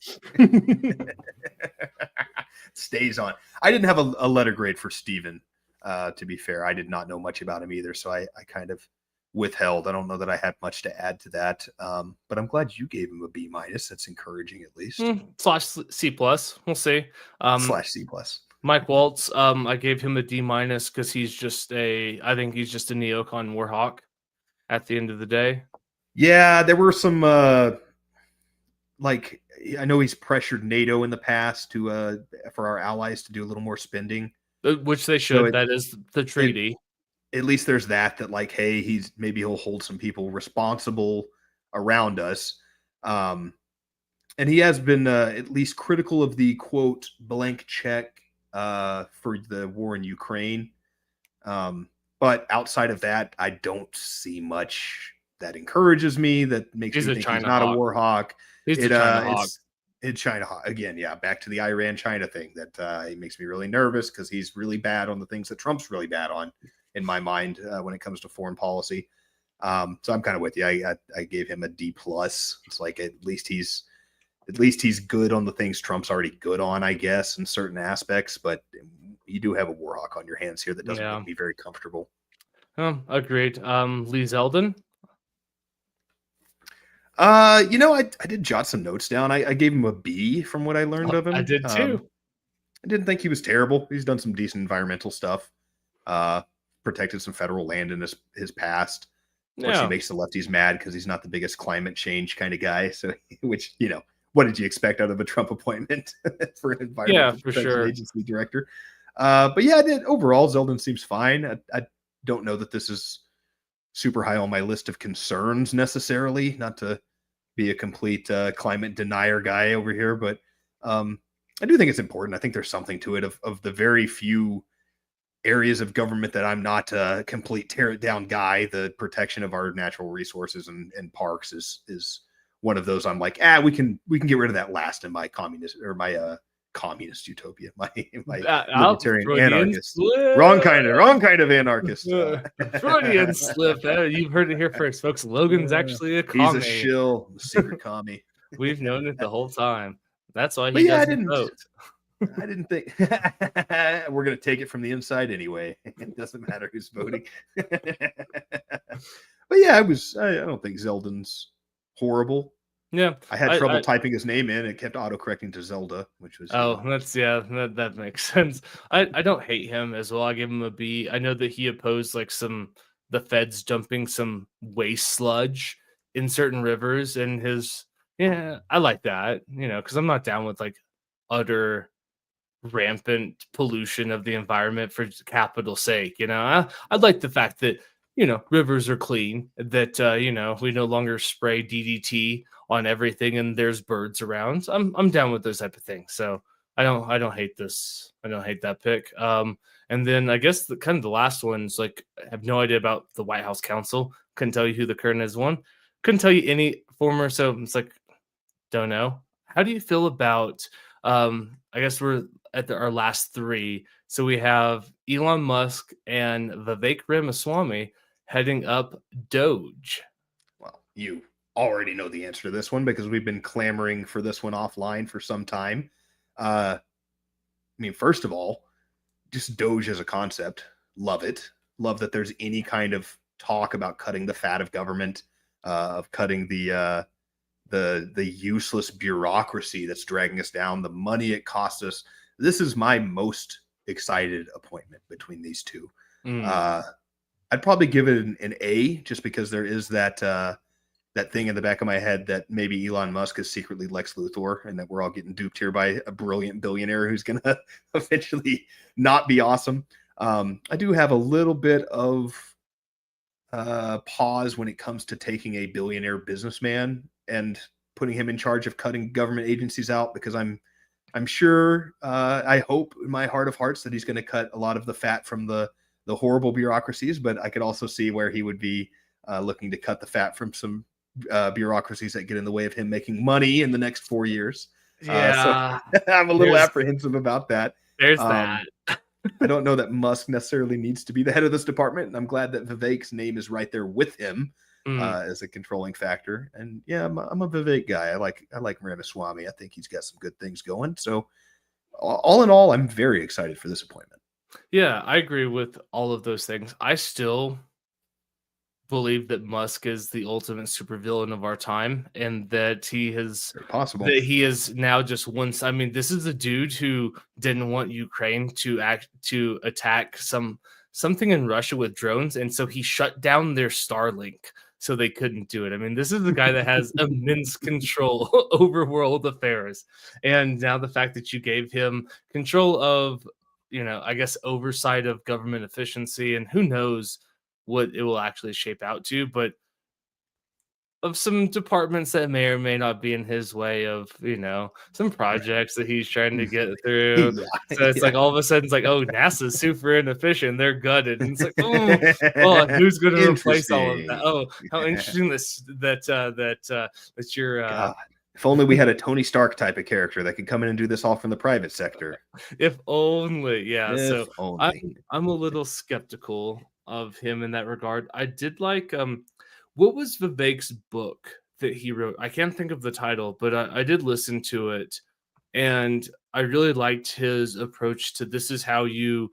Stays on. I didn't have a letter grade for Steven. To be fair, I did not know much about him either, so I kind of withheld. I don't know that I had much to add to that, but I'm glad you gave him a B-. That's encouraging, at least. /C+. We'll see. /C+. Mike Waltz, I gave him a D- because I think he's just a neocon warhawk at the end of the day. Yeah, there were some I know he's pressured NATO in the past to for our allies to do a little more spending. Which they should. So that is the treaty. At least there's that like, hey, he'll hold some people responsible around us. And he has been at least critical of the quote blank check for the war in Ukraine. But outside of that, I don't see much that encourages me, that makes me think he's not a war hawk. He's a China hawk. In China again, yeah, back to the Iran-China thing that it makes me really nervous because he's really bad on the things that Trump's really bad on, in my mind, when it comes to foreign policy. So I'm kind of with you. I gave him a D+. It's like at least he's good on the things Trump's already good on, I guess, in certain aspects. But you do have a warhawk on your hands here that doesn't make me very comfortable. Agreed. Lee Zeldin. I did jot some notes down. I gave him a B from what I learned of him. I did too. I didn't think he was terrible. He's done some decent environmental stuff. protected some federal land in his past. Of course, he Yeah. makes the lefties mad because he's not the biggest climate change kind of guy. So, which, what did you expect out of a Trump appointment for an Yeah, environmental for protection sure. agency director? But yeah, overall, Zeldin seems fine. I don't know that this is super high on my list of concerns necessarily, not to be a complete climate denier guy over here, but I do think it's important. I think there's something to it of the very few areas of government that I'm not a complete tear it down guy. The protection of our natural resources and parks is one of those. I'm like, we can get rid of that last in my communist utopia, my I'll libertarian Freudian anarchist. slip. Wrong kind of anarchist. Freudian slip. You've heard it here first, folks. Logan's actually a commie. He's a shill, secret commie. We've known it the whole time. That's why But he yeah, doesn't vote. I didn't think we're going to take it from the inside anyway. It doesn't matter who's voting. But yeah, I don't think Zeldin's horrible. Yeah, I had trouble typing his name in. It kept autocorrecting to Zelda, which was that makes sense. I don't hate him as well. I give him a B. I know that he opposed like the feds dumping some waste sludge in certain rivers, and I like that, because I'm not down with like utter rampant pollution of the environment for capital sake. I like the fact that rivers are clean, that we no longer spray DDT on everything and there's birds around. I'm down with those type of things. So I don't hate this. I don't hate that pick. And then I guess the last one's like, I have no idea about the White House counsel. Couldn't tell you who the current is one. Couldn't tell you any former. So it's like, don't know. How do you feel about I guess we're at our last three. So we have Elon Musk and Vivek Ramaswamy heading up Doge. Well, you already know the answer to this one because we've been clamoring for this one offline for some time. I mean, first of all, just Doge as a concept, love it. Love that there's any kind of talk about cutting the fat of government, of cutting the useless bureaucracy that's dragging us down, the money it costs us. This is my most excited appointment between these two. I'd probably give it an A, just because there is that thing in the back of my head that maybe Elon Musk is secretly Lex Luthor, and that we're all getting duped here by a brilliant billionaire who's going to eventually not be awesome. I do have a little bit of pause when it comes to taking a billionaire businessman and putting him in charge of cutting government agencies out, because I'm sure, I hope in my heart of hearts that he's going to cut a lot of the fat from the horrible bureaucracies, but I could also see where he would be looking to cut the fat from some bureaucracies that get in the way of him making money in the next 4 years. Yeah, so I'm a little apprehensive about that. There's that. I don't know that Musk necessarily needs to be the head of this department, and I'm glad that Vivek's name is right there with him as a controlling factor. And yeah, I'm a Vivek guy. I like Ramaswamy. I think he's got some good things going. So all in all, I'm very excited for this appointment. Yeah, I agree with all of those things. I still believe that Musk is the ultimate supervillain of our time, and that he has Very possible. that he is now just once. I mean, this is a dude who didn't want Ukraine to attack something in Russia with drones, and so he shut down their Starlink so they couldn't do it. I mean, this is the guy that has immense control over world affairs, and now the fact that you gave him control of, I guess, oversight of government efficiency, and who knows what it will actually shape out to, but of some departments that may or may not be in his way, of some projects that he's trying to get through. So it's like all of a sudden it's like, oh, NASA's super inefficient, they're gutted, and it's like, oh, who's going to replace all of that? Oh, how interesting that you're God, if only we had a Tony Stark type of character that could come in and do this all from the private sector. If only. Yeah. If So only. I'm a little skeptical of him in that regard. I did like what was Vivek's book that he wrote? I can't think of the title, but I did listen to it, and I really liked his approach to, this is how you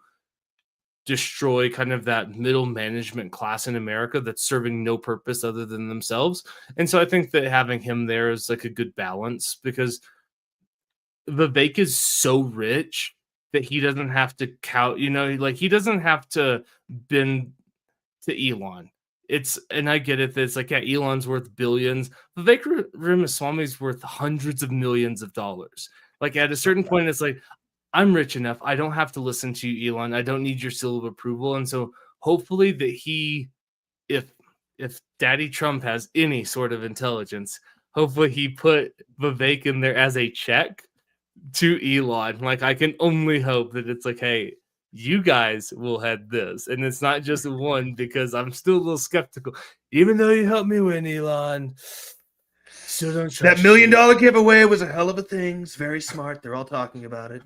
destroy kind of that middle management class in America that's serving no purpose other than themselves. And so I think that having him there is like a good balance, because Vivek is so rich that he doesn't have to count, like he doesn't have to bend to Elon. And I get it. That it's like, yeah, Elon's worth billions. Vivek Ramaswamy's worth hundreds of millions of dollars. Like at a certain point, it's like, I'm rich enough. I don't have to listen to you, Elon. I don't need your seal of approval. And so hopefully that if Daddy Trump has any sort of intelligence, hopefully he put Vivek in there as a check to Elon. Like I can only hope that it's like, hey, you guys will head this. And it's not just one, because I'm still a little skeptical. Even though you helped me win, Elon, still don't trust that $1 million giveaway was a hell of a thing. It's very smart. They're all talking about it.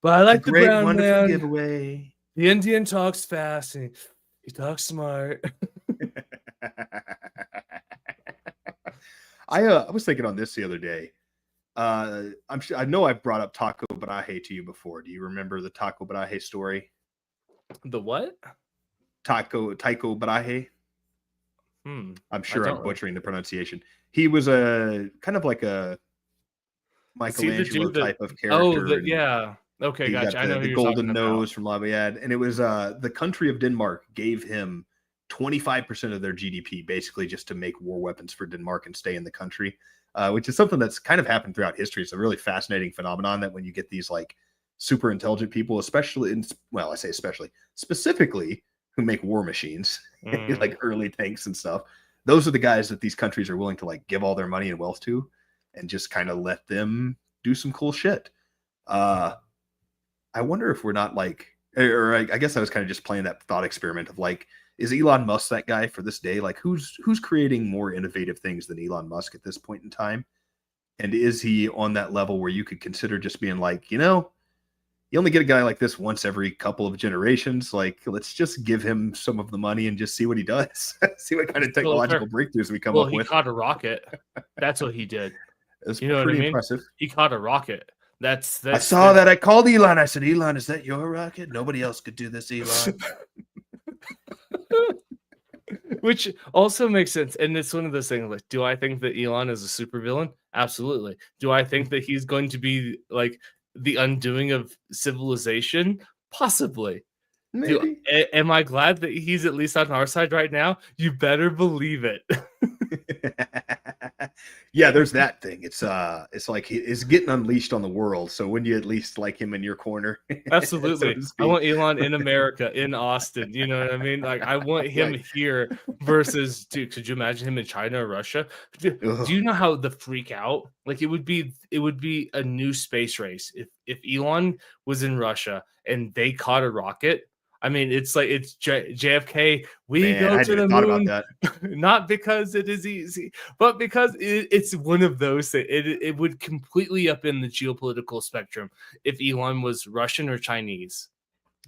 But I like the great, brown wonderful man. Giveaway. The Indian talks fast and he talks smart. I was thinking on this the other day. I'm sure I know I've brought up Taco Baraje to you before. Do you remember the Taco Baraje story? The what? Tycho Baraje. I'm sure I'm butchering the pronunciation. He was a kind of like a Michelangelo type of character. Oh, yeah. Okay, gotcha. I know the golden nose from La Bayad, and it was the country of Denmark gave him 25% of their GDP, basically just to make war weapons for Denmark and stay in the country, which is something that's kind of happened throughout history. It's a really fascinating phenomenon that when you get these like super intelligent people, especially specifically who make war machines, like early tanks and stuff, those are the guys that these countries are willing to like give all their money and wealth to and just kind of let them do some cool shit. I wonder if we're not like, or I guess I was kind of just playing that thought experiment of like, is Elon Musk that guy for this day? Like who's creating more innovative things than Elon Musk at this point in time? And is he on that level where you could consider just being like, you only get a guy like this once every couple of generations. Like, let's just give him some of the money and just see what he does. See what kind of technological breakthroughs we come up with. He caught a rocket. That's what he did. It's pretty impressive. He caught a rocket. That's I saw that. I called Elon. I said, Elon, is that your rocket? Nobody else could do this, Elon. Which also makes sense. And it's one of those things like, do I think that Elon is a supervillain? Absolutely. Do I think that he's going to be like the undoing of civilization? Possibly. Maybe. Am I glad that he's at least on our side right now? You better believe it. Yeah, there's that thing. It's like it's getting unleashed on the world. So when you at least like him in your corner? Absolutely. So I want Elon in America, in Austin. You know what I mean? Like I want him here versus, dude, could you imagine him in China or Russia? Do you know how the freak out? Like it would be a new space race if Elon was in Russia and they caught a rocket. I mean, it's like it's JFK. We go to the moon, not because it is easy, but because it's one of those that it would completely upend the geopolitical spectrum if Elon was Russian or Chinese.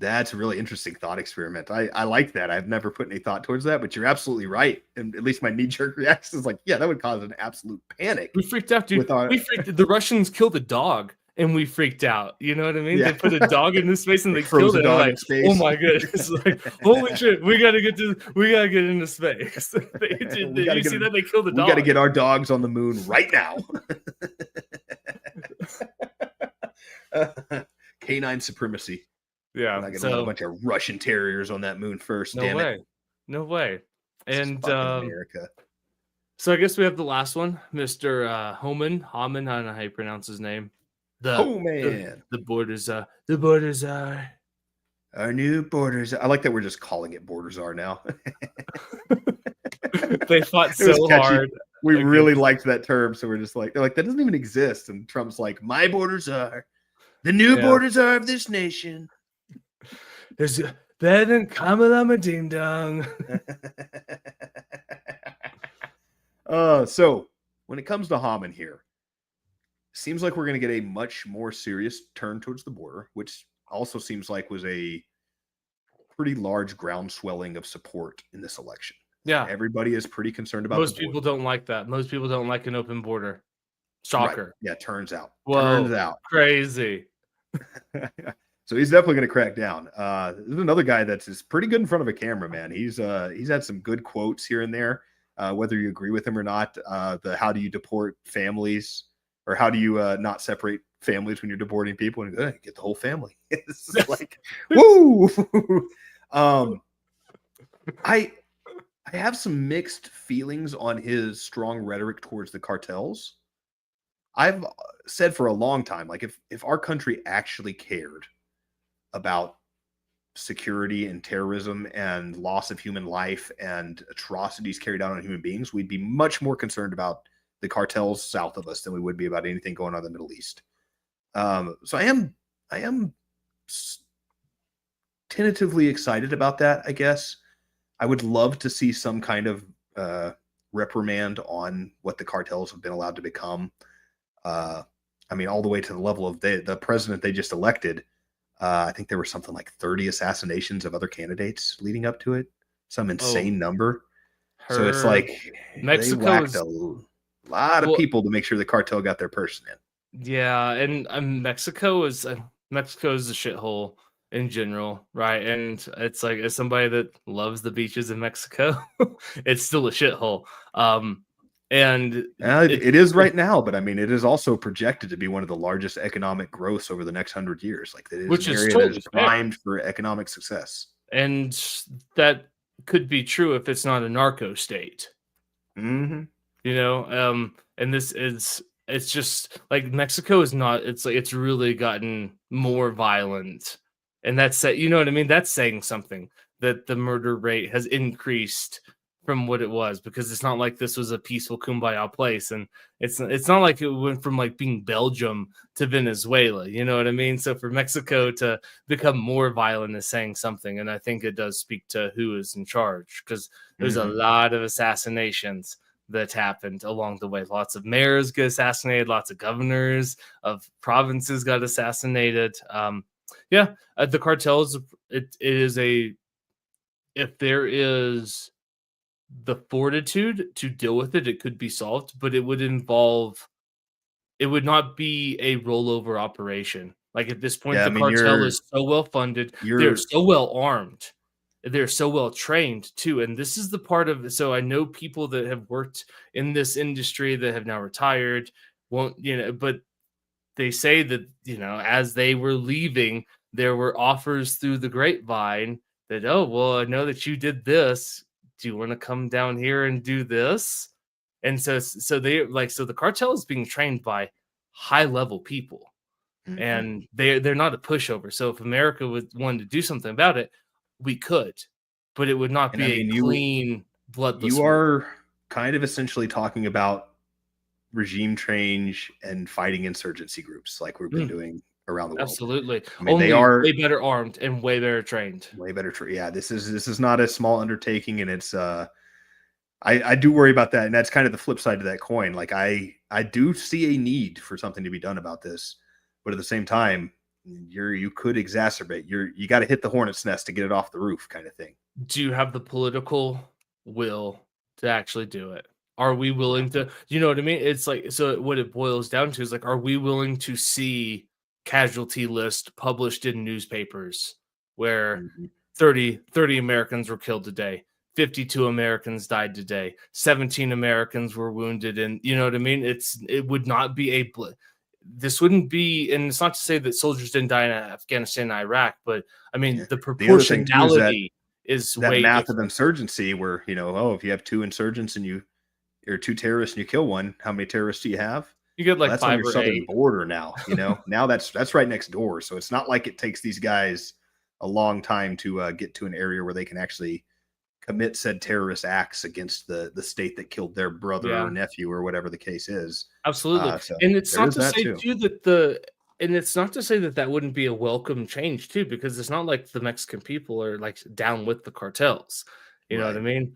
That's a really interesting thought experiment. I like that. I've never put any thought towards that, but you're absolutely right. And at least my knee-jerk reaction is like, yeah, that would cause an absolute panic. We freaked out, dude. The Russians killed a dog. And we freaked out. You know what I mean? Yeah. They put a dog in this space and they killed it. Like, oh my goodness! Like, holy shit, we gotta get into space. Did you see that? They killed the dog. We gotta get our dogs on the moon right now. Canine supremacy. Yeah. I got a bunch of Russian terriers on that moon first. No way. And America. So I guess we have the last one, Mr. Homan. I don't know how you pronounce his name. The borders are our new borders. I like that we're just calling it borders are now. They fought so hard. We really liked that term, so we're just like, they're like, that doesn't even exist. And Trump's like, my borders are the new borders are of this nation. There's better than Kamala Ding Dong. So when it comes to Haman here, seems like we're going to get a much more serious turn towards the border, which also seems like was a pretty large groundswelling of support in this election. Yeah. Everybody is pretty concerned about Most people don't like that. Most people don't like an open border. Shocker. Right. Yeah, turns out. Crazy. So he's definitely going to crack down. There's another guy that's pretty good in front of a camera, man. He's had some good quotes here and there, whether you agree with him or not. The how do you deport families or how do you not separate families when you're deporting people and get the whole family? It's like, woo. I have some mixed feelings on his strong rhetoric towards the cartels. I've said for a long time, like if our country actually cared about security and terrorism and loss of human life and atrocities carried out on human beings, we'd be much more concerned about the cartels south of us than we would be about anything going on in the Middle East. So I am tentatively excited about that, I guess. I would love to see some kind of reprimand on what the cartels have been allowed to become. I mean, all the way to the level of the president they just elected. I think there were something like 30 assassinations of other candidates leading up to it, some insane number. So it's like Mexico they whacked a lot of people to make sure the cartel got their person in. Yeah, and Mexico is a shithole in general, right? And it's like, as somebody that loves the beaches in Mexico, it's still a shithole. And it is right now, but I mean, it is also projected to be one of the largest economic growths over the next 100 years. Like that is which an is area totally that is primed for economic success. And that could be true if it's not a narco state. Mm-hmm. You know, and this is, it's just like Mexico is not, it's like it's really gotten more violent. And that's, you know what I mean? That's saying something, that the murder rate has increased from what it was, because it's not like this was a peaceful kumbaya place, and it's not like it went from like being Belgium to Venezuela, you know what I mean? So for Mexico to become more violent is saying something, and I think it does speak to who is in charge, because there's a lot of assassinations that happened along the way. Lots of mayors get assassinated, lots of governors of provinces got assassinated. The cartels, it is a, if there is the fortitude to deal with it, it could be solved, but it would not be a rollover operation. Like at this point, cartel is so well funded, they're so well armed, they're so well trained too. And this is the part of, so I know people that have worked in this industry that have now retired, but they say that, as they were leaving, there were offers through the grapevine that, oh, well, I know that you did this. Do you want to come down here and do this? And so the cartel is being trained by high level people, and they're not a pushover. So if America wanted to do something about it, we could, but it would not be a clean, bloodless. You are kind of essentially talking about regime change and fighting insurgency groups like we've been doing around the world. Absolutely. I mean, they are way better armed and way better trained. Yeah, this is not a small undertaking, and it's I do worry about that, and that's kind of the flip side of that coin. Like I do see a need for something to be done about this, but at the same time, you could exacerbate. You got to hit the hornet's nest to get it off the roof, kind of thing. Do you have the political will to actually do it? Are we willing to? You know what I mean? It's like, so what it boils down to is like, are we willing to see casualty list published in newspapers where 30 Americans were killed today, 52 Americans died today, 17 Americans were wounded, and you know what I mean? It would not be this wouldn't be, and it's not to say that soldiers didn't die in Afghanistan and Iraq, but I mean the proportionality is that way math different. of insurgency where, if you have two insurgents and or two terrorists and you kill one, how many terrorists do you have? You get like that's 5 on your or southern 8. border now, now that's right next door. So it's not like it takes these guys a long time to get to an area where they can actually commit said terrorist acts against the state that killed their brother or nephew or whatever the case is. Absolutely. And it's not to say too that it's not to say that wouldn't be a welcome change too, because it's not like the Mexican people are like down with the cartels. You know what I mean?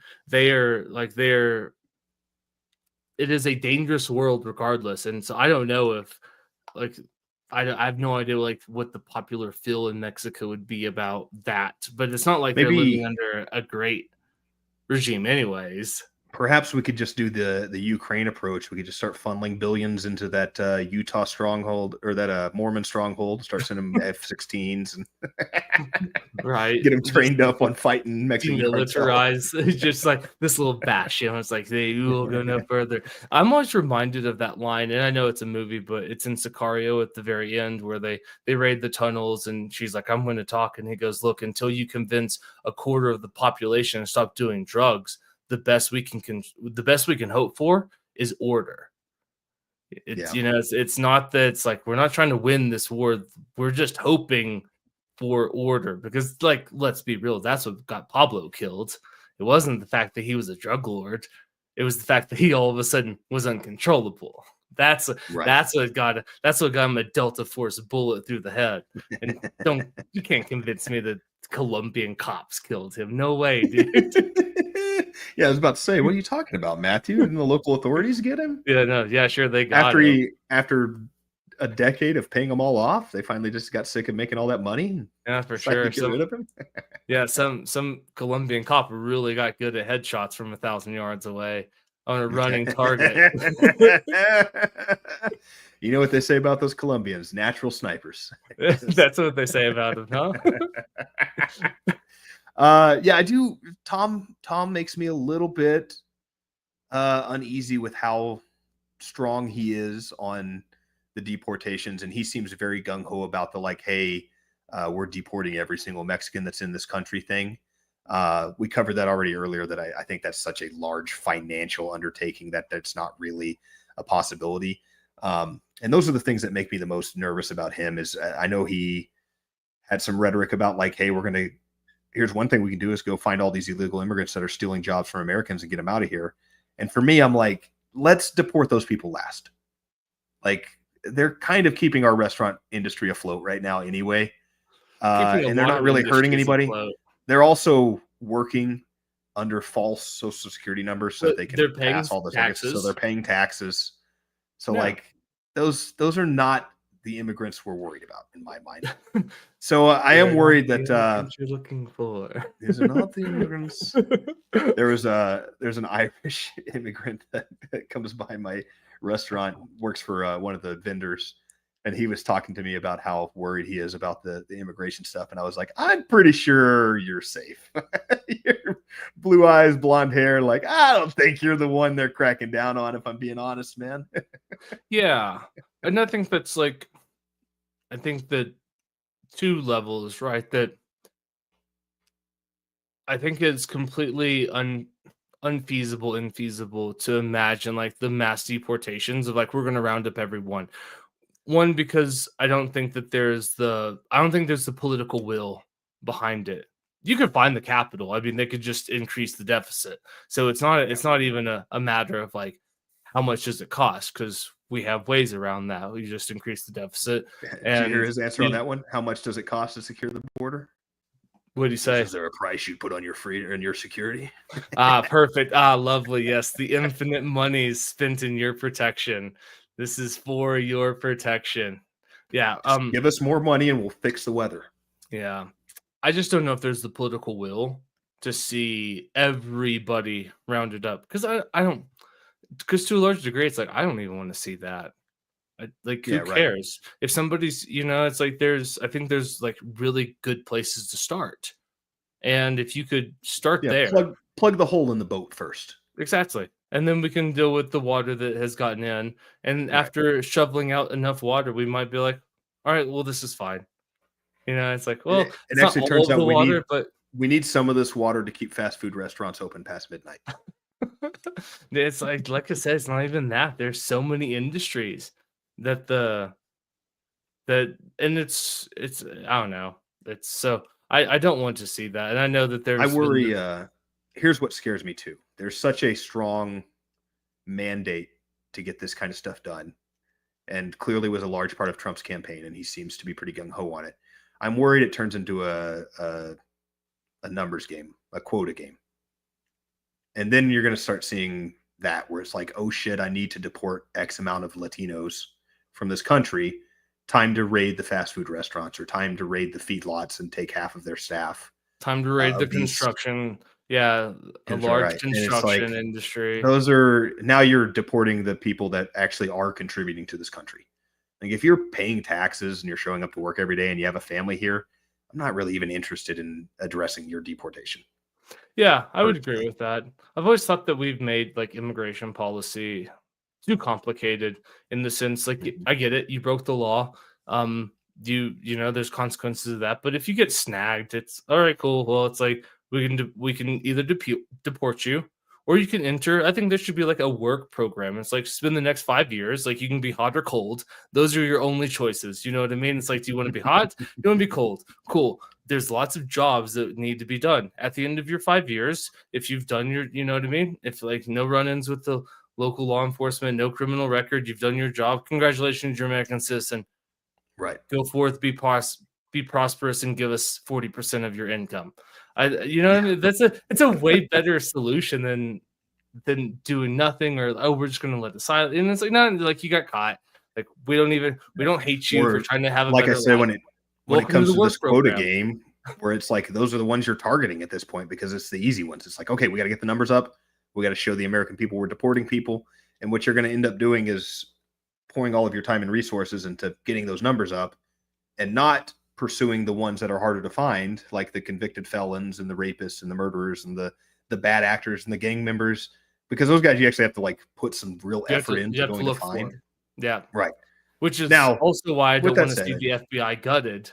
It is a dangerous world regardless. And so I don't know if I have no idea what the popular feel in Mexico would be about that, but it's not like they're living under a great regime anyways. Perhaps we could just do the Ukraine approach. We could just start funneling billions into that Utah stronghold or that Mormon stronghold. Start sending them F-16s and Right. get them Just trained up on fighting Mexican cartel. demilitarize, just like this little bash, it's like they will go no further. I'm always reminded of that line, and I know it's a movie, but it's in Sicario at the very end where they raid the tunnels, and she's like, "I'm going to talk," and he goes, "Look, until you convince a quarter of the population to stop doing drugs, the best we can hope for is order." It's it's not that it's like we're not trying to win this war. We're just hoping for order because, like, let's be real, that's what got Pablo killed. It wasn't the fact that he was a drug lord. It was the fact that he all of a sudden was uncontrollable. That's what got him a Delta Force bullet through the head. And you can't convince me that Colombian cops killed him. No way, dude. Yeah, I was about to say, what are you talking about, Matthew? Didn't the local authorities get him? Sure, they got him. After a decade of paying them all off, they finally just got sick of making all that money. Yeah, for sure. Get rid of him. Yeah, some Colombian cop really got good at headshots from 1,000 yards away on a running target. You know what they say about those Colombians? Natural snipers. That's what they say about them, huh? Yeah, I do. Tom makes me a little bit uneasy with how strong he is on the deportations, and he seems very gung-ho about the like, hey, we're deporting every single Mexican that's in this country thing. We covered that already earlier, that I think that's such a large financial undertaking that's not really a possibility. And those are the things that make me the most nervous about him. Is I know he had some rhetoric about like, hey, here's one thing we can do is go find all these illegal immigrants that are stealing jobs from Americans and get them out of here. And for me, I'm like, let's deport those people last. Like, they're kind of keeping our restaurant industry afloat right now anyway. And they're not really hurting anybody. Afloat. They're also working under false Social Security numbers so that they can pass all the taxes. So they're paying taxes. So like those are not the immigrants we're worried about in my mind. So I am worried that you're looking for. These are not the immigrants. There's an Irish immigrant that comes by my restaurant, works for one of the vendors, and he was talking to me about how worried he is about the immigration stuff. And I was like, I'm pretty sure you're safe. Your blue eyes, blonde hair. Like, I don't think you're the one they're cracking down on, if I'm being honest, man. Yeah. And I think that's like, I think that two levels, right? That I think it's completely infeasible to imagine like the mass deportations of like, we're going to round up everyone. One, because I don't think there's the political will behind it. You could find the capital. I mean, they could just increase the deficit. So it's not even a matter of like, how much does it cost? Because we have ways around that. We just increase the deficit. Did you hear his answer on that one? How much does it cost to secure the border? What do you say? Is there a price you put on your freedom and your security? Perfect. Lovely. Yes, the infinite money spent in your protection. This is for your protection. Yeah. Just give us more money and we'll fix the weather. Yeah. I just don't know if there's the political will to see everybody rounded up. Because because to a large degree, it's like, I don't even want to see that. Who cares? Right. If somebody's, it's like I think there's like really good places to start. And if you could start there. Plug the hole in the boat first. Exactly. And then we can deal with the water that has gotten in. And after shoveling out enough water, we might be like, all right, well, this is fine. It's like, well, it actually turns out we need some of this water to keep fast food restaurants open past midnight. It's like I said, it's not even that. There's so many industries and it's I don't know. It's so I don't want to see that. And I know that I worry here's what scares me too. There's such a strong mandate to get this kind of stuff done, and clearly was a large part of Trump's campaign, and he seems to be pretty gung-ho on it. I'm worried it turns into a numbers game, a quota game. And then you're going to start seeing that where it's like, oh shit, I need to deport X amount of Latinos from this country. Time to raid the fast food restaurants, or time to raid the feedlots and take half of their staff. Time to raid the construction Yeah, a large Right. And it's like construction industry. those are now you're deporting the people that actually are contributing to this country. Like if you're paying taxes and you're showing up to work every day and you have a family here, I'm not really even interested in addressing your deportation Yeah, I would agree personally. with that. I've always thought that we've made like immigration policy too complicated in the sense like Mhm. I get it, you broke the law. Um you know there's consequences of that, but if you get snagged, it's all right, cool. Well, it's like we can either deport you or you can enter. I think there should be like a work program. It's like spend the next 5 years, like you can be hot or cold. Those are your only choices. You know what I mean? It's like, do you want to be hot? You want to be cold? Cool. There's lots of jobs that need to be done at the end of your 5 years. If you've done your, you know what I mean? If like no run-ins with the local law enforcement, no criminal record, you've done your job. Congratulations, you're an American citizen. Right. Go forth, be prosperous, and give us 40% of your income. You know what I Yeah. mean? It's a way better solution than doing nothing or oh we're just gonna let the silent. And it's like no, like you got caught. Like we don't hate you for Or trying to have a like I better said, life. when it Welcome to comes the to this work quota program. game, where it's like those are the ones you're targeting at this point because it's the easy ones. It's like, okay, we got to get the numbers up. We got to show the American people we're deporting people. And what you're going to end up doing is pouring all of your time and resources into getting those numbers up and not pursuing the ones that are harder to find, like the convicted felons and the rapists and the murderers and the bad actors and the gang members, because those guys you actually have to like put some real effort You into have to going to look for find. them. Yeah. Right. Which is Now, also why I with don't that want to see said, the FBI gutted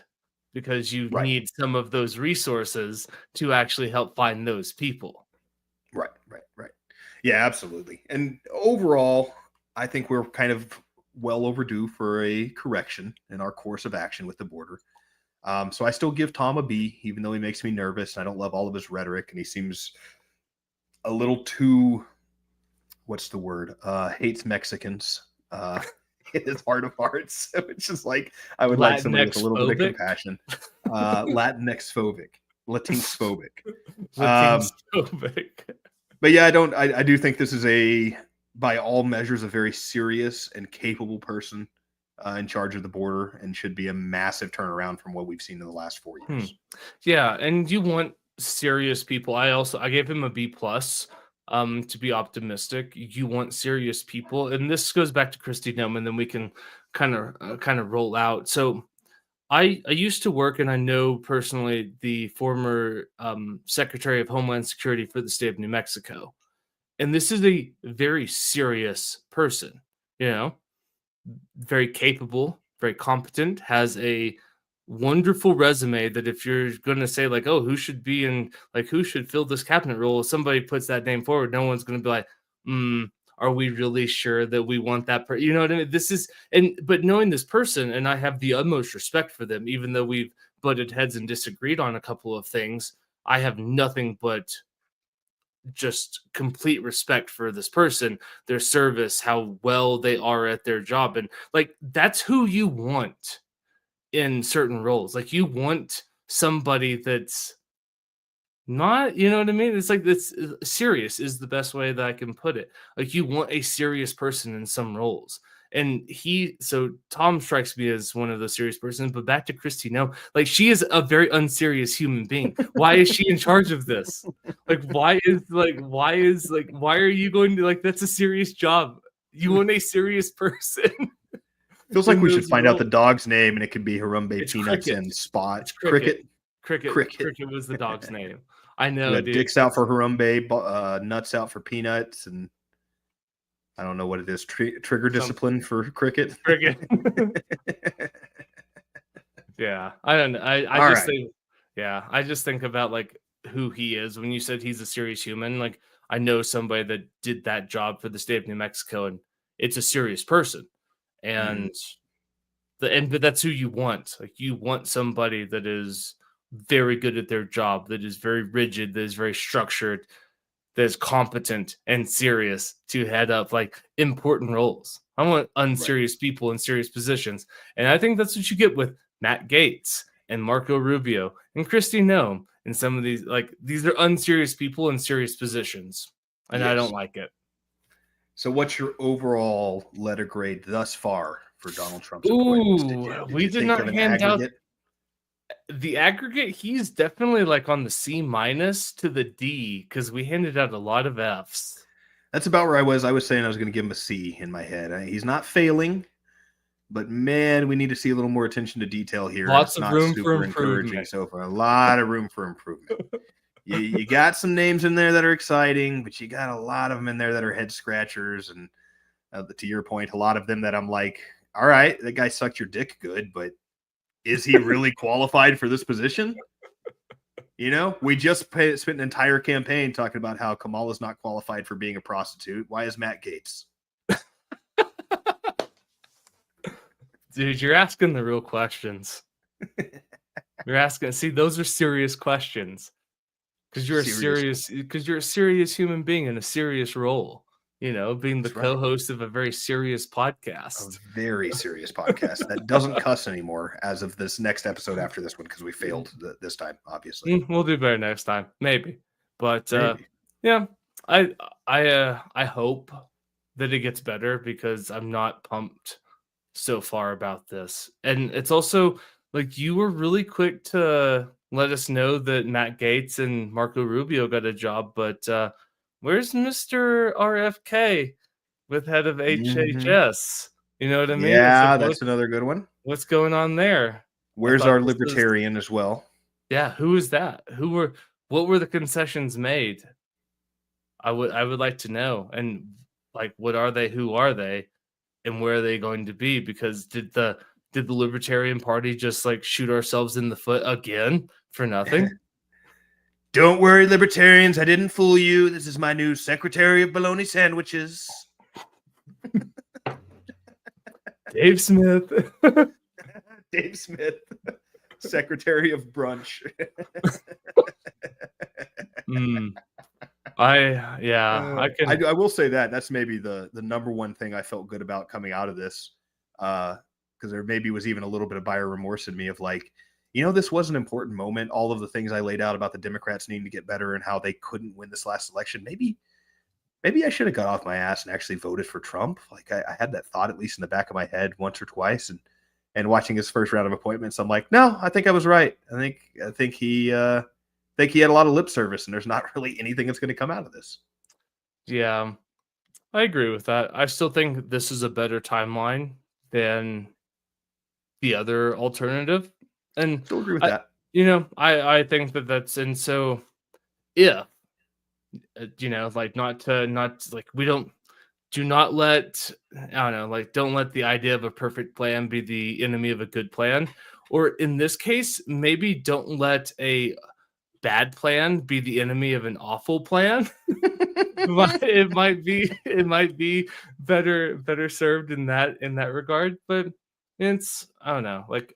because you right, need some of those resources to actually help find those people. right. Yeah, absolutely. And overall, I think we're kind of well overdue for a correction in our course of action with the border. So I still give Tom a B, even though he makes me nervous. I don't love all of his rhetoric, and he seems a little too, what's the word? Hates Mexicans. In his heart of hearts, which is like I would like somebody with a Latinx little bit of phobic. compassion. Latinx phobic, Latinx phobic. Latinx phobic. But yeah, I do think this is a, by all measures, a very serious and capable person in charge of the border and should be a massive turnaround from what we've seen in the last 4 years. Yeah, and you want serious people. I gave him a B plus to be optimistic. You want serious people, and this goes back to Christy Nome, and then we can kind of roll out. So I used to work, and I know personally the former Secretary of Homeland Security for the state of New Mexico, and this is a very serious person. You know, very capable, very competent, has a wonderful resume that if you're going to say like, oh, who should be in like who should fill this cabinet role, if somebody puts that name forward, no one's going to be like, are we really sure that we want that you know what I mean? This is and but knowing this person, and I have the utmost respect for them, even though we've butted heads and disagreed on a couple of things, I have nothing but just complete respect for this person, their service, how well they are at their job. And like that's who you want in certain roles. Like you want somebody that's not, you know what I mean? It's like that's serious is the best way that I can put it. Like you want a serious person in some roles. And so Tom strikes me as one of those serious persons, but back to Christy, no, like she is a very unserious human being. Why is she in charge of this? Why are you going to like, that's a serious job. You want a serious person. Feels like In we should those find out the roles. dog's name and it could be Harambe It's Peanuts Cricket. and Spot. It's Cricket. Cricket. Cricket was the dog's name. I We know, got dude. dicks out for Harambe, nuts out for Peanuts, and I don't know what it is. Trigger Some discipline for Cricket. Cricket. Yeah, I don't know. I All just right. think, yeah, I just think about like who he is. When you said he's a serious human, like I know somebody that did that job for the state of New Mexico, and it's a serious person. Mhm. And but that's who you want. Like you want somebody that is very good at their job, that is very rigid, that is very structured, that is competent and serious to head up like important roles. I want Right. unserious people in serious positions. And I think that's what you get with Matt Gaetz and Marco Rubio and Christy Nome and some of these. Like these are unserious people in serious positions. And I don't Yes. like it. So, what's your overall letter grade thus far for Donald Trump's appointments? Ooh, Did we you did think not of an hand out aggregate? the aggregate, he's definitely like on the C minus to the D because we handed out a lot of Fs. That's about where I was. I was saying I was going to give him a C in my head. He's not failing, but man, we need to see a little more attention to detail here. Lots It's of not room for super encouraging improvement. so far. A lot of room for improvement. You got some names in there that are exciting, but you got a lot of them in there that are head scratchers. And to your point, a lot of them that I'm like, all right, that guy sucked your dick good, but is he really qualified for this position? You know, we just spent an entire campaign talking about how Kamala's not qualified for being a prostitute. Why is Matt Gaetz? Dude, you're asking the real questions. You're asking. See, those are serious questions because you're a serious human being in a serious role. You know, being the co-host of a very serious podcast. A very serious podcast that doesn't cuss anymore as of this next episode after this one because we failed this time, obviously. We'll do better next time, maybe. But yeah, I hope that it gets better because I'm not pumped so far about this. And it's also like you were really quick to let us know that Matt Gaetz and Marco Rubio got a job, but where's Mr. RFK with head of HHS? You know what I mean? Yeah, like, that's another good one. What's going on there? Where's our libertarian as well? Yeah, who is that? What were the concessions made? I would like to know. And like, what are they? Who are they? And where are they going to be? Because did the Libertarian Party just like shoot ourselves in the foot again for nothing? Don't worry, libertarians. I didn't fool you. This is my new Secretary of Bologna Sandwiches. Dave Smith. Dave Smith, Secretary of Brunch. I will say that's maybe the number one thing I felt good about coming out of this, because there maybe was even a little bit of buyer remorse in me of like, you know, this was an important moment. All of the things I laid out about the Democrats needing to get better and how they couldn't win this last election. Maybe I should have got off my ass and actually voted for Trump. Like I had that thought at least in the back of my head once or twice, and watching his first round of appointments, I'm like, no, I think I was right. I think he had a lot of lip service, and there's not really anything that's going to come out of this. Yeah, I agree with that. I still think this is a better timeline than the other alternative. And still agree with that. You know, I think that's, and so if you know, like not like we do not let, I don't know, like don't let the idea of a perfect plan be the enemy of a good plan, or in this case, maybe don't let a bad plan be the enemy of an awful plan. it might be better served in that regard. But it's, I don't know, like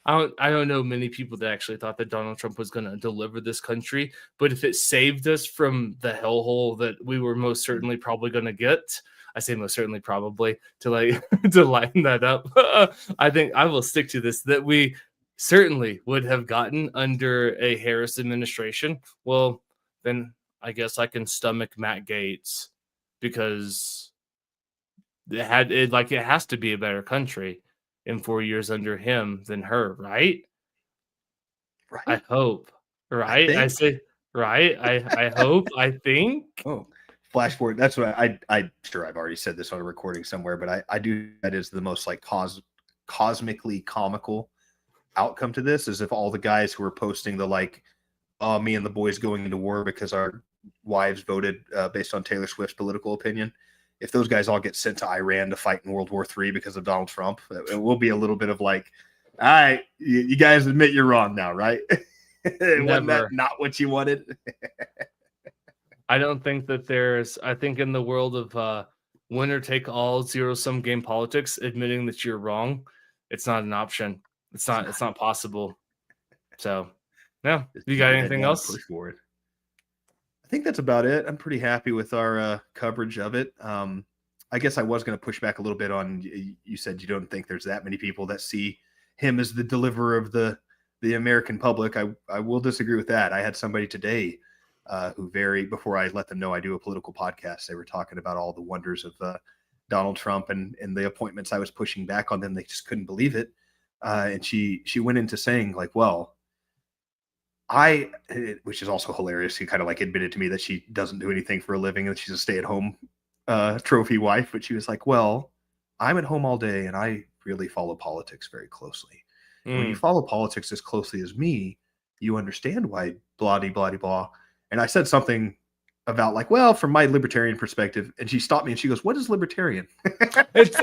I don't know many people that actually thought that Donald Trump was going to deliver this country, but if it saved us from the hellhole that we were most certainly probably going to get, I say most certainly probably to like to lighten that up, I think I will stick to this, that we certainly would have gotten under a Harris administration. Well, then I guess I can stomach Matt Gaetz because it has to be a better country in 4 years under him than her, right? Right. I hope. Right? I say right. I hope. I think. Oh, flash forward. That's what I sure I've already said this on a recording somewhere, but I do, that is the most like cosmically comical outcome to this, is if all the guys who are posting the like, me and the boys going into war because our wives voted based on Taylor Swift's political opinion, if those guys all get sent to Iran to fight in World War III because of Donald Trump, it will be a little bit of like, all right, you guys admit you're wrong now, right? Wasn't that not what you wanted? I don't think that I think in the world of winner take all, zero sum game politics, admitting that you're wrong, it's not an option. It's not possible. So, yeah. You got anything else? Push forward. I think that's about it. I'm pretty happy with our coverage of it. I guess I was going to push back a little bit on, you said you don't think there's that many people that see him as the deliverer of the American public. I will disagree with that. I had somebody today who before I let them know I do a political podcast, they were talking about all the wonders of Donald Trump and the appointments I was pushing back on them. They just couldn't believe it. And she went into saying like, well, which is also hilarious. She kind of like admitted to me that she doesn't do anything for a living and she's a stay-at-home trophy wife. But she was like, well, I'm at home all day and I really follow politics very closely. And when you follow politics as closely as me, you understand why blah, blah, blah. And I said something about like, well, from my libertarian perspective, and she stopped me and she goes, what is libertarian? It's,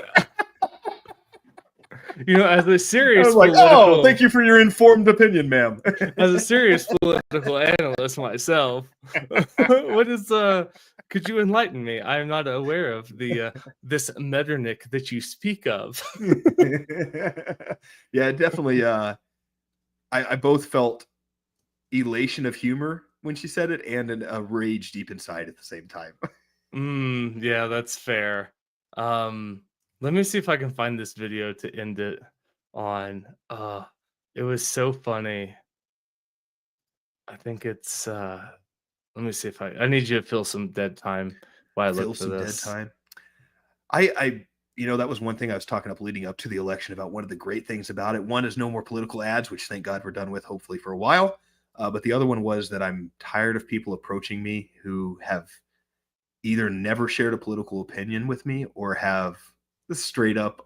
as a serious like, oh, thank you for your informed opinion, ma'am. As a serious political analyst myself, what is could you enlighten me? I am not aware of the this Metternich that you speak of. Yeah, definitely. I both felt elation of humor when she said it and a rage deep inside at the same time. Yeah, that's fair. Let me see if I can find this video to end it on. It was so funny. I think it's let me see if I need you to fill some dead time while I Fill look for some this. dead time. I that was one thing I was talking up leading up to the election about. One of the great things about it, one is no more political ads, which thank God we're done with, hopefully for a while. But the other one was that I'm tired of people approaching me who have either never shared a political opinion with me or have straight up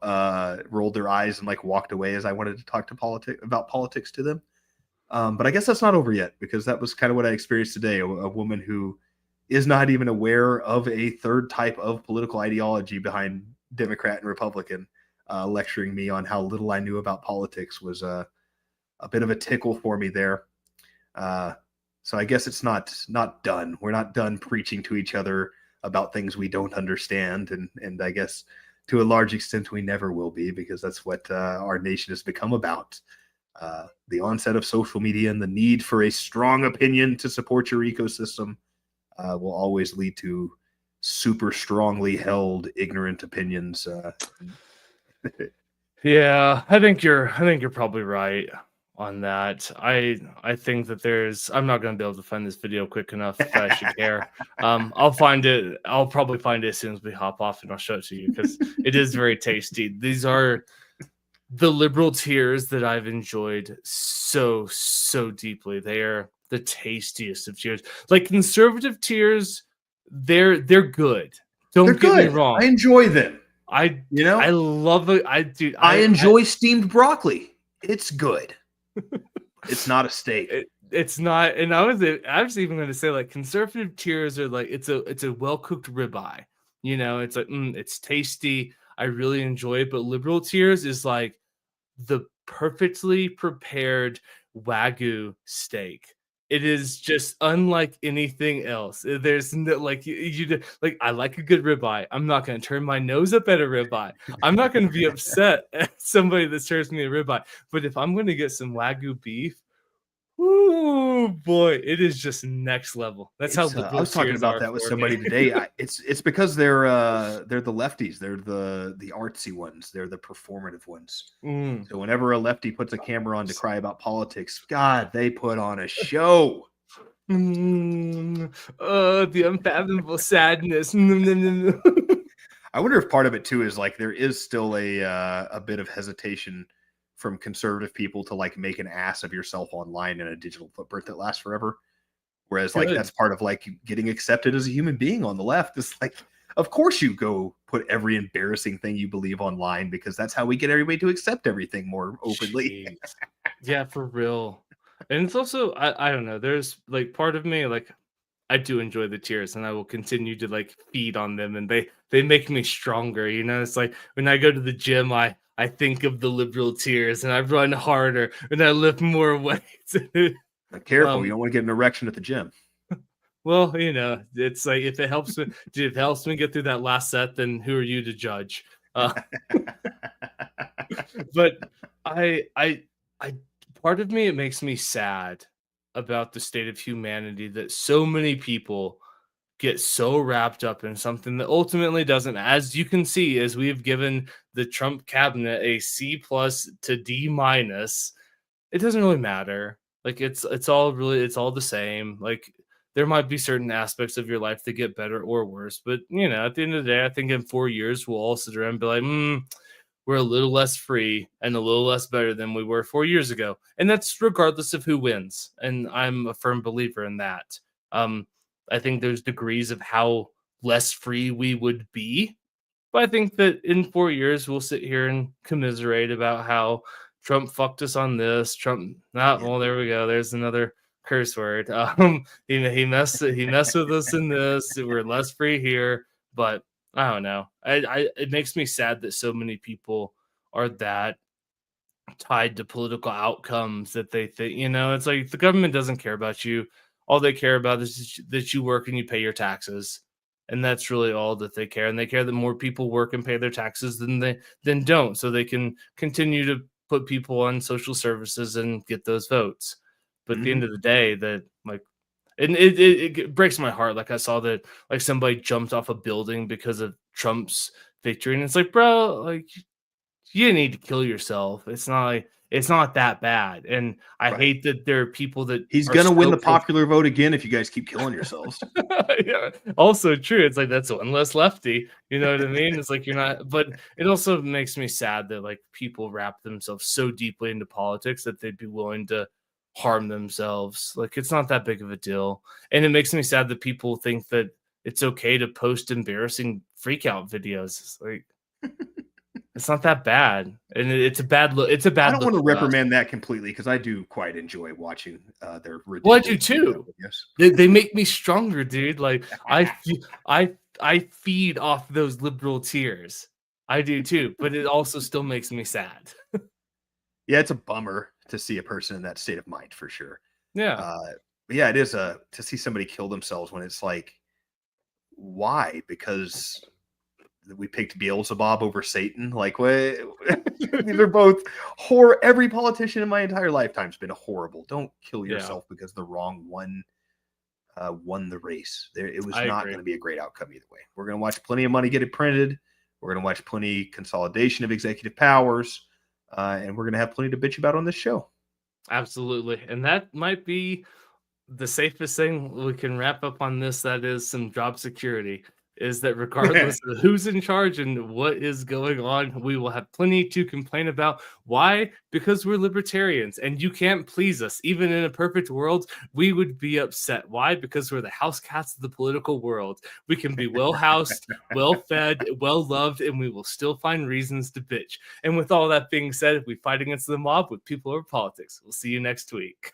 rolled their eyes and like walked away as I wanted to talk to about politics to them. But I guess that's not over yet, because that was kind of what I experienced today. A woman who is not even aware of a third type of political ideology behind Democrat and Republican, lecturing me on how little I knew about politics was a bit of a tickle for me there. So I guess it's not done. We're not done preaching to each other about things we don't understand. And I guess to a large extent, we never will be, because that's what our nation has become about. The onset of social media and the need for a strong opinion to support your ecosystem will always lead to super strongly held ignorant opinions. Yeah, I think you're probably right on that. I think that I'm not going to be able to find this video quick enough if I should care. I'll find it. I'll probably find it as soon as we hop off, and I'll show it to you because it is very tasty. These are the liberal tears that I've enjoyed so deeply. They are the tastiest of tears. Like conservative tears, they're good. Don't get me wrong. I enjoy them. I love it. I enjoy steamed broccoli. It's good. It's not a steak. It's not. And I was even going to say, like, conservative tears are like, it's a well-cooked ribeye. It's like, it's tasty. I really enjoy it. But liberal tears is like the perfectly prepared Wagyu steak. It is just unlike anything else. There's no, like like, I like a good ribeye. I'm not going to turn my nose up at a ribeye. I'm not going to be upset at somebody that serves me a ribeye. But if I'm going to get some Wagyu beef, oh boy, it is just next level. That's how I was talking about that with somebody today. It's because they're the lefties. They're the artsy ones. They're the performative ones. So whenever a lefty puts a camera on to cry about politics, God, they put on a show. The unfathomable sadness. I wonder if part of it too is like there is still a bit of hesitation from conservative people to like make an ass of yourself online in a digital footprint that lasts forever. Whereas like that's part of like getting accepted as a human being on the left. It's like, of course you go put every embarrassing thing you believe online, because that's how we get everybody to accept everything more openly. Yeah, for real. And it's also, I don't know, there's like part of me, like, I do enjoy the tears and I will continue to like feed on them, and they make me stronger. It's like when I go to the gym, I think of the liberal tears and I run harder and I lift more weights. Careful, you don't want to get an erection at the gym. Well, it's like if it helps me get through that last set, then who are you to judge? But I part of me, it makes me sad about the state of humanity that so many people get so wrapped up in something that ultimately doesn't. As you can see, as we've given the Trump cabinet a C+ to D-, it doesn't really matter. Like it's all the same. Like there might be certain aspects of your life that get better or worse, but at the end of the day, I think in 4 years we'll all sit around and be like, we're a little less free and a little less better than we were 4 years ago. And that's regardless of who wins. And I'm a firm believer in that. I think there's degrees of how less free we would be. But I think that in 4 years, we'll sit here and commiserate about how Trump fucked us on this. Well, there we go. There's another curse word. He messed with us in this. We're less free here. But I don't know. It makes me sad that so many people are that tied to political outcomes that they think, it's like the government doesn't care about you. All they care about is that you work and you pay your taxes. And that's really all that they care. And they care that more people work and pay their taxes than don't. So they can continue to put people on social services and get those votes. But at the end of the day, that like, and it breaks my heart. Like I saw that like somebody jumped off a building because of Trump's victory. And it's like, bro, like you need to kill yourself. It's not that bad. And I hate that there are people that he's going to win the popular vote again if you guys keep killing yourselves. Yeah. Also true. It's like, that's one less lefty. You know what I mean? It's like, you're not, but it also makes me sad that like people wrap themselves so deeply into politics that they'd be willing to harm themselves. Like, it's not that big of a deal. And it makes me sad that people think that it's okay to post embarrassing freak out videos. It's like, it's not that bad, and it's a bad look. It's a bad. I don't want to reprimand that completely because I do quite enjoy watching their. Well, I do too. Yes, they make me stronger, dude. Like I feed off those liberal tears. I do too, but it also still makes me sad. Yeah, it's a bummer to see a person in that state of mind for sure. Yeah, yeah, it is to see somebody kill themselves when it's like, why? Because we picked Beelzebub over Satan. Like, what? These are both horror. Every politician in my entire lifetime's been horrible. Don't kill yourself because the wrong one won the race. It was not going to be a great outcome either way. We're going to watch plenty of money get it printed. We're going to watch plenty consolidation of executive powers, and we're going to have plenty to bitch about on this show. Absolutely, and that might be the safest thing we can wrap up on this. That is some job security. Is that regardless of who's in charge and what is going on, we will have plenty to complain about. Why? Because we're libertarians and you can't please us. Even in a perfect world, we would be upset. Why? Because we're the house cats of the political world. We can be well housed, well fed, well loved, and we will still find reasons to bitch. And with all that being said, we fight against the mob with people over politics. We'll see you next week.